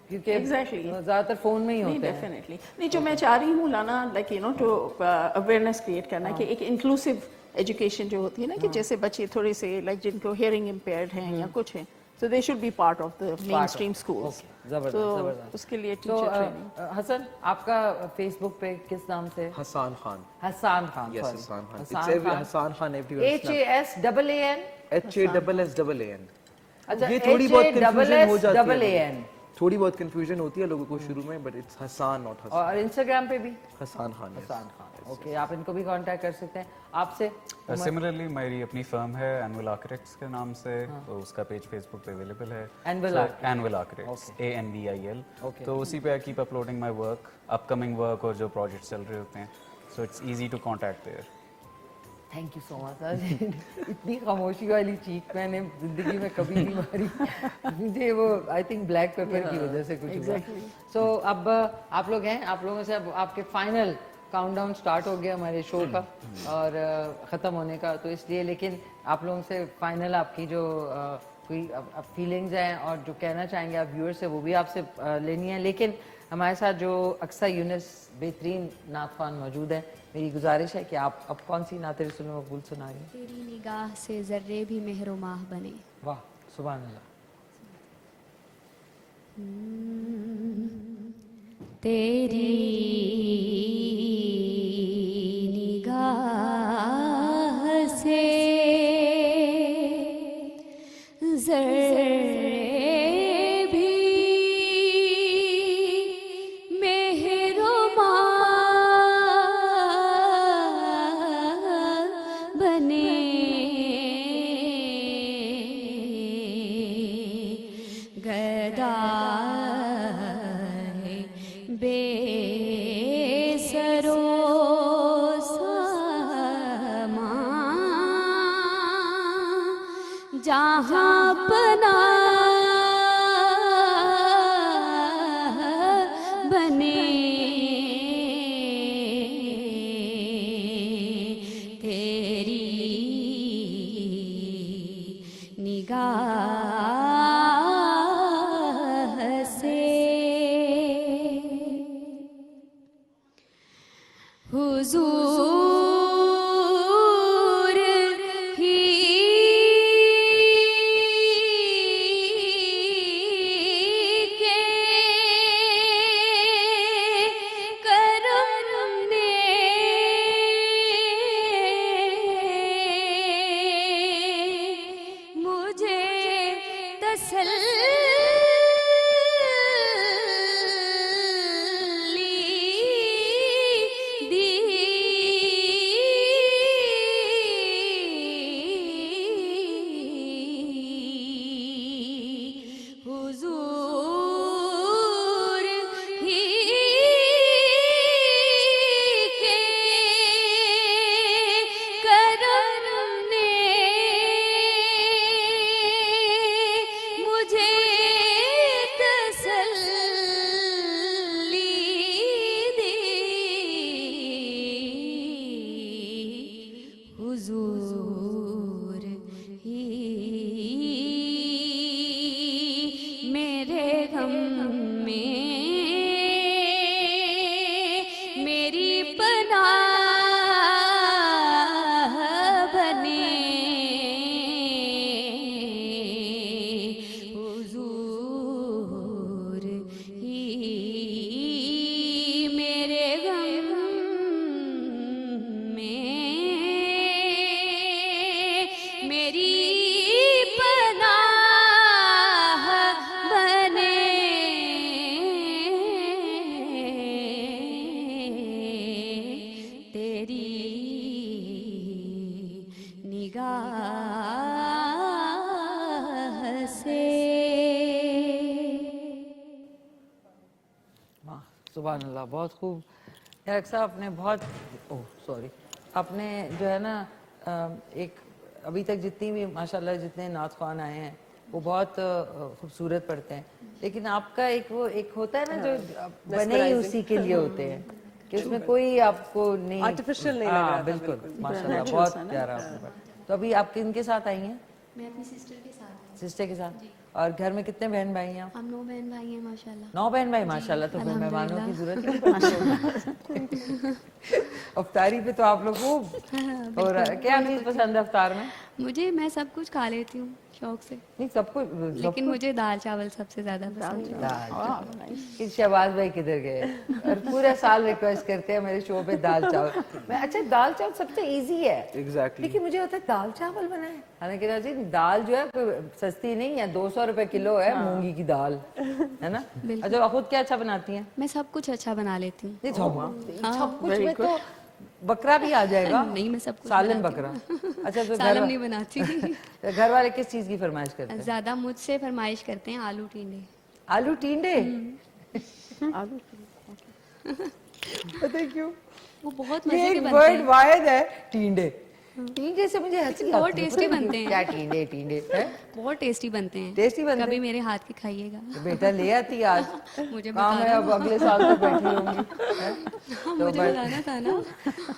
क्योंकि Exactly. ज्यादातर फोन में ही नहीं, होते हैं। डेफिनेटली नहीं, जो मैं चाह रही हूँ लाना, like you know, to awareness create करना, कि एक इंक्लूसिव एजुकेशन जो होती है ना, कि जैसे बच्चे थोड़े से लाइक जिनको हियरिंग इम्पेयर्ड हैं या कुछ है, so they should be part of the mainstream schools. जबरदस्त, तो जबरदस्त। उसके लिए तो टीचर ट्रेनिंग। हसन, आपका फेसबुक पे किस नाम से? Hassan Khan. Hasan Khan. Yes, sorry. Hassan Khan. It's Hasan Khan. Hassan Khan everywhere. HASAAN? HASSAAN. अच्छा, ये थोड़ी बहुत confusion हो जाती है। HASSAAN। थोड़ी बहुत कंफ्यूजन होती है लोगों को शुरू में, but it's Hassan not Hasan. और इंस्टाग्राम पे भी हसान खान। हसन खान। ओके, आप इनको भी कांटेक्ट कर सकते हैं। आपसे सिमिलरली मेरी अपनी फर्म है एनुअल आर्किटेक्ट्स के नाम से, तो उसका पेज फेसबुक पे अवेलेबल है, Anvil Architects। Anvil Architects, ANVIL। तो उसी पे I keep uploading my work, upcoming work और जो प्रोजेक्ट्स चल रहे होते हैं, so it's easy to contact there. Thank you so much. इतनी खामोशी वाली चीख मैंने जिंदगी में कभी नहीं मारी। मुझे वो आई थिंक ब्लैक पेपर की वजह से कुछ हुआ। सो अब आप लोग हैं, आप लोगों से अब आपके फाइनल काउंटडाउन स्टार्ट हो गया हमारे शो का और ख़त्म होने का, तो इसलिए, लेकिन आप लोगों से फाइनल आपकी जो कोई फीलिंग्स हैं और जो कहना चाहेंगे आप व्यूअर्स से, वो भी आपसे लेनी है। लेकिन हमारे साथ जो अक्सा यूनुस बेहतरीन नातखान मौजूद है, मेरी गुजारिश है कि आप अब कौन सी नाते रसूल मकबूल सुना रही हैं? तेरी निगाह से जर्रे भी मेहरो माह बने। वाह, सुभान अल्लाह। तेरी निगाह से जर्रे भी मेहरो माह बने। गदा है बेसरो समा, जहाँ पना बने। निगाह से हुजूर ही के करम ने मुझे तसल्ली दी। हुजूर ही के करम ने मुझे तसल्ली दी। हुजूर ही मेरे गम में मेरी पनाह बने। हुजूर ही मेरे गम में मेरी पनाह बने। तेरी निगाह से। वाह, सुभान अल्लाह, बहुत खूब। यार अक्सर आपने बहुत, ओह सॉरी, आपने जो है ना एक अभी तक जितनी भी माशाल्लाह जितने नात ख्वान आए हैं वो बहुत खूबसूरत पढ़ते हैं, लेकिन आपका एक वो एक होता है ना जो बने ही उसी के लिए होते हैं कि उसमें कोई आपको नहीं Artificial नहीं लग रहा था, बिल्कुल बिल्कुल। माशाल्लाह बहुत प्यारा आपने पढ़ा। तो अभी आप किनके साथ आई हैं? मैं अपनी सिस्टर के साथ हूँ। सिस्टर के साथ। और घर में कितने बहन भाई हैं आप? हम 9 बहन भाई हैं माशाल्लाह। 9 बहन भाई माशाल्लाह, तो फिर मेहमानों की अल्हम्दुलिल्लाह। जरूरत ही नहीं पड़ती। अफ्तारी पे तो आप लोग खूब। और क्या चीज पसंद है अफ्तार में? मुझे मैं सब कुछ खा लेती हूँ शौक से, नहीं सबको लेकिन मुझे दाल चावल सबसे ज्यादा पसंद है। कि शहबाज भाई किधर गए और पूरा साल रिक्वेस्ट करते हैं मेरे शो पे दाल चावल। मैं अच्छा दाल चावल सबसे इजी है Exactly. लेकिन मुझे होता है दाल चावल बनाए। हालांकि नाज़रीन दाल जो है कोई सस्ती नहीं है, 200 रुपए किलो है मूंगी की दाल, है ना? अच्छा आप खुद क्या अच्छा बनाती हैं? मैं सब कुछ अच्छा बना लेती हूँ। नहीं सब कुछ में तो बकरा भी आ जाएगा। नहीं, मैं सब कुछ सालन बनाती बकरा। हूँ। अच्छा तो सालन नहीं बनाती। घर वाले किस चीज की फरमाइश करते हैं? ज्यादा मुझसे फरमाइश करते हैं आलू टींडे। आलू टींडे। पता है क्यों? वो बहुत ये मजे के एक बनते वर्ड हैं। वाहिद है टींडे। टींडे से मुझे हंसी आती है। बहुत टेस्टी बनते हैं। क्या टींडे टींडे हैं? बहुत टेस्टी बनते हैं। टेस्टी बनते कभी हैं? मेरे हाथ के खाइएगा। तो बेटा ले आती आज। मुझे काम है अब अगले साल तक बैठी होंगी। हैं? तो मुझे बस- बताना था ना।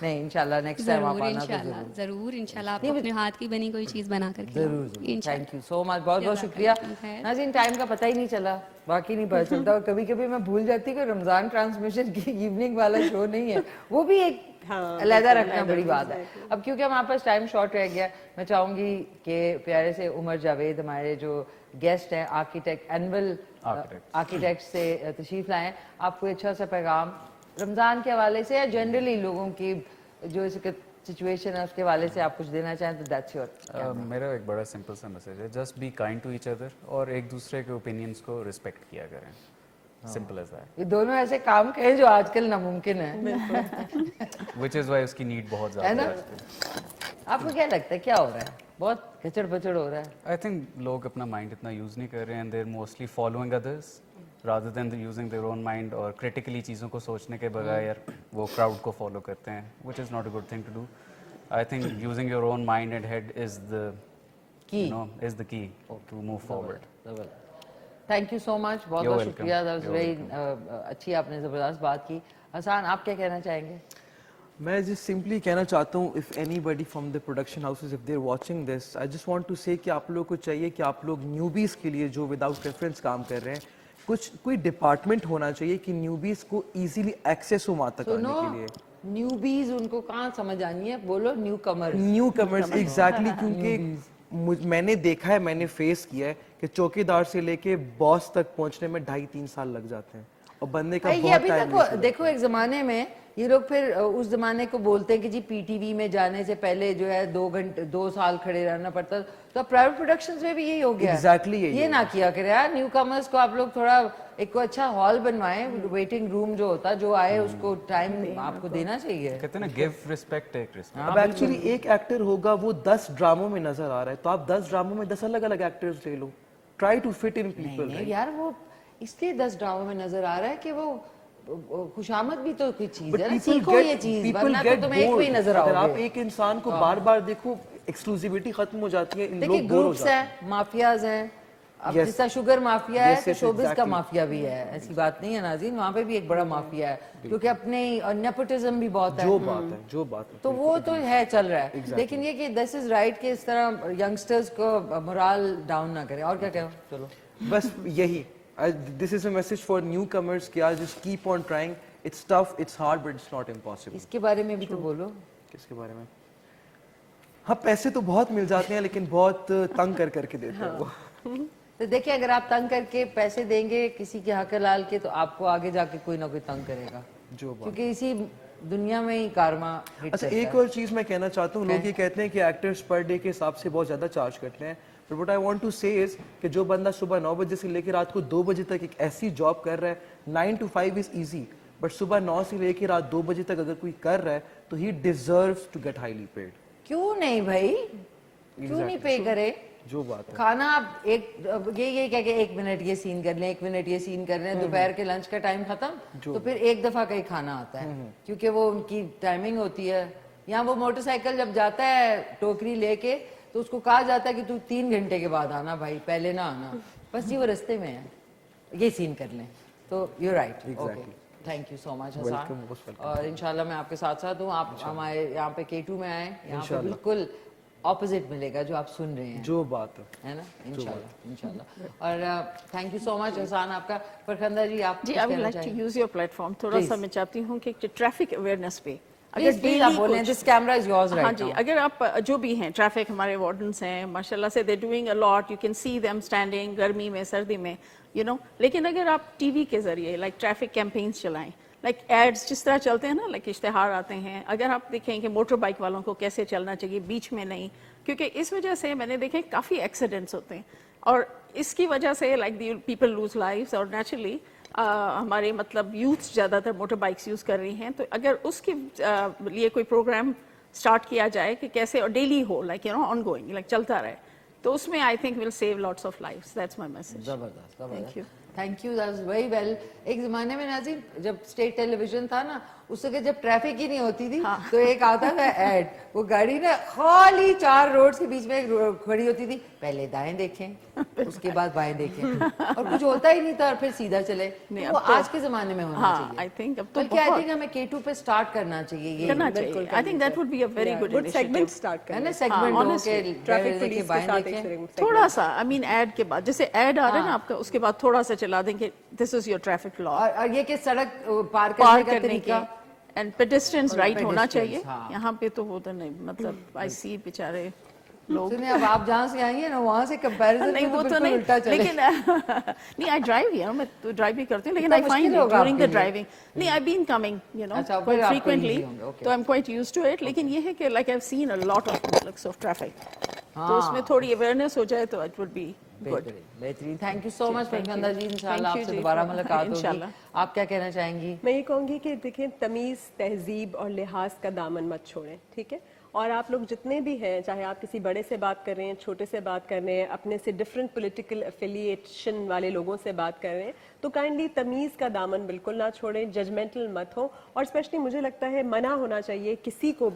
नहीं इंशाल्लाह नेक्स्ट टाइम आप जरूर आना तो इंशाल्लाह, जरूर। जरूर इंशाल्लाह आपको अपने हाथ की बनी कोई चीज बना कर जरूर खिलाऊंगी। थैंक यू सो मच, बहुत बहुत शुक्रिया। खैर। नाज़रीन टाइम का पता ही नहीं चला, बाकी नहीं पता चलता और कभी कभी मैं भूल जाती हूँ कि रमजान ट्रांसमिशन की इवनिंग वाला शो नहीं है, वो भी एक अलहदा रखना बड़ी बात है। अब क्योंकि हमारे पास टाइम शॉर्ट रह गया, मैं चाहूंगी कि प्यारे से उमर जावेद हमारे जो गेस्ट हैं आर्किटेक्ट एनवल आर्किटेक्ट से तशरीफ लाएं, आप कोई अच्छा सा पैगाम रमजान के हवाले से या जनरली लोगों की जो सिचुएशन है उसके हवाले से आप कुछ देना चाहें तो दैट्स योर। मेरा एक बड़ा सिंपल सा मैसेज है, just be kind to each other और एक दूसरे के ओपिनियंस को रिस्पेक्ट किया करें, सिंपल एज दैट। ये दोनों ऐसे काम करें जो आजकल नामुमकिन है। व्हिच इज व्हाई उसकी नीड बहुत है ज्यादा ना? है। आपको क्या लगता है क्या हो रहा है? बहुत खचड़ पचड़ हो रहा है। आई थिंक लोग अपना माइंड इतना यूज नहीं कर रहे हैं, they are mostly following others rather than using their own mind और क्रिटिकली चीज़ों को सोचने के बगैर वो क्राउड को फॉलो करते हैं, which is not a good thing to do. I think using your own mind and head is the Key. is the key to move forward. Thank you so much, बहुत You're बहुत welcome. शुक्रिया, that was You're very अच्छी आपने ज़बरदस्त बात की। हसन आप क्या कहना चाहेंगे? मैं just simply कहना चाहता हूँ if anybody from the production houses if they're watching this I just want to say कि आप लोगों को चाहिए कि आप लोग newbies के लिए जो without reference काम कर रहे हैं कोई डिपार्टमेंट होना चाहिए कि newbies को easily access हो वहाँ तक आने के लिए। न्यूबीज उनको कहाँ समझ आनी है, बोलो new commerce. New commerce exactly, क्योंकि मैंने देखा है, मैंने फेस किया है कि चौकीदार से लेके बॉस तक पहुंचने में 2.5-3 साल लग जाते हैं और बनने का ये बहुत अभी टाइम तक देखो एक जमाने में ये लोग फिर उस जमाने को बोलते हैं कि जी पीटीवी में जाने से पहले जो है 2 साल खड़े रहना पड़ता, तो प्राइवेट प्रोडक्शंस में भी यही हो गया। एग्जैक्टली ये ना किया करे यार, न्यू कमर्स को आप लोग थोड़ा एक को अच्छा हॉल बनवाएं, वेटिंग रूम जो होता जो आए उसको टाइम आपको देना चाहिए। कहते हैं ना गिव रिस्पेक्ट टेक रिस्पेक्ट। अब एक्चुअली एक एक्टर होगा वो 10 ड्रामों में नजर आ रहा है, तो आप 10 ड्रामों में 10 अलग अलग एक्टर्स ले लो, try to fit in people. नहीं यार, वो इसलिए 10 ड्रामों में नजर आ रहा है कि वो खुशामद भी तो कोई चीज है ना, सीखो ये चीज, वरना तो तुम एक पे ही नजर आओगे। अगर आप एक इंसान को बार बार देखो एक्सक्लूसिविटी खत्म हो जाती है, इन देखिए लोग बोर हो ग्रुप्स जाते हैं। है, माफियाज हैं, अब Yes. जिसका शुगर माफिया है तो yes, शोबिस का exactly. माफिया भी है, ऐसी बात नहीं है नाज़रीन, वहाँ पे भी एक बड़ा माफिया है क्योंकि अपने नेपोटिज्म भी बहुत है। जो बात है तो वो तो है, चल रहा है, लेकिन ये कि दिस इज राइट कि इस तरह यंगस्टर्स को मोरल डाउन ना करें। और क्या कहो, चलो बस यही, this is a message for newcomers कि just keep on trying, it's tough, it's hard but it's not impossible. इसके बारे में भी तो बोलो। किसके बारे में? हाँ, पैसे तो बहुत मिल जाते हैं लेकिन बहुत तंग कर करके देते हैं वो। तो देखिए, अगर आप तंग करके पैसे देंगे किसी के हक लाल के, तो आपको आगे जाके कोई ना कोई तंग करेगा, जो बात। क्योंकि इसी दुनिया में ही कार्मा हिट अच्छा, करता एक है। और चीज मैं कहना चाहता हूँ, लोग ये कहते हैं कि एक्टर्स पर डे के हिसाब से बहुत ज्यादा चार्ज करते हैं, but what I want to say is कि जो बंदा सुबह 9 बजे से लेकर रात को 2 बजे तक एक ऐसी जॉब कर रहा है, 9 to 5 इज इजी, बट सुबह 9 से लेकर रात 2 बजे तक अगर कोई कर रहा है तो he deserves to get highly paid. क्यों नहीं भाई, क्यों नहीं पे करे? जो बात है, खाना आप ये कह के 1 मिनट ये सीन कर लें, 1 मिनट ये सीन कर लें, दोपहर के लंच का टाइम खत्म, तो फिर एक दफा का ही खाना आता है, क्योंकि वो उनकी टाइमिंग होती है। यहाँ वो मोटरसाइकिल जब जाता है टोकरी लेके, तो उसको कहा जाता है कि तू 3 घंटे के बाद आना भाई, पहले ना आना, बस जी वो रास्ते में है, ये सीन कर लें। तो you right, okay, thank you so much Hasan, और इंशाल्लाह मैं आपके साथ साथ हूँ। आप हमारे यहाँ पे K2 में आए, यहाँ पे बिल्कुल ऑपोजिट मिलेगा जो आप सुन रहे हैं, जो बात है ना, इंशाल्लाह इंशाल्लाह। और thank you so much Hasan आपका। फरखंदा जी, आप जी, I would like to use your platform, थोड़ा सा मैं चाहती हूँ कि ट्रैफिक अवेयरनेस पे प्लीज आप बोलें, this camera is yours right. हाँ जी, अगर आप जो भी हैं, ट्रैफिक हमारे वार्डन्स हैं, माशाल्लाह से they doing a lot, you can see them standing, गर्मी में सर्दी में, यू नो। लेकिन अगर आप टीवी के जरिए लाइक ट्रैफिक कैंपेन्स चलाएं, लाइक एड्स जिस तरह चलते हैं ना, लाइक इश्तेहार आते हैं, अगर आप देखें कि मोटर बाइक वालों को कैसे चलना चाहिए, बीच में नहीं, क्योंकि इस वजह से मैंने देखे काफ़ी एक्सीडेंट्स होते हैं, और इसकी वजह से like the people lose lives, और नेचुरली हमारे मतलब यूथ ज़्यादातर मोटर बाइक्स यूज़ कर रही हैं। तो अगर उसके लिए कोई प्रोग्राम स्टार्ट किया जाए कि कैसे, और डेली हो, like you know ongoing, like चलता रहे, तो उसमें I think will save lots of lives. That's my message. जबरदस्त, thank you, thank you, that's very well. एक जमाने में नाज़रीन जब स्टेट टेलीविजन था ना, उसके जब ट्रैफिक ही नहीं होती थी, तो एक आता था एड, वो गाड़ी ना खाली 4 रोड के बीच में खड़ी होती थी, पहले दाएं देखें उसके बाद बाएं देखें, और कुछ होता ही नहीं था, और फिर सीधा चले। तो वो आज के जमाने में होना चाहिए। आई थिंक अब तो बल्कि आई थिंक हमें K2 पे स्टार्ट करना चाहिए, ये करना चाहिए। I think that would be a very good good segment start है करना ना, सेगमेंट हो के ट्रैफिक देखे, पुलिस के बाएं साथ देखें। एक segment। थोड़ा सा, आई मीन ऐड के बाद, जैसे ऐड आ रहा है ना आपका, उसके बाद थोड़ा सा चला देंगे, this is your traffic law, और ये कि सड़क पार पार करने का करने तरीका, के, एंड पेडेस्ट्रियंस राइट होना pedestrians, चाहिए। हाँ। यहाँ पे तो वो तो नहीं, मतलब आई सी बेचारे लोग, सुनिए, अब आप जहाँ से आई हैं ना, वहाँ से कंपैरिजन नहीं वो तो बिल्कुल नहीं, उल्टा चले। लेकिन नहीं, आई ड्राइव हियर, मैं तो ड्राइव भी करती हूँ, लेकिन आई इतना फाइंड मुश्किल होगा ड्यूरिंग द आपके लिए। ड्राइविंग, नहीं I been coming you know अच्छा, क्वाइट फिर आपको फ्रीक्वेंटली, easy होंगे, okay, तो I am quite used to it. लेकिन ये है कि like I have seen a lot of traffic, तो उसमें थोड़ी अवेयरनेस हो जाए तो इट वुड बी गुड। बेहतरीन, thank you so much Farkhanda ji, इंशाल्लाह Thank you आपसे जी, दोबारा मुलाकात होगी। इंशाल्लाह। आप क्या कहना चाहेंगी? मैं ये कहूँगी कि देखें, तमीज़, तहजीब और लिहाज का दामन मत छोड़ें, ठीक है, और आप लोग जितने भी हैं, चाहे आप किसी बड़े से बात कर रहे हैं, छोटे से बात कर रहे हैं, अपने से डिफरेंट पॉलिटिकल एफिलिएशन वाले लोगों से बात कर रहे हैं, तो काइंडली तमीज़ का दामन बिल्कुल ना छोड़ें, जजमेंटल मत हो। और स्पेशली मुझे लगता है मना होना चाहिए किसी को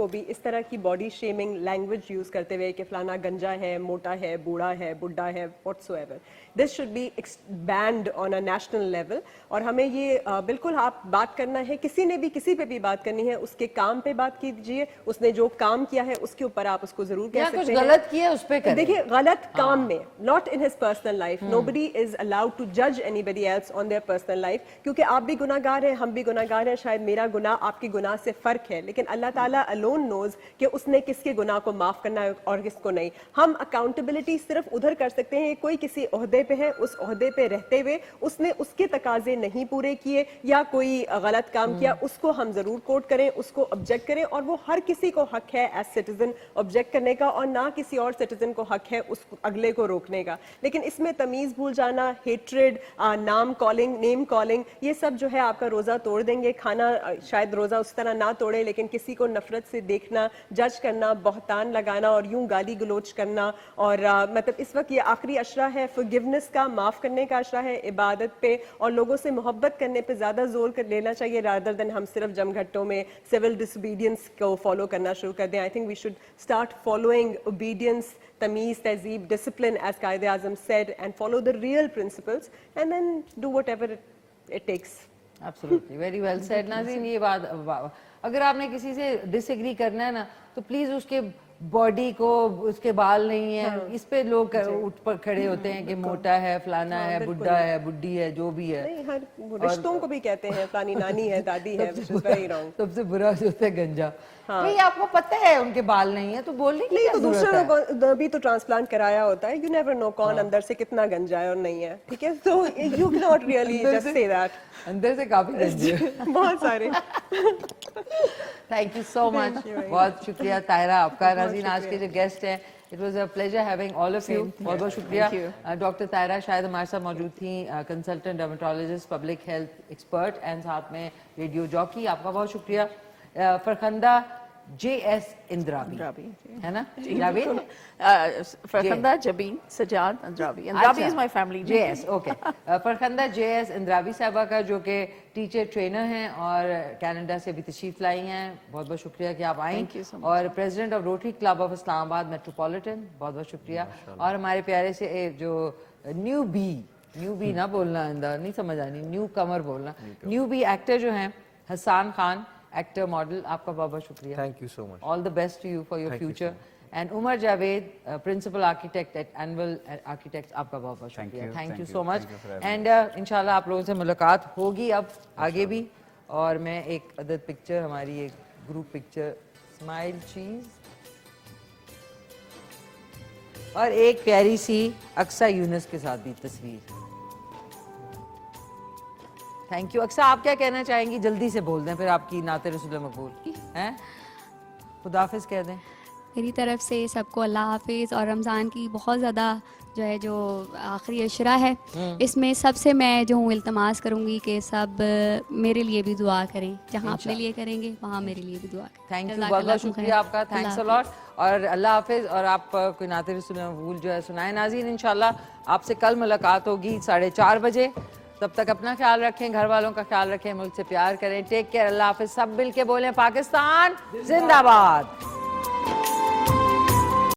भी इस तरह की बॉडी शेमिंग लैंग्वेज यूज़ करते हुए कि फलाना गंजा है, मोटा है, बूढ़ा है, बुढ़ा है, whatsoever. This should be band on a national level. और हमें ये बिल्कुल आप बात करना है, किसी ने भी किसी पे भी बात करनी है, उसके काम पे बात कीजिए, उसने जो काम किया है उसके ऊपर आप उसको जरूर कह सकते हैं। कुछ गलत किया उस पे करें। देखिए गलत काम में, not in his personal life, nobody is allowed to जज anybody else on their personal life, क्योंकि आप भी गुनाहगार हैं, हम भी गुनाहगार हैं। शायद मेरा गुनाह आपके गुनाह से फर्क है, लेकिन अल्लाह ताला अलोन नोज कि उसने किसके गुनाह को माफ करना है और किसको नहीं। हम अकाउंटेबिलिटी सिर्फ उधर कर सकते हैं, कोई किसी ओहदे पे है, उस ओहदे पे रहते हुए उसने उसके तकाजे नहीं पूरे किए या कोई गलत काम किया, उसको हम जरूर कोट करें, उसको ऑब्जेक्ट करें। और वो हर किसी को हक है एज सिटीजन ऑब्जेक्ट करने का, और ना किसी और सिटीजन को हक है उस अगले को रोकने का। लेकिन इसमें तमीज भूल जाना, हेट्रेड, नाम कॉलिंग, नेम कॉलिंग, ये सब जो है आपका रोजा तोड़ देंगे। खाना शायद रोजा उस तरह ना तोड़े, लेकिन किसी को नफरत से देखना, जज करना, बहतान लगाना और यूं गाली गलोच करना, और मतलब इस वक्त ये आखिरी अशरा है फॉरगिवनेस का, माफ करने का अशरा है, इबादत पे और लोगों से मोहब्बत करने पे ज्यादा जोर कर लेना चाहिए, रादर देन हम सिर्फ जमघटों में सिविल डिसोबीडियंस को फॉलो करना शुरू कर दें। I think we should start following obedience, तमीज, तहजीब, डिसिप्लिन as कायदे आज़म said, and follow the real principles and then do whatever it takes. Absolutely, very well said. नाज़रीन, ये बात, अगर आपने किसी से डिसएग्री करना है ना, तो प्लीज उसके बॉडी को, उसके बाल नहीं है, इस पे लोग उठ पर खड़े होते हैं कि मोटा है, फलाना है, बुढ़ा है, बुड्ढी है, जो भी है। नहीं, हर रिश्तों को भी कहते हैं फलानी नानी है, दादी है, which is very wrong. सबसे बुरा होता है गंजा। नहीं, आपको पता है उनके बाल नहीं है तो बोलने की नहीं, क्या तो जरूरत दूसरे है? लोगों भी तो ट्रांसप्लांट कराया होता है। यू नेवर नो कौन अंदर से कितना गंजा है और नहीं है, ठीक है? तो you can not really just say that. अंदर से काफी गंजे हैं। बहुत सारे। थैंक यू सो मच, बहुत शुक्रिया तायरा आपका। नाज़रीन, आज के जो गेस्ट हैं, it was a pleasure having all of you. बहुत बहुत शुक्रिया। डॉक्टर तायरा शायद हमारे साथ मौजूद थी, consultant dermatologist, public health expert and साथ में रेडियो जॉकी, आपका बहुत शुक्रिया। फरखंदा JS इंद्रावी, है ना? Javed, Farkhanda Jabeen Sajad Andrabi, Andrabi is my family JS, okay. Farkhanda JS Indravi साहबा का, जो कि टीचर ट्रेनर हैं और कनाडा से भी तशरीफ लाई हैं, बहुत बहुत शुक्रिया कि आप आई। और president of Rotary Club of Islamabad metropolitan, बहुत बहुत शुक्रिया। और हमारे प्यारे से जो न्यू बी ना बोलना, अंदर नहीं समझ आनी, न्यू कमर बोलना, न्यू बी एक्टर जो हैं हसन खान, एक्टर मॉडल, आपका बहुत बहुत शुक्रिया। Thank you so much. All the best to you for your future. And Umar Javed, principal architect at Anvil Architects, आपका बहुत बहुत शुक्रिया। Thank you so much. And इंशाल्लाह आप लोगों से मुलाकात होगी अब आगे भी। और मैं एक अदद पिक्चर, हमारी एक ग्रुप पिक्चर, स्माइल चीज, और एक प्यारी सी अक्सा यूनुस के साथ भी तस्वीर। Thank you. अक्सा, आप क्या कहना चाहेंगी? जल्दी से बोल दें, फिर आपकी नाते रसूल मकबूल हैं। खुदाफिज कह दें। मेरी तरफ से सबको अल्लाह हाफिज़। और रमज़ान की बहुत ज़्यादा जो है, जो आखिरी अशरा है, इसमें सबसे मैं जो हूँ इल्तमास करूँगी कि सब मेरे लिए भी दुआ करें, जहाँ अपने लिए करेंगे वहाँ मेरे लिए भी दुआ करें। थैंक यू, बहुत बहुत शुक्रिया आपका, थैंक्स अ लॉट। और अल्लाह हाफिज़। और आप कोई नाते रसूल मकबूल जो है सुनाए। नाज़रीन, इंशाल्लाह आपसे कल मुलाकात होगी 4:30 बजे। तब तक अपना ख्याल रखें, घर वालों का ख्याल रखें, मुल्क से प्यार करें। टेक केयर, अल्लाह हाफिज़। सब मिल के बोलें, पाकिस्तान जिंदाबाद।